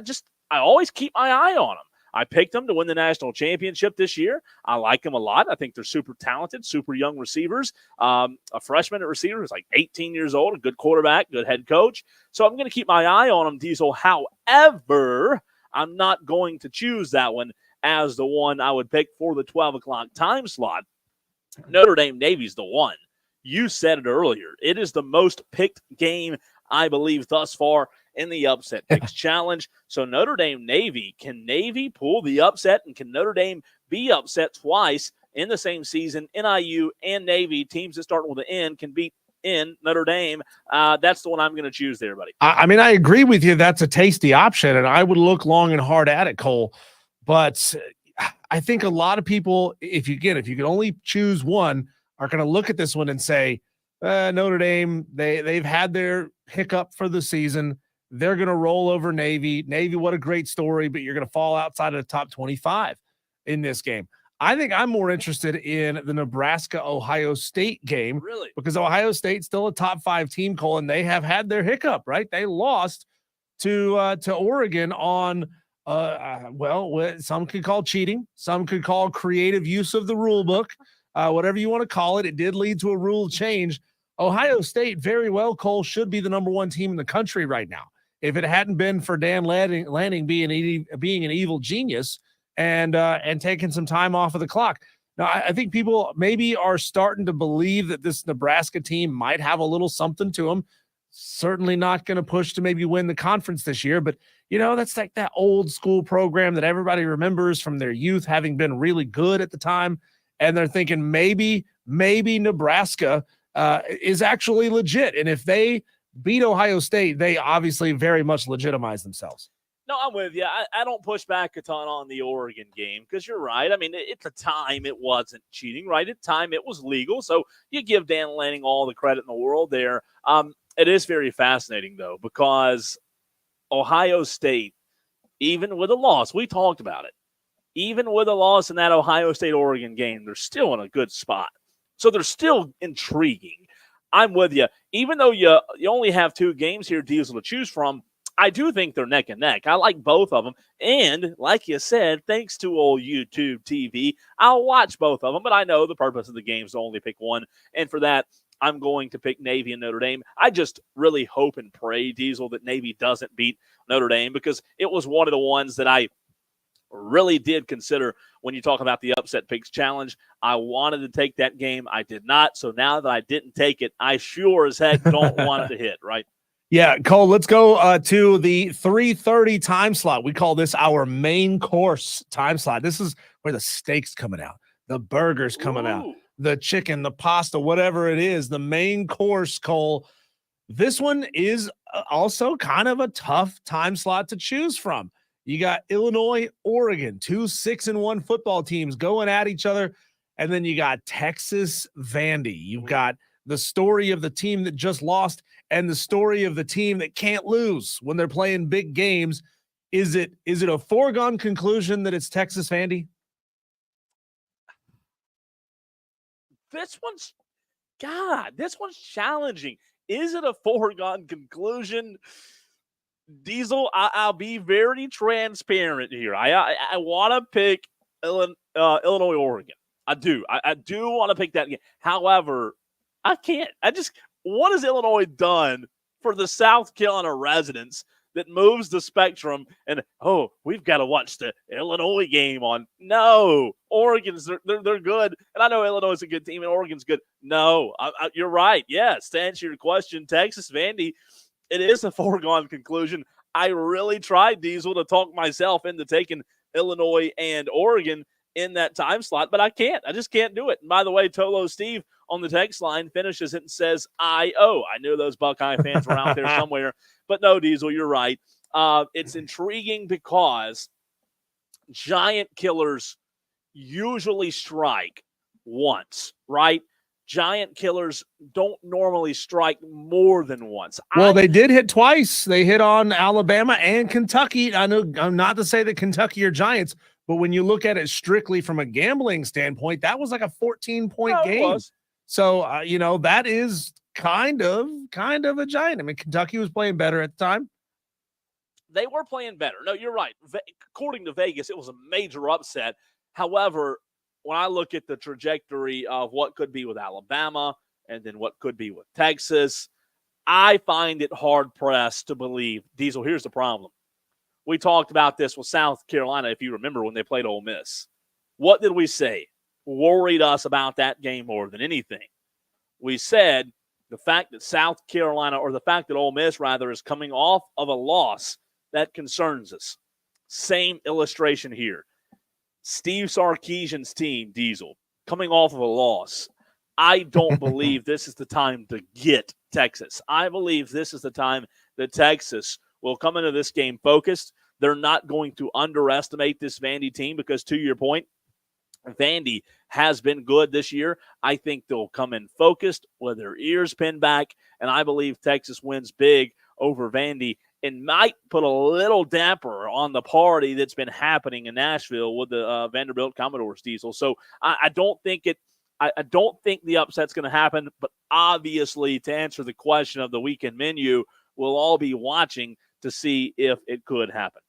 always keep my eye on them. I picked them to win the national championship this year. I like them a lot. I think they're super talented, super young receivers. A freshman at receiver is like 18 years old, a good quarterback, good head coach. So I'm going to keep my eye on them, Diesel. However, I'm not going to choose that one as the one I would pick for the 12 o'clock time slot. Notre Dame Navy's the one. You said it earlier. It is the most picked game, I believe, thus far in the Upset Picks Challenge. So Notre Dame Navy, can Navy pull the upset, and can Notre Dame be upset twice in the same season? NIU and Navy, teams that start with an N, can beat in Notre Dame. That's the one I'm going to choose there, buddy. I mean, I agree with you. That's a tasty option, and I would look long and hard at it, Cole. But I think a lot of people, if you could only choose one, are going to look at this one and say, Notre Dame, they've had their hiccup for the season. They're going to roll over Navy. Navy, what a great story, but you're going to fall outside of the top 25 in this game. I think I'm more interested in the Nebraska-Ohio State game. Really? Because Ohio State's still a top 5 team, Cole, and they have had their hiccup, right? They lost to Oregon on, some could call cheating. Some could call creative use of the rule book. Whatever you want to call it, it did lead to a rule change. Ohio State very well, Cole, should be the number 1 team in the country right now. If it hadn't been for Dan Lanning being an evil genius and taking some time off of the clock. Now, I think people maybe are starting to believe that this Nebraska team might have a little something to them. Certainly not going to push to maybe win the conference this year, but that's like that old school program that everybody remembers from their youth having been really good at the time. And they're thinking maybe Nebraska is actually legit. And if they beat Ohio State, they obviously very much legitimize themselves. No, I'm with you. I don't push back a ton on the Oregon game because you're right. I mean, at the time, it wasn't cheating, right? At the time, it was legal. So you give Dan Lanning all the credit in the world there. It is very fascinating, though, because Ohio State, even with a loss, we talked about it, even with a loss in that Ohio State-Oregon game, they're still in a good spot. So they're still intriguing. I'm with you. Even though you only have 2 games here, Diesel, to choose from, I do think they're neck and neck. I like both of them. And like you said, thanks to old YouTube TV, I'll watch both of them. But I know the purpose of the game is to only pick one. And for that, I'm going to pick Navy and Notre Dame. I just really hope and pray, Diesel, that Navy doesn't beat Notre Dame because it was one of the ones that I really did consider when you talk about the Upset Picks Challenge. I wanted to take that game. I did not. So now that I didn't take it, I sure as heck don't want it to hit, right? Yeah, Cole, let's go to the 3:30 time slot. We call this our main course time slot. This is where the steak's coming out, the burger's coming out, the chicken, the pasta, whatever it is, the main course, Cole. This one is also kind of a tough time slot to choose from. You got Illinois, Oregon, 2 6-1 football teams going at each other. And then you got Texas, Vandy. You've got the story of the team that just lost and the story of the team that can't lose when they're playing big games. Is it a foregone conclusion that it's Texas, Vandy? This one's challenging. Is it a foregone conclusion? Diesel, I'll be very transparent here. I want to pick Illinois, Oregon. I do. I do want to pick that game. However, I can't. What has Illinois done for the South Carolina residents that moves the spectrum and, we've got to watch the Illinois game on? No. Oregon's, they're good. And I know Illinois is a good team and Oregon's good. No, you're right. Yes, to answer your question, Texas, Vandy, it is a foregone conclusion. I really tried, Diesel, to talk myself into taking Illinois and Oregon in that time slot, but I can't. I just can't do it. And by the way, Tolo Steve on the text line finishes it and says, I knew those Buckeye fans were out there somewhere. But no, Diesel, you're right. It's intriguing because giant killers usually strike once, right? Giant killers don't normally strike more than once. Well, they did hit twice. They hit on Alabama and Kentucky. I know, I'm not to say that Kentucky are giants, but when you look at it strictly from a gambling standpoint, that was like a 14-point game. So, that is kind of a giant. I mean, Kentucky was playing better at the time. They were playing better. No, you're right. According to Vegas, it was a major upset. However, when I look at the trajectory of what could be with Alabama and then what could be with Texas, I find it hard-pressed to believe. Diesel, here's the problem. We talked about this with South Carolina, if you remember, when they played Ole Miss. What did we say? Worried us about that game more than anything. We said the fact that South Carolina, or the fact that Ole Miss, rather, is coming off of a loss, that concerns us. Same illustration here. Steve Sarkisian's team, Diesel, coming off of a loss. I don't believe this is the time to get Texas. I believe this is the time that Texas will come into this game focused. They're not going to underestimate this Vandy team because, to your point, Vandy has been good this year. I think they'll come in focused with their ears pinned back, and I believe Texas wins big over Vandy and might put a little damper on the party that's been happening in Nashville with the Vanderbilt Commodores, Diesel. So I don't think the upset's going to happen, but obviously, to answer the question of the weekend menu, we'll all be watching to see if it could happen.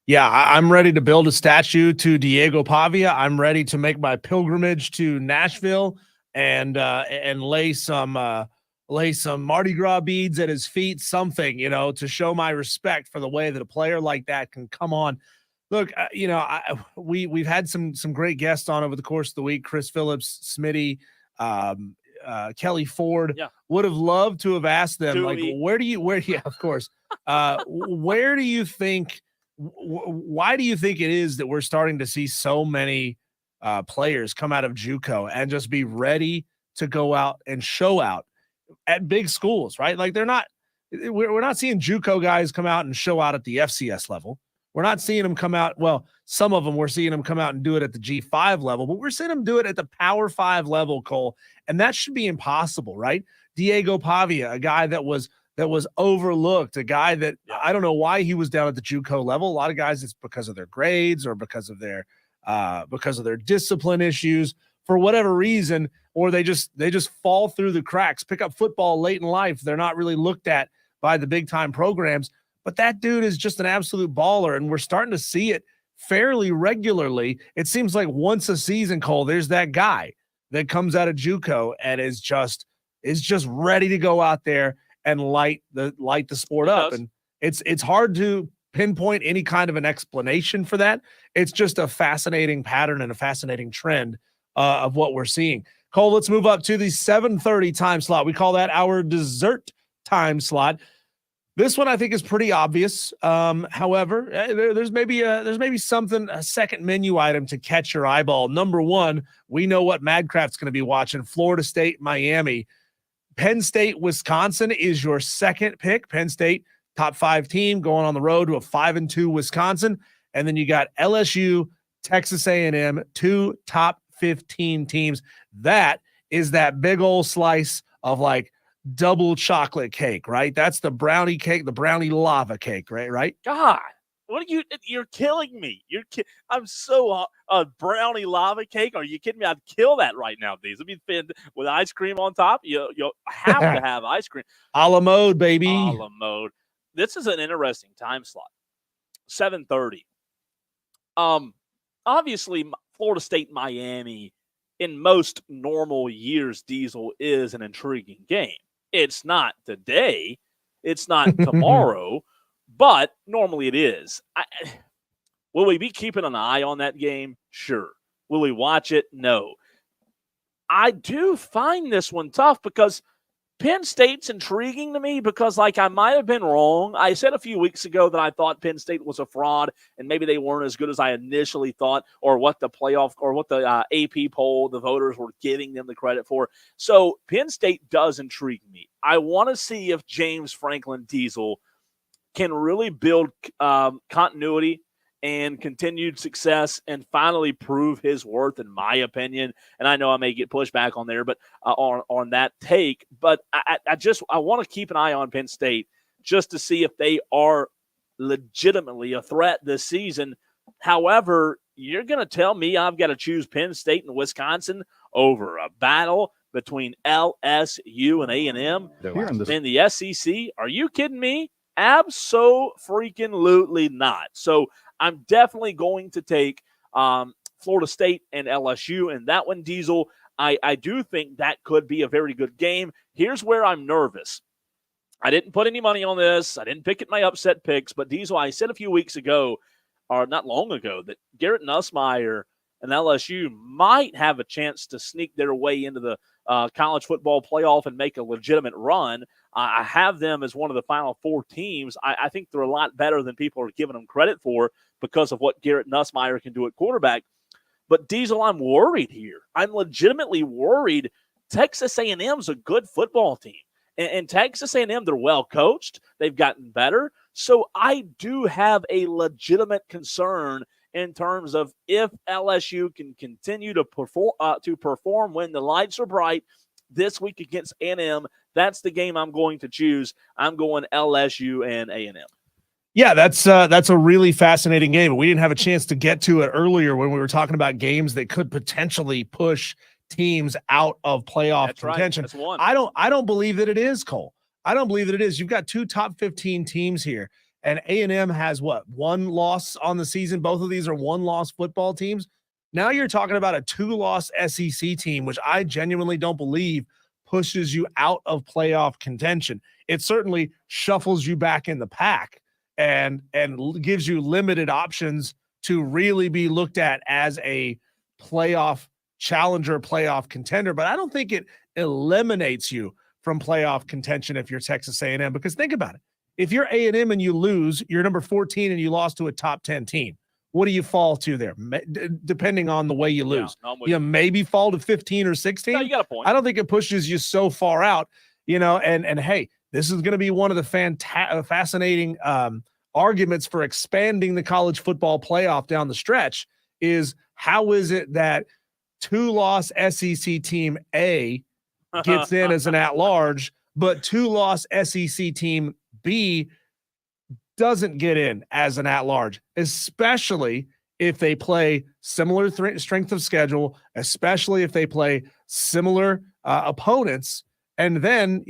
Yeah, I'm ready to build a statue to Diego Pavia. I'm ready to make my pilgrimage to Nashville and lay some Mardi Gras beads at his feet, something, to show my respect for the way that a player like that can come on Look, we've had some great guests on over the course of the week. Chris Phillips, Smitty, Kelly Ford. Yeah. Would have loved to have asked them, Dewey. yeah, of course. Where do you think? Why do you think it is that we're starting to see so many players come out of JUCO and just be ready to go out and show out at big schools, right? Like we're not seeing JUCO guys come out and show out at the FCS level. We're not seeing them come out. Well, some of them we're seeing them come out and do it at the G5 level, but we're seeing them do it at the Power 5 level, Cole. And that should be impossible, right? Diego Pavia, a guy that was overlooked, a guy that I don't know why he was down at the JUCO level. A lot of guys, it's because of their grades or because of their discipline issues for whatever reason, or they just fall through the cracks, pick up football late in life. They're not really looked at by the big time programs. But that dude is just an absolute baller, and we're starting to see it fairly regularly. It seems like once a season, Cole, there's that guy that comes out of JUCO and is just ready to go out there and light the sport up. And it's hard to pinpoint any kind of an explanation for that. It's just a fascinating pattern and a fascinating trend of what we're seeing. Cole, let's move up to the 7:30 time slot. We call that our dessert time slot. This one I think is pretty obvious. However, there's maybe something, a second menu item to catch your eyeball. Number one, we know what Madcraft's going to be watching. Florida State, Miami. Penn State, Wisconsin is your second pick. Penn State, top 5 team, going on the road to a 5-2 Wisconsin. And then you got LSU, Texas A&M, 2 top 15 teams. That is that big old slice of like double chocolate cake, right? That's the brownie cake, the brownie lava cake, right? God, you're killing me. I'm so brownie lava cake. Are you kidding me? I'd kill that right now, Deez. I mean, with ice cream on top, you'll have to have ice cream. A la mode, baby. A la mode. This is an interesting time slot. 7:30. Obviously, Florida State, Miami, in most normal years, Diesel is an intriguing game. It's not today. It's not tomorrow, but normally it is. Will we be keeping an eye on that game? Sure. Will we watch it? No. I do find this one tough because Penn State's intriguing to me because, I might have been wrong. I said a few weeks ago that I thought Penn State was a fraud and maybe they weren't as good as I initially thought or what the playoff or what the AP poll, the voters were giving them the credit for. So Penn State does intrigue me. I want to see if James Franklin Diesel can really build continuity and continued success and finally prove his worth, in my opinion. And I know I may get pushed back on there, but on that take. But I want to keep an eye on Penn State just to see if they are legitimately a threat this season. However, you're going to tell me I've got to choose Penn State and Wisconsin over a battle between LSU and A&M in the SEC? Are you kidding me? Abso-freaking-lutely not. So I'm definitely going to take Florida State and LSU, and that one, Diesel, I do think that could be a very good game. Here's where I'm nervous. I didn't put any money on this. I didn't pick at my upset picks, but Diesel, I said a few weeks ago, or not long ago, that Garrett Nussmeier and LSU might have a chance to sneak their way into the college football playoff and make a legitimate run. I have them as one of the final 4 teams. I think they're a lot better than people are giving them credit for because of what Garrett Nussmeier can do at quarterback. But, Diesel, I'm worried here. I'm legitimately worried. Texas A&M's a good football team. And Texas A&M, they're well coached. They've gotten better. So I do have a legitimate concern in terms of if LSU can continue to perform when the lights are bright this week against A&M. That's the game I'm going to choose. I'm going LSU and A&M. Yeah, that's a really fascinating game. We didn't have a chance to get to it earlier when we were talking about games that could potentially push teams out of playoff contention. Right. That's one. I don't believe that it is, Cole. I don't believe that it is. You've got 2 top 15 teams here, and A&M has what, 1 loss on the season. Both of these are 1-loss football teams. Now you're talking about a 2-loss SEC team, which I genuinely don't believe pushes you out of playoff contention. It certainly shuffles you back in the pack and gives you limited options to really be looked at as a playoff challenger, playoff contender, but I don't think it eliminates you from playoff contention if you're Texas A&M, because think about it. If you're A&M and you lose, you're number 14 and you lost to a top 10 team. What do you fall to there? Depending on the way you lose. Yeah, you maybe fall to 15 or 16. No, you got a point. I don't think it pushes you so far out, and hey, this is going to be one of the fascinating arguments for expanding the college football playoff down the stretch is how is it that 2-loss SEC team A gets in as an at-large, but 2-loss SEC team B doesn't get in as an at-large, especially if they play similar strength of schedule, especially if they play similar opponents. And then,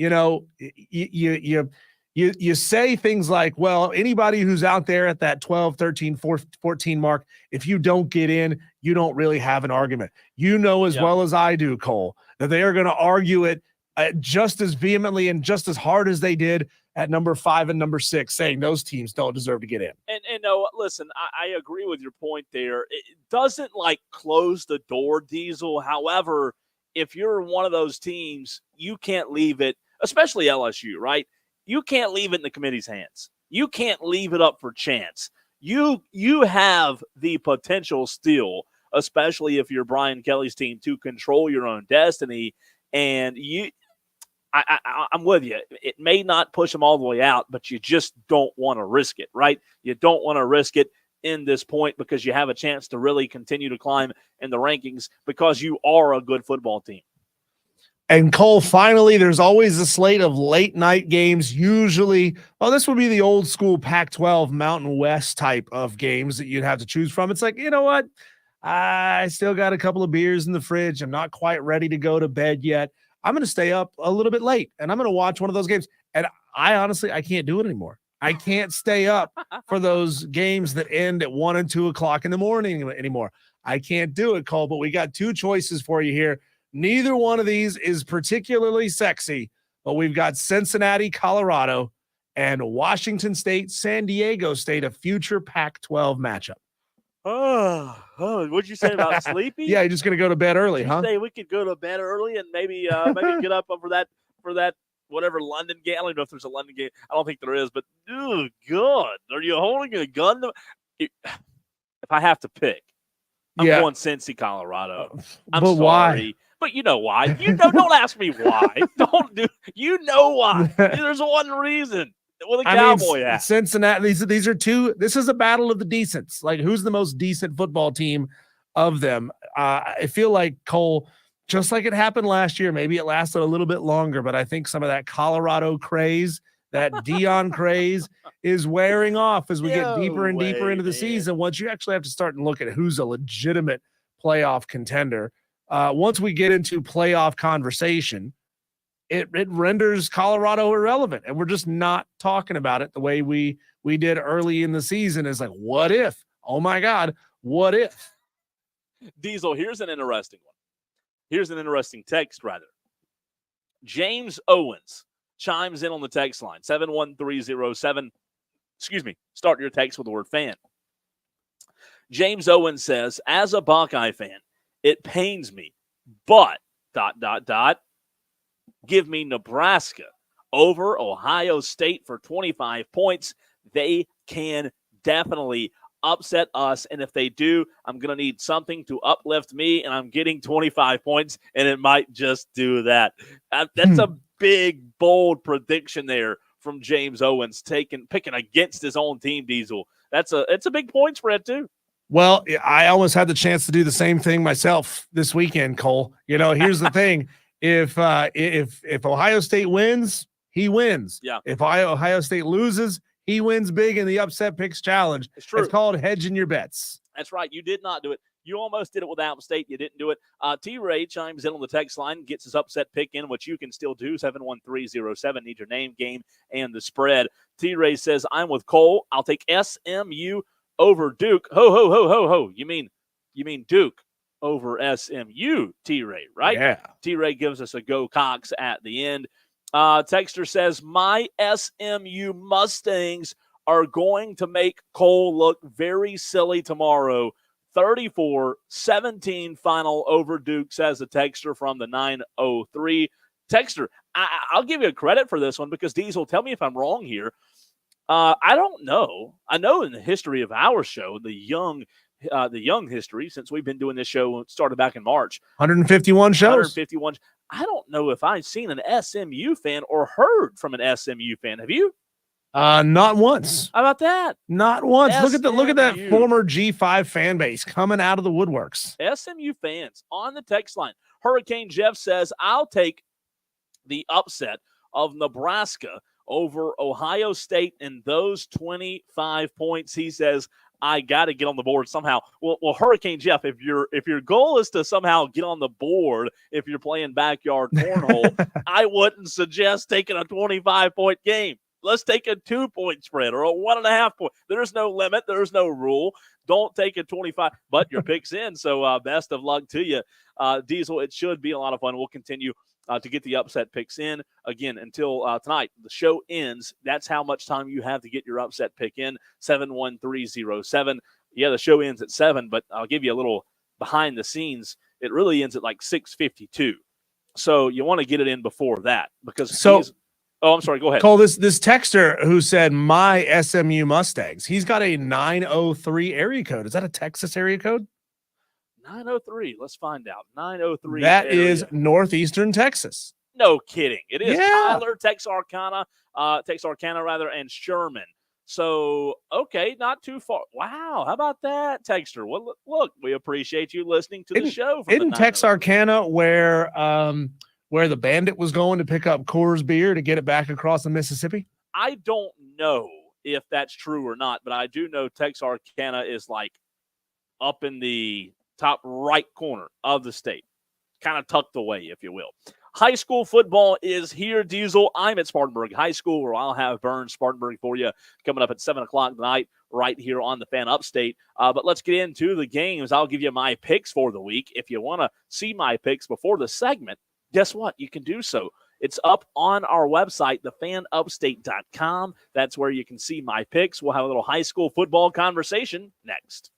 you say things like, well, anybody who's out there at that 12, 13, 14 mark, if you don't get in, you don't really have an argument. As well as I do, Cole, that they are going to argue it just as vehemently and just as hard as they did at number 5 and number 6, saying those teams don't deserve to get in. And no, listen, I agree with your point there. It doesn't close the door, Diesel. However, if you're one of those teams, you can't leave it, especially LSU, right? You can't leave it in the committee's hands. You can't leave it up for chance. You have the potential still, especially if you're Brian Kelly's team, to control your own destiny. And I'm with you. It may not push them all the way out, but you just don't want to risk it, right? You don't want to risk it in this point because you have a chance to really continue to climb in the rankings because you are a good football team. And Cole, finally, there's always a slate of late night games. Usually, this would be the old school Pac-12 Mountain West type of games that you'd have to choose from. It's like, you know what? I still got a couple of beers in the fridge. I'm not quite ready to go to bed yet. I'm going to stay up a little bit late and I'm going to watch one of those games. And I honestly can't do it anymore. I can't stay up for those games that end at 1 and 2 o'clock in the morning anymore. I can't do it, Cole, but we got 2 choices for you here. Neither one of these is particularly sexy, but we've got Cincinnati, Colorado, and Washington State, San Diego State, a future Pac-12 matchup. What'd you say about sleepy? Yeah, you're just going to go to bed early, huh? Say we could go to bed early and maybe get up for that whatever London game. I don't know if there's a London game. I don't think there is, but oh God, are you holding a gun? If I have to pick, I'm going Cincy, Colorado. I'm sorry. Why? But you know why. Don't ask me why. You know why. There's one reason. With a cowboy hat. Cincinnati, these are 2. This is a battle of the decents. Like, who's the most decent football team of them? I feel like, Cole, just like it happened last year, maybe it lasted a little bit longer, but I think some of that Colorado craze, that Dion craze, is wearing off as we get deeper and deeper into the season. Once you actually have to start and look at who's a legitimate playoff contender. Once we get into playoff conversation, it renders Colorado irrelevant, and we're just not talking about it the way we did early in the season. Is like, what if? Oh my God, what if? Diesel, here's an interesting one. Here's an interesting text, rather. James Owens chimes in on the text line, 71307. Excuse me, start your text with the word fan. James Owens says, as a Buckeye fan, it pains me, but ... give me Nebraska over Ohio State for 25 points. They can definitely upset us, and if they do, I'm going to need something to uplift me, and I'm getting 25 points, and it might just do that. That's a big, bold prediction there from James Owens, picking against his own team, Diesel. It's a big point spread, too. Well, I almost had the chance to do the same thing myself this weekend, Cole. Here's the thing. If Ohio State wins, he wins. Yeah. If Ohio State loses, he wins big in the Upset Picks Challenge. It's true. It's called hedging your bets. That's right. You did not do it. You almost did it with App State. You didn't do it. T-Ray chimes in on the text line, gets his upset pick in, which you can still do, 71307. Need your name, game, and the spread. T-Ray says, I'm with Cole. I'll take SMU over Duke. Ho, ho, ho, ho, ho. You mean Duke over SMU, T-Ray, right? Yeah. T-Ray gives us a go Cox at the end. Texter says, my SMU Mustangs are going to make Cole look very silly tomorrow. 34-17 final over Duke, says the texter from the 903. Texter, I'll give you credit for this one because Diesel, tell me if I'm wrong here. I don't know. I know in the history of our show, the young history, since we've been doing this show, started back in March. 151 shows. 151. I don't know if I've seen an SMU fan or heard from an SMU fan. Have you? Not once. How about that? Not once. SMU. Look at that former G5 fan base coming out of the woodworks. SMU fans on the text line. Hurricane Jeff says, I'll take the upset of Nebraska over Ohio State and those 25 points. He says, I got to get on the board somehow. Well, Hurricane Jeff, if your goal is to somehow get on the board, if you're playing backyard cornhole, I wouldn't suggest taking a 25-point game. Let's take a 2-point spread or a 1.5 point. There's no limit. There's no rule. Don't take a 25, but your pick's in. So best of luck to you, Diesel. It should be a lot of fun. We'll continue to get the upset picks in again until tonight. The show ends. That's how much time you have to get your upset pick in. 71307. Yeah, the show ends at 7, but I'll give you a little behind the scenes. It really ends at like 6:52. So you want to get it in before that because oh, I'm sorry. Go ahead. Cole, this texter who said my SMU Mustangs. He's got a 903 area code. Is that a Texas area code? 903. Let's find out. 903. That is northeastern Texas. No kidding. It is Yeah. Tyler, Texarkana, and Sherman. So, okay, not too far. Wow, how about that, texter? Well, look, we appreciate you listening to the show. Isn't Texarkana where the Bandit was going to pick up Coors beer to get it back across the Mississippi? I don't know if that's true or not, but I do know Texarkana is like up in the top right corner of the state, kind of tucked away, if you will. High school football is here, Diesel. I'm at Spartanburg High School, where I'll have Burns Spartanburg for you coming up at 7 o'clock tonight right here on the Fan Upstate. But let's get into the games. I'll give you my picks for the week. If you want to see my picks before the segment, guess what? You can do so. It's up on our website, thefanupstate.com. That's where you can see my picks. We'll have a little high school football conversation next.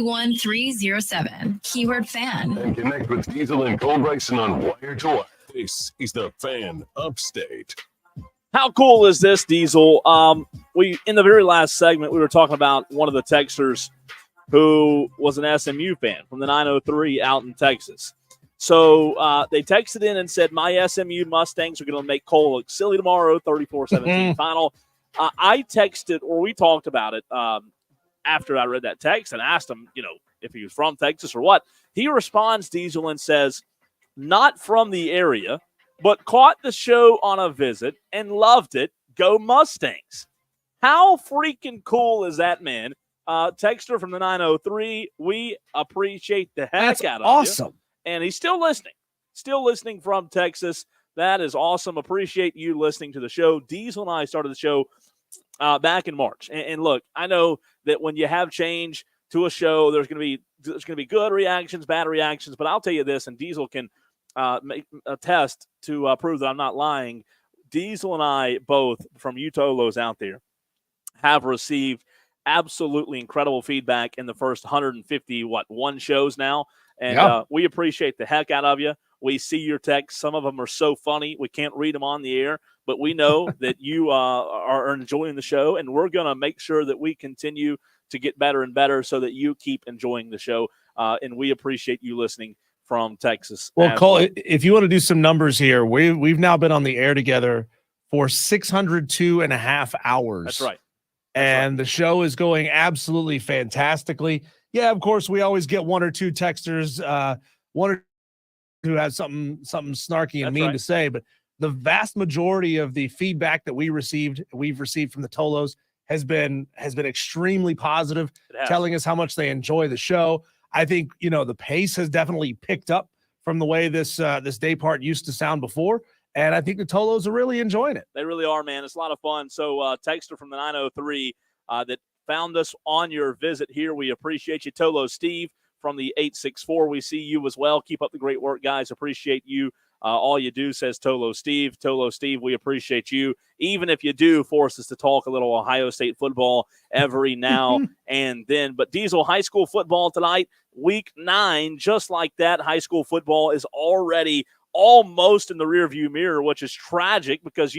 71307. Keyword fan. And connect with Diesel and Cole Bryson on Wire to Wire. This is the Fan Upstate. How cool is this, Diesel? We in the very last segment, we were talking about one of the texters who was an SMU fan from the 903 out in Texas. So they texted in and said, my SMU Mustangs are going to make Cole look silly tomorrow, 34-17 final. I texted, or we talked about it after I read that text and asked him, if he was from Texas or what. He responds, Diesel, and says, not from the area, but caught the show on a visit and loved it. Go Mustangs. How freaking cool is that, man? Texter from the 903. We appreciate the heck out of awesome. You. And he's still listening from Texas. That is awesome. Appreciate you listening to the show. Diesel and I started the show back in March. And look, I know that when you have change to a show, there's going to be good reactions, bad reactions. But I'll tell you this, and Diesel can make a test to prove that I'm not lying. Diesel and I both, from Utolos out there, have received absolutely incredible feedback in the first 151 shows now. And we appreciate the heck out of you. We see your texts. Some of them are so funny, we can't read them on the air. But we know that you are enjoying the show, and we're going to make sure that we continue to get better and better so that you keep enjoying the show. And we appreciate you listening from Texas. Well, Cole, if you want to do some numbers here, we've now been on the air together for 602.5 hours. That's right. And the show is going absolutely fantastically. Yeah, of course, we always get one or two texters, one or two who has something snarky and mean to say, but the vast majority of the feedback that we've received from the Tolos has been extremely positive, telling us how much they enjoy the show. I think, the pace has definitely picked up from the way this day part used to sound before. And I think the Tolos are really enjoying it. They really are, man. It's a lot of fun. So texter from the 903 that found us on your visit here. We appreciate you. Tolo Steve from the 864. We see you as well. Keep up the great work, guys. Appreciate you. All you do, says Tolo Steve. Tolo Steve, we appreciate you. Even if you do force us to talk a little Ohio State football every now and then. But Diesel, high school football tonight, week 9, just like that. High school football is already almost in the rearview mirror, which is tragic because,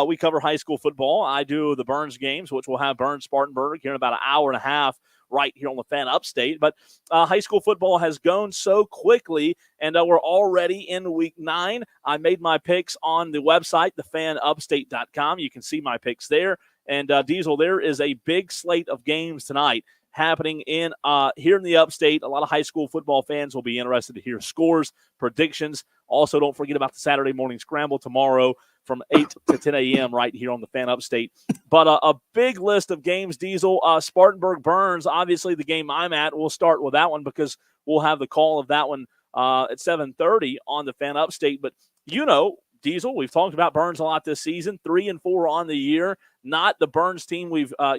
we cover high school football. I do the Burns games, which we'll have Burns Spartanburg here in about an hour and a half right here on the Fan Upstate. But high school football has gone so quickly, and we're already in week 9. I made my picks on the website, thefanupstate.com. You can see my picks there. And Diesel, there is a big slate of games tonight happening in here in the Upstate. A lot of high school football fans will be interested to hear scores, predictions. Also, don't forget about the Saturday morning scramble tomorrow from 8 to 10 a.m. right here on the Fan Upstate. But a big list of games, Diesel. Spartanburg-Burns, obviously the game I'm at. We'll start with that one because we'll have the call of that one at 7:30 on the Fan Upstate. But, Diesel, we've talked about Burns a lot this season, 3-4 on the year. Not the Burns team we're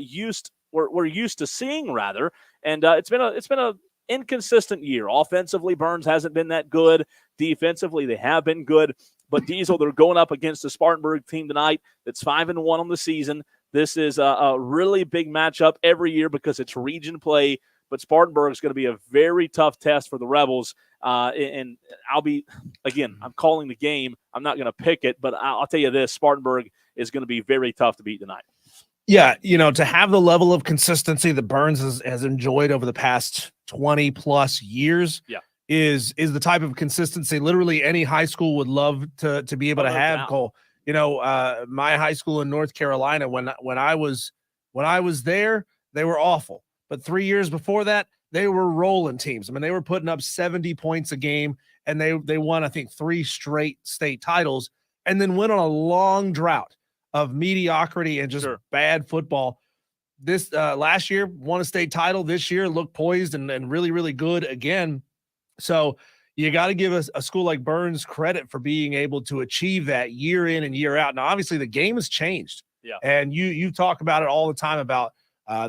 used to seeing, rather. And it's been a inconsistent year. Offensively, Burns hasn't been that good. Defensively, they have been good. But Diesel, they're going up against the Spartanburg team tonight that's 5-1 on the season. This is a really big matchup every year because it's region play. But Spartanburg is going to be a very tough test for the Rebels. And I'm calling the game. I'm not going to pick it, but I'll tell you this, Spartanburg is going to be very tough to beat tonight. Yeah, to have the level of consistency that Burns has enjoyed over the past 20 plus years is the type of consistency literally any high school would love to be able to have, Cole. My high school in North Carolina, when I was there, they were awful. But 3 years before that, they were rolling teams. I mean, they were putting up 70 points a game, and they won, I think, 3 straight state titles, and then went on a long drought of mediocrity and just bad football. This last year won a state title. This year looked poised and really, really good again. So you got to give a school like Burns credit for being able to achieve that year in and year out. Now, obviously, the game has changed. Yeah. And you talk about it all the time about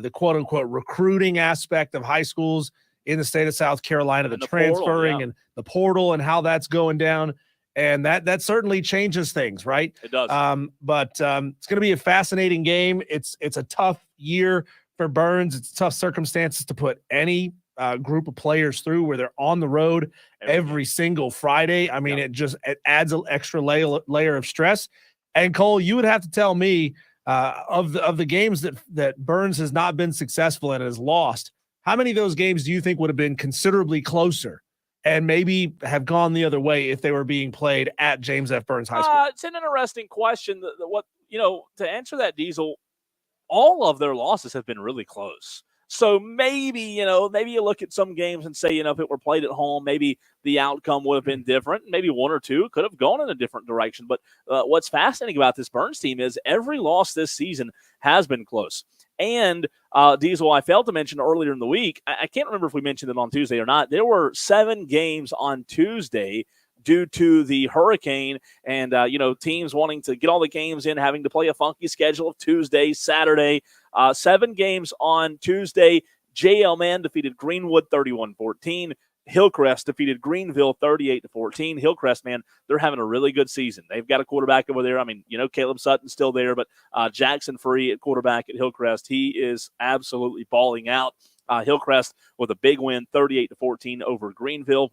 the quote-unquote recruiting aspect of high schools in the state of South Carolina, the transferring and the portal and how that's going down. And that certainly changes things, right? It does. But it's going to be a fascinating game. It's a tough year for Burns. It's tough circumstances to put any group of players through where they're on the road every single Friday. I mean, it adds an extra layer of stress. And Cole, you would have to tell me of the games that Burns has not been successful in and has lost, how many of those games do you think would have been considerably closer and maybe have gone the other way if they were being played at James F. Burns High School? It's an interesting question. To answer that, Diesel, all of their losses have been really close. So maybe you look at some games and say, if it were played at home, maybe the outcome would have been different. Maybe one or two could have gone in a different direction. But what's fascinating about this Burns team is every loss this season has been close. And Diesel, I failed to mention earlier in the week, I can't remember if we mentioned it on Tuesday or not. There were 7 games on Tuesday due to the hurricane and, teams wanting to get all the games in, having to play a funky schedule of Tuesday, Saturday. 7 games on Tuesday. JL Man defeated Greenwood 31-14. Hillcrest defeated Greenville 38-14. Hillcrest, man, they're having a really good season. They've got a quarterback over there. I mean, Caleb Sutton's still there, but Jackson Free at quarterback at Hillcrest, he is absolutely balling out. Hillcrest with a big win, 38-14 over Greenville.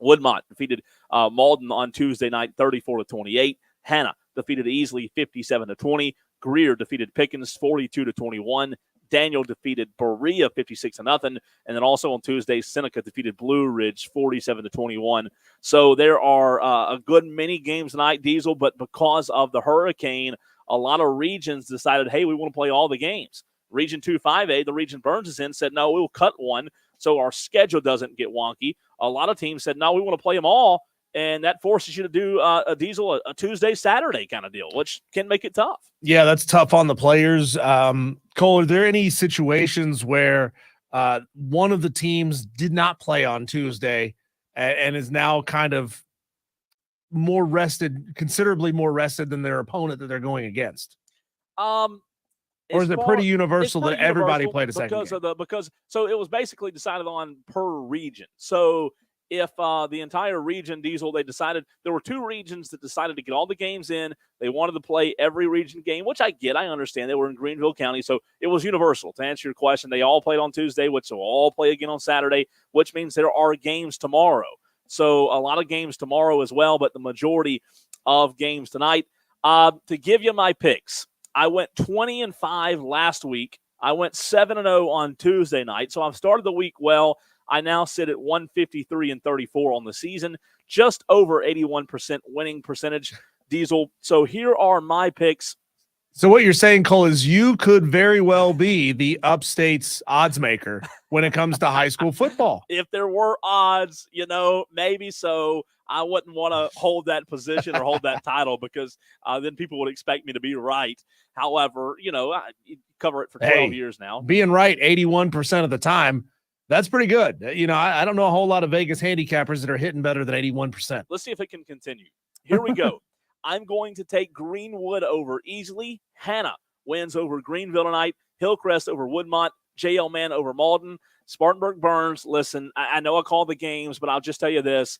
Woodmont defeated Malden on Tuesday night, 34-28. Hannah defeated Easley 57-20. Greer defeated Pickens 42-21. Daniel defeated Berea 56-0. And then also on Tuesday, Seneca defeated Blue Ridge 47-21. So there are a good many games tonight, Diesel, but because of the hurricane, a lot of regions decided, hey, we want to play all the games. Region 2-5A, the region Burns is in, said, no, we'll cut one so our schedule doesn't get wonky. A lot of teams said, no, we want to play them all, and that forces you to do a Tuesday, Saturday kind of deal, which can make it tough. Yeah, that's tough on the players. Cole, are there any situations where one of the teams did not play on Tuesday and is now kind of more rested, considerably more rested than their opponent that they're going against? Or is it pretty universal that everybody played a second game? Because it was basically decided on per region. So if the entire region, Diesel, they decided there were 2 regions that decided to get all the games in. They wanted to play every region game, which I get. I understand. They were in Greenville County, so it was universal. To answer your question, they all played on Tuesday, which will all play again on Saturday, which means there are games tomorrow. So a lot of games tomorrow as well, but the majority of games tonight. To give you my picks, I went 20-5 last week. I went 7-0 on Tuesday night. So I've started the week well. I now sit at 153-34 on the season, just over 81% winning percentage, Diesel. So here are my picks. So what you're saying, Cole, is you could very well be the upstate's odds maker when it comes to high school football. If there were odds, maybe so. I wouldn't want to hold that position or hold that title because then people would expect me to be right. However, I cover it for 12 years now. Being right 81% of the time, that's pretty good. I don't know a whole lot of Vegas handicappers that are hitting better than 81%. Let's see if it can continue. Here we go. I'm going to take Greenwood over Easley. Hannah wins over Greenville tonight. Hillcrest over Woodmont. JL Man over Malden. Spartanburg Burns. Listen, I know I call the games, but I'll just tell you this.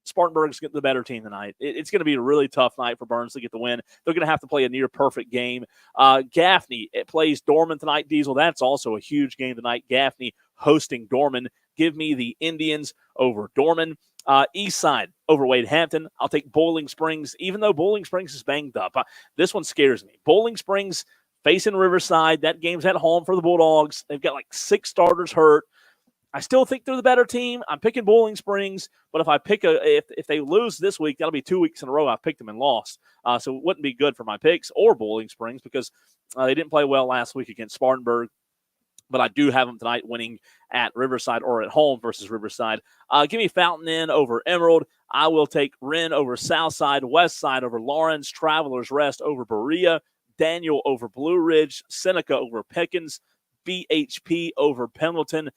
Spartanburg's the better team tonight. It's going to be a really tough night for Burns to get the win. They're going to have to play a near-perfect game. Gaffney plays Dorman tonight, Diesel. That's also a huge game tonight. Gaffney hosting Dorman. Give me the Indians over Dorman. Eastside over Wade Hampton. I'll take Bowling Springs, even though Bowling Springs is banged up. This one scares me. Bowling Springs facing Riverside. That game's at home for the Bulldogs. They've got like 6 starters hurt. I still think they're the better team. I'm picking Bowling Springs, but if I pick if they lose this week, that'll be 2 weeks in a row I've picked them and lost. So it wouldn't be good for my picks or Bowling Springs because they didn't play well last week against Spartanburg. But I do have them tonight winning at Riverside or at home versus Riverside. Give me Fountain Inn over Emerald. I will take Wren over Southside, Westside over Lawrence, Travelers Rest over Berea, Daniel over Blue Ridge, Seneca over Pickens, BHP over Pendleton.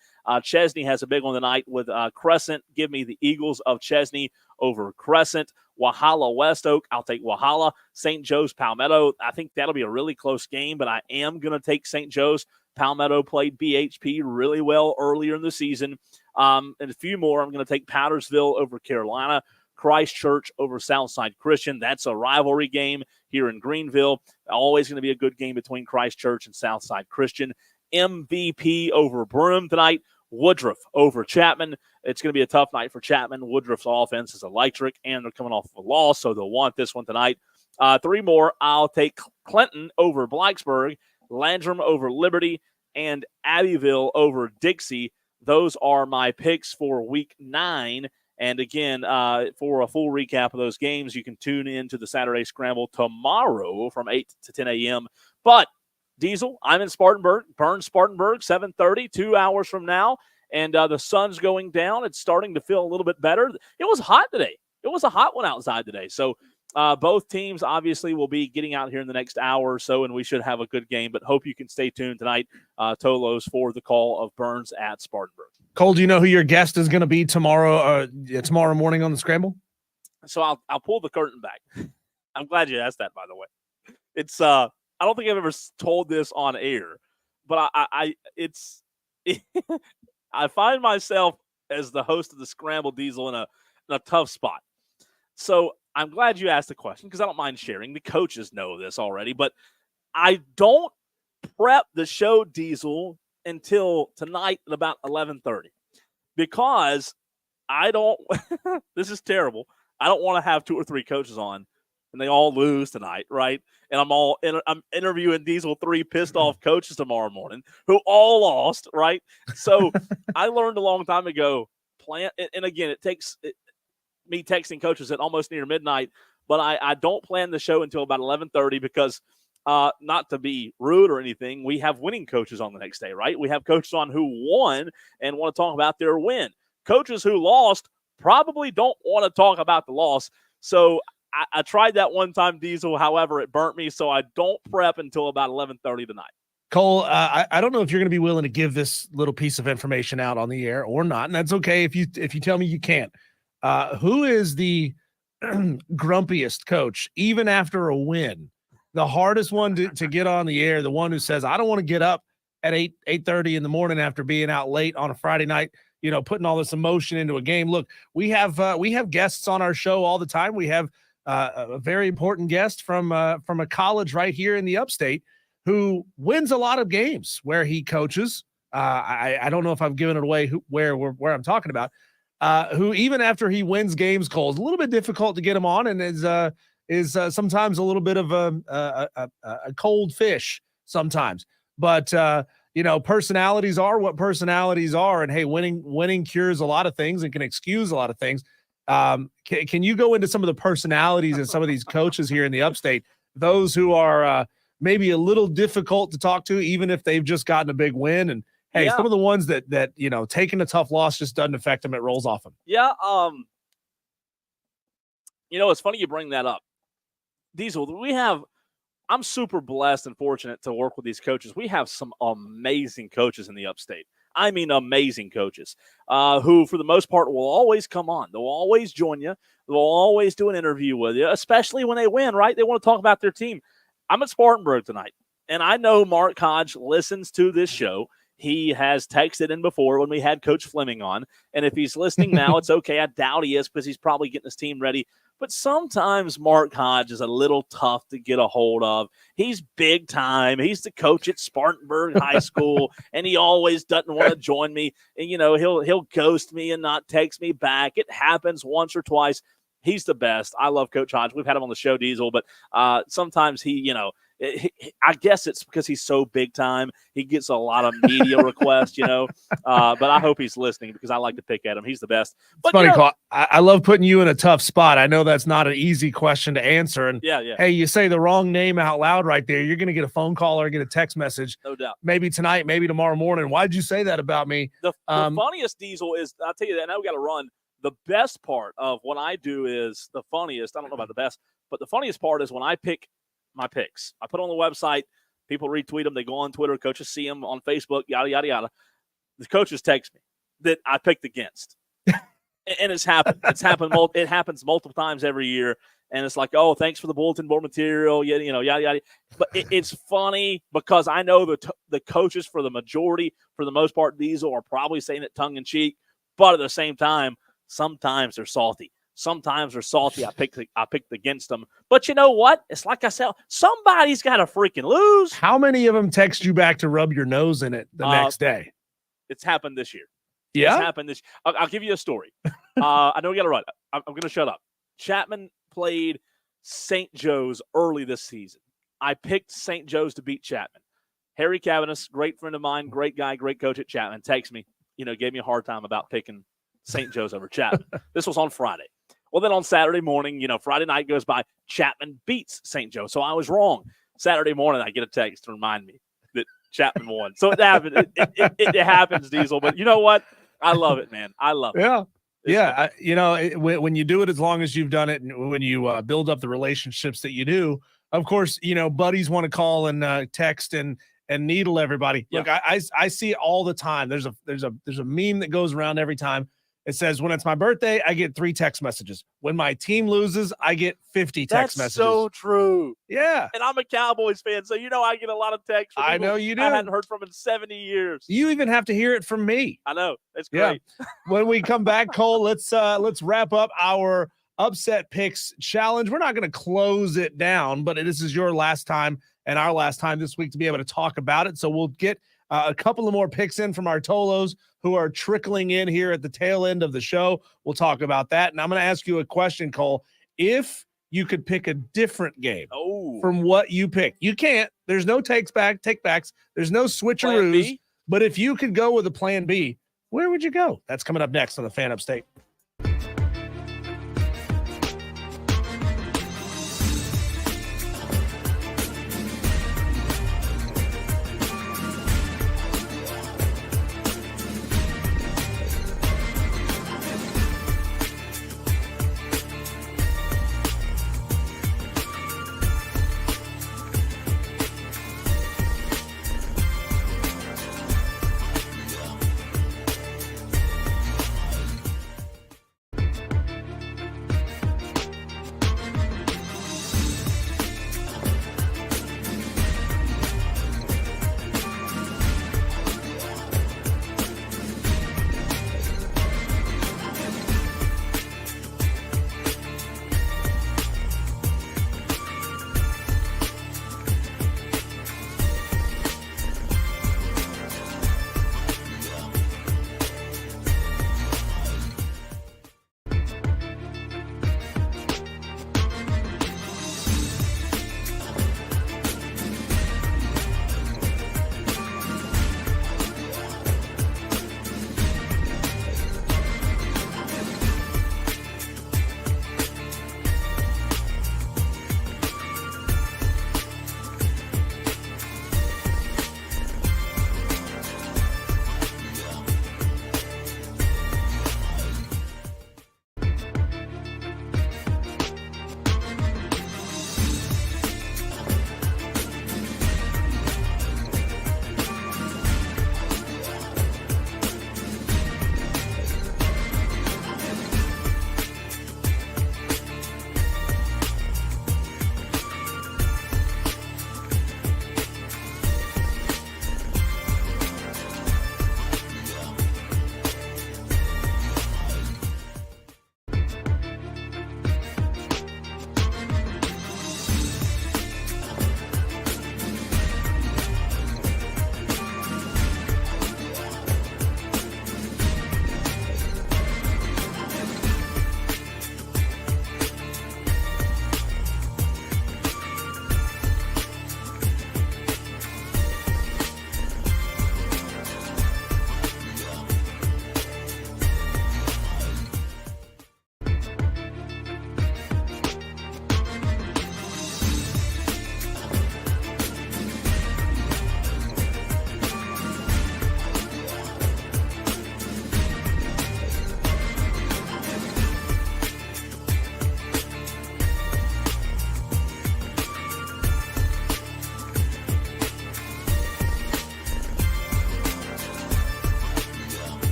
Chesney has a big one tonight with Crescent. Give me the Eagles of Chesney over Crescent. Wahala West Oak, I'll take Wahala. St. Joe's Palmetto, I think that'll be a really close game, but I am going to take St. Joe's. Palmetto played BHP really well earlier in the season. And a few more, I'm going to take Powdersville over Carolina. Christchurch over Southside Christian. That's a rivalry game here in Greenville. Always going to be a good game between Christchurch and Southside Christian. MVP over Broome tonight. Woodruff over Chapman. It's going to be a tough night for Chapman. Woodruff's offense is electric, and they're coming off of a loss, so they'll want this one tonight. 3 more. I'll take Clinton over Blacksburg, Landrum over Liberty, and Abbeville over Dixie. Those are my picks for Week 9. And again, for a full recap of those games, you can tune in to the Saturday Scramble tomorrow from 8 to 10 a.m. But, Diesel, I'm in Spartanburg, Burns Spartanburg, 7:30, 2 hours from now. And the sun's going down. It's starting to feel a little bit better. It was hot today. It was a hot one outside today. So both teams obviously will be getting out here in the next hour or so, and we should have a good game. But hope you can stay tuned tonight, Tolos, for the call of Burns at Spartanburg. Cole, do you know who your guest is going to be tomorrow morning on the Scramble? So I'll pull the curtain back. I'm glad you asked that, by the way. It's I don't think I've ever told this on air, but I find myself as the host of the Scramble, Diesel, in a tough spot. So I'm glad you asked the question because I don't mind sharing. The coaches know this already, but I don't prep the show, Diesel, until tonight at about 11:30 because I don't – this is terrible. I don't want to have 2 or 3 coaches on and they all lose tonight, right? And I'm interviewing Diesel 3 pissed off coaches tomorrow morning who all lost, right? So I learned a long time ago, and again, it takes me texting coaches at almost near midnight, but I don't plan the show until about 11:30 because not to be rude or anything, we have winning coaches on the next day, right? We have coaches on who won and want to talk about their win. Coaches who lost probably don't want to talk about the loss. So I tried that one time, Diesel. However, it burnt me, so I don't prep until about 11:30 tonight. Cole, I don't know if you're going to be willing to give this little piece of information out on the air or not, and that's okay if you tell me you can't. Who is the grumpiest coach, even after a win? The hardest one to get on the air, the one who says, I don't want to get up at 8:30 in the morning after being out late on a Friday night, putting all this emotion into a game. Look, we have guests on our show all the time. We have a very important guest from a college right here in the upstate who wins a lot of games where he coaches. I don't know if I've given it away where I'm talking about, who even after he wins games, Cole, is a little bit difficult to get him on and is sometimes a little bit of a cold fish sometimes. But, personalities are what personalities are. And, hey, winning cures a lot of things and can excuse a lot of things. Can you go into some of the personalities and some of these coaches here in the upstate, those who are maybe a little difficult to talk to, even if they've just gotten a big win? And, hey, some of the ones that taking a tough loss just doesn't affect them. It rolls off them. Yeah. It's funny you bring that up. Diesel, I'm super blessed and fortunate to work with these coaches. We have some amazing coaches in the upstate. I mean, amazing coaches who, for the most part, will always come on. They'll always join you. They'll always do an interview with you, especially when they win, right? They want to talk about their team. I'm at Spartanburg tonight, and I know Mark Hodge listens to this show. He has texted in before when we had Coach Fleming on, and if he's listening now, it's okay. I doubt he is because he's probably getting his team ready. But sometimes Mark Hodge is a little tough to get a hold of. He's big time. He's the coach at Spartanburg High School, and he always doesn't want to join me. And, he'll ghost me and not text me back. It happens once or twice. He's the best. I love Coach Hodge. We've had him on the show, Diesel, but sometimes he, I guess it's because he's so big time. He gets a lot of media requests, but I hope he's listening because I like to pick at him. He's the best. But, it's funny, Cole, I love putting you in a tough spot. I know that's not an easy question to answer. And hey, you say the wrong name out loud right there, you're going to get a phone call or get a text message. No doubt. Maybe tonight, maybe tomorrow morning. Why'd you say that about me? The funniest, Diesel, is, I'll tell you that, now we got to run. The best part of what I do is the funniest. I don't know about the best, but the funniest part is when I pick my picks. I put on the website, people retweet them, they go on Twitter, coaches see them on Facebook, yada, yada, yada. The coaches text me that I picked against. And it's happened. It happens multiple times every year. And it's like, oh, thanks for the bulletin board material, yada, yada. But it's funny because I know the coaches for the majority, for the most part, Diesel are probably saying it tongue in cheek, but at the same time, sometimes they're salty. I picked against them. But you know what? It's like I said, somebody's got to freaking lose. How many of them text you back to rub your nose in it the next day? It's happened this year. Yeah. This happened this. I'll give you a story. I know we got to run. I'm going to shut up. Chapman played St. Joe's early this season. I picked St. Joe's to beat Chapman. Harry Cavanis, great friend of mine, great guy, great coach at Chapman, texts me, gave me a hard time about picking St. Joe's over Chapman. This was on Friday. Well, then on Saturday morning, Friday night goes by, Chapman beats St. Joe. So I was wrong. Saturday morning, I get a text to remind me that Chapman won. So it happened. It happens, Diesel. But you know what? I love it, man. I love it. Yeah. When you do it as long as you've done it, and when you build up the relationships that you do, of course, buddies want to call and text and needle everybody. Yeah. Look, I see it all the time. There's a meme that goes around every time. It says, when it's my birthday, I get 3 text messages. When my team loses, I get 50 text messages. That's so true. Yeah. And I'm a Cowboys fan, so I get a lot of texts from I know you do. I hadn't heard from in 70 years. You even have to hear it from me. I know. It's great. Yeah. When we come back, Cole, let's wrap up our upset picks challenge. We're not going to close it down, but this is your last time and our last time this week to be able to talk about it. So we'll get a couple of more picks in from our Tolos who are trickling in here at the tail end of the show. We'll talk about that. And I'm going to ask you a question, Cole. If you could pick a different game from what you picked, you can't. There's no takebacks. There's no switcheroos. But if you could go with a plan B, where would you go? That's coming up next on the Fan Upstate.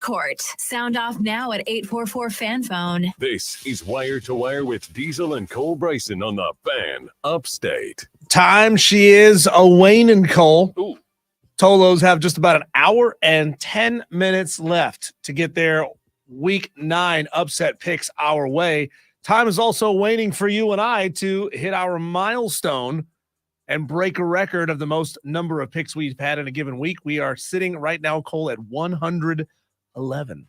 court. Sound off now at 844-FAN-PHONE. This is Wire to Wire with Diesel and Cole Bryson on the Fan Upstate. Time she is Wayne and Cole. Ooh. Tolos have just about an hour and 10 minutes left to get their Week 9 upset picks our way. Time is also waiting for you and I to hit our milestone and break a record of the most number of picks we've had in a given week. We are sitting right now, Cole, at 111.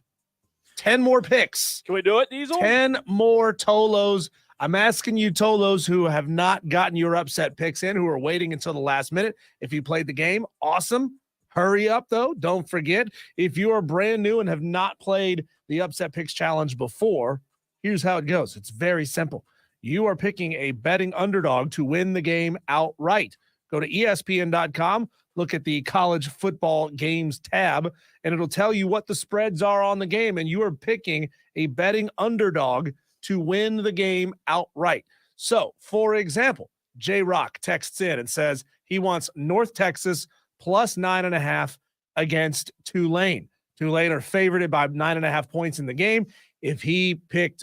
10 more picks. Can we do it, Diesel? 10 more Tolos. I'm asking you, Tolos, who have not gotten your upset picks in, who are waiting until the last minute. If you played the game, awesome. Hurry up, though. Don't forget, if you are brand new and have not played the Upset Picks Challenge before, here's how it goes. It's very simple. You are picking a betting underdog to win the game outright. Go to ESPN.com, look at the college football games tab, and it'll tell you what the spreads are on the game, and you are picking a betting underdog to win the game outright. So, for example, J-Rock texts in and says he wants North Texas plus 9.5 against Tulane. Tulane are favored by 9.5 points in the game. If you pick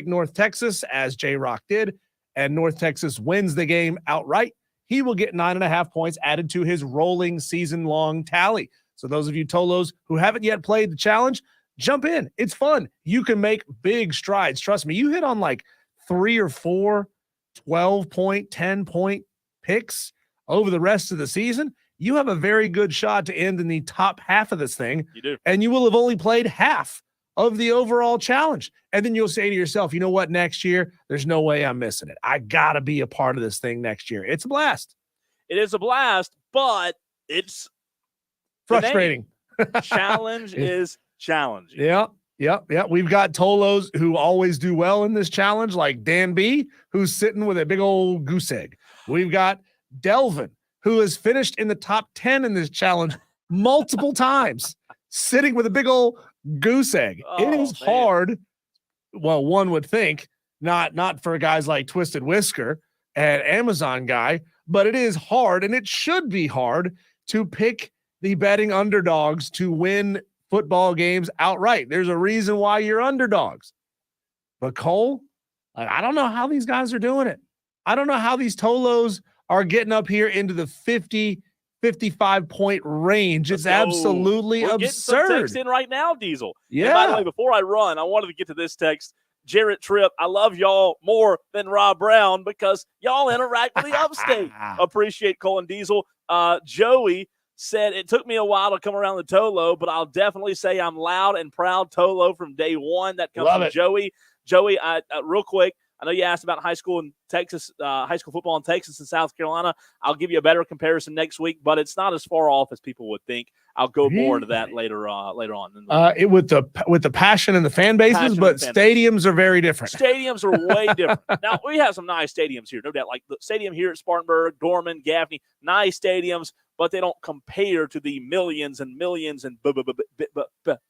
North Texas, as J-Rock did, and North Texas wins the game outright, he will get 9.5 points added to his rolling season-long tally. So those of you Tolos who haven't yet played the challenge, jump in. It's fun. You can make big strides. Trust me, you hit on like 3 or 4 12-point, 10-point picks over the rest of the season. You have a very good shot to end in the top half of this thing. You do. And you will have only played half of the overall challenge. And then you'll say to yourself, you know what, next year, there's no way I'm missing it. I got to be a part of this thing next year. It's a blast. It is a blast, but it's frustrating. Challenge is challenging. Yeah. We've got Tolos who always do well in this challenge, like Dan B, who's sitting with a big old goose egg. We've got Delvin, who has finished in the top 10 in this challenge multiple times, sitting with a big old goose egg. It is hard. Well, one would think not for guys like Twisted Whisker and Amazon Guy, but it is hard, and it should be hard to pick the betting underdogs to win football games outright. There's a reason why you're underdogs. But Cole, I don't know how these guys are doing it. I don't know how these Tolos are getting up here into the 50, 55-point range. It's absolutely absurd. Getting some text in right now, Diesel. Yeah. And by the way, before I run, I wanted to get to this text. Jarrett Tripp, I love y'all more than Rob Brown because y'all interact with the upstate. Appreciate Cole and Diesel. Joey said, it took me a while to come around the Tolo, but I'll definitely say I'm loud and proud Tolo from day one. That comes from Joey. Joey, real quick, I know you asked about high school in Texas, high school football in Texas and South Carolina. I'll give you a better comparison next week, but it's not as far off as people would think. I'll go more into that later on. With the passion and the fan bases, stadiums are very different. Stadiums are way different. Now, we have some nice stadiums here, no doubt. Like the stadium here at Spartanburg, Dorman, Gaffney, nice stadiums, but they don't compare to the millions and millions and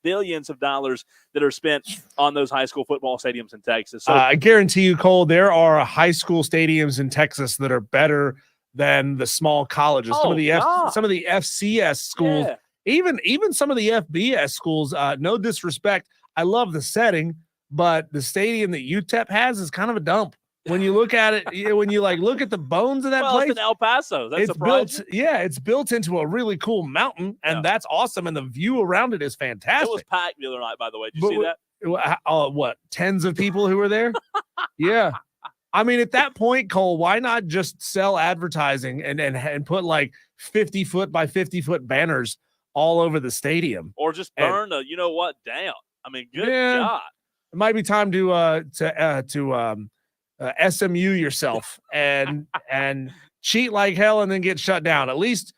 billions of dollars that are spent on those high school football stadiums in Texas. So I guarantee you, Cole, there are high school stadiums in Texas that are better than the small colleges. Some of the FCS schools, even some of the FBS schools. No disrespect, I love the setting, but the stadium that UTEP has is kind of a dump. When you look at it, when you look at the bones of that place, it's in El Paso. That's built. Yeah, it's built into a really cool mountain, and that's awesome. And the view around it is fantastic. It was packed the other night, by the way. Did you see that? What? Tens of people who were there? Yeah. I mean, at that point, Cole, why not just sell advertising and put like 50-foot by 50-foot banners all over the stadium, or just burn down? I mean, good job. It might be time to SMU yourself and cheat like hell and then get shut down. At least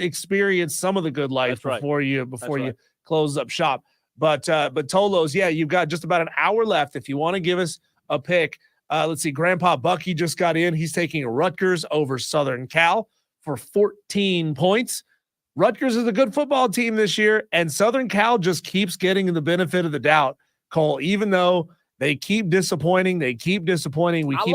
experience some of the good life before you close up shop. But Tolos, you've got just about an hour left. If you want to give us a pick, let's see. Grandpa Bucky just got in. He's taking Rutgers over Southern Cal for 14 points. Rutgers is a good football team this year, and Southern Cal just keeps getting the benefit of the doubt, Cole, even though they keep disappointing. We keep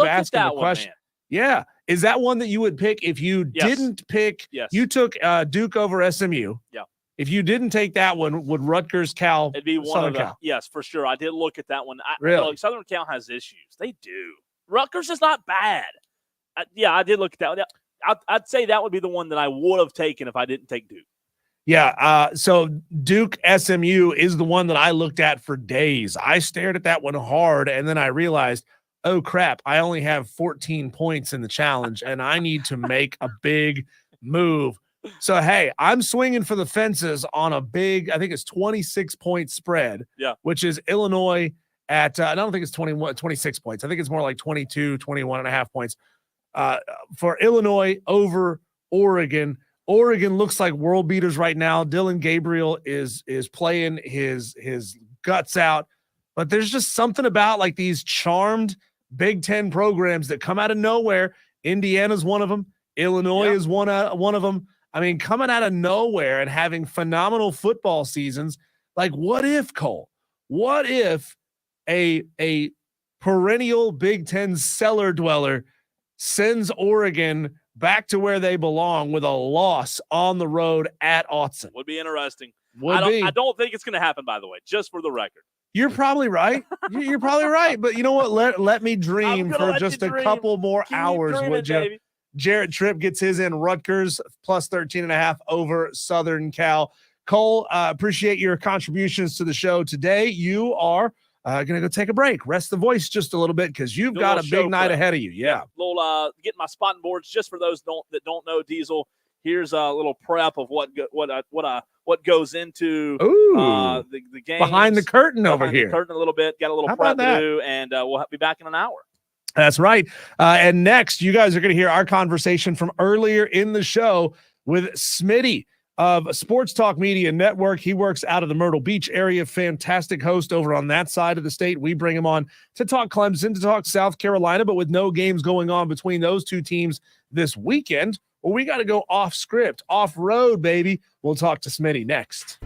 asking the question. Yeah. Is that one that you would pick if you didn't pick? Yes. You took Duke over SMU. Yeah. If you didn't take that one, would Rutgers, Cal, it'd be one Southern of the Cal? Yes, for sure. I did look at that one. Really? Southern Cal has issues. They do. Rutgers is not bad. I did look at that one. I'd say that would be the one that I would have taken if I didn't take Duke. Yeah, so Duke SMU is the one that I looked at for days. I stared at that one hard, and then I realized, oh, crap, I only have 14 points in the challenge, and I need to make a big move. So, hey, I'm swinging for the fences on a big, I think it's 26-point spread, which is Illinois at, I don't think it's 26 points. I think it's more like 22, 21 and a half points for Illinois over Oregon. Oregon looks like world beaters right now. Dylan Gabriel is playing his guts out, but there's just something about like these charmed Big Ten programs that come out of nowhere. Indiana's one of them. Illinois is one of them. I mean, coming out of nowhere and having phenomenal football seasons. Like, what if, Cole? What if a perennial Big Ten cellar dweller sends Oregon back to where they belong with a loss on the road at Autzen? Would be interesting. I don't think it's going to happen, by the way, just for the record. You're probably right. You're probably right. But you know what? Let me dream for just a couple more hours, would you? Baby. Jarrett Tripp gets his in. Rutgers plus 13.5 over Southern Cal. Cole, appreciate your contributions to the show today. You are going to go take a break, rest the voice just a little bit because you've got a big night ahead of you. Yeah. Little getting my spotting boards just for those that don't know Diesel. Here's a little prep of what goes into the game behind the curtain over here. The curtain a little bit. Got a little prep to do, and we'll be back in an hour. That's right. And next, you guys are going to hear our conversation from earlier in the show with Smitty of Sports Talk Media Network. He works out of the Myrtle Beach area. Fantastic host over on that side of the state. We bring him on to talk Clemson, to talk South Carolina, but with no games going on between those two teams this weekend, well, we got to go off script, off road, baby. We'll talk to Smitty next.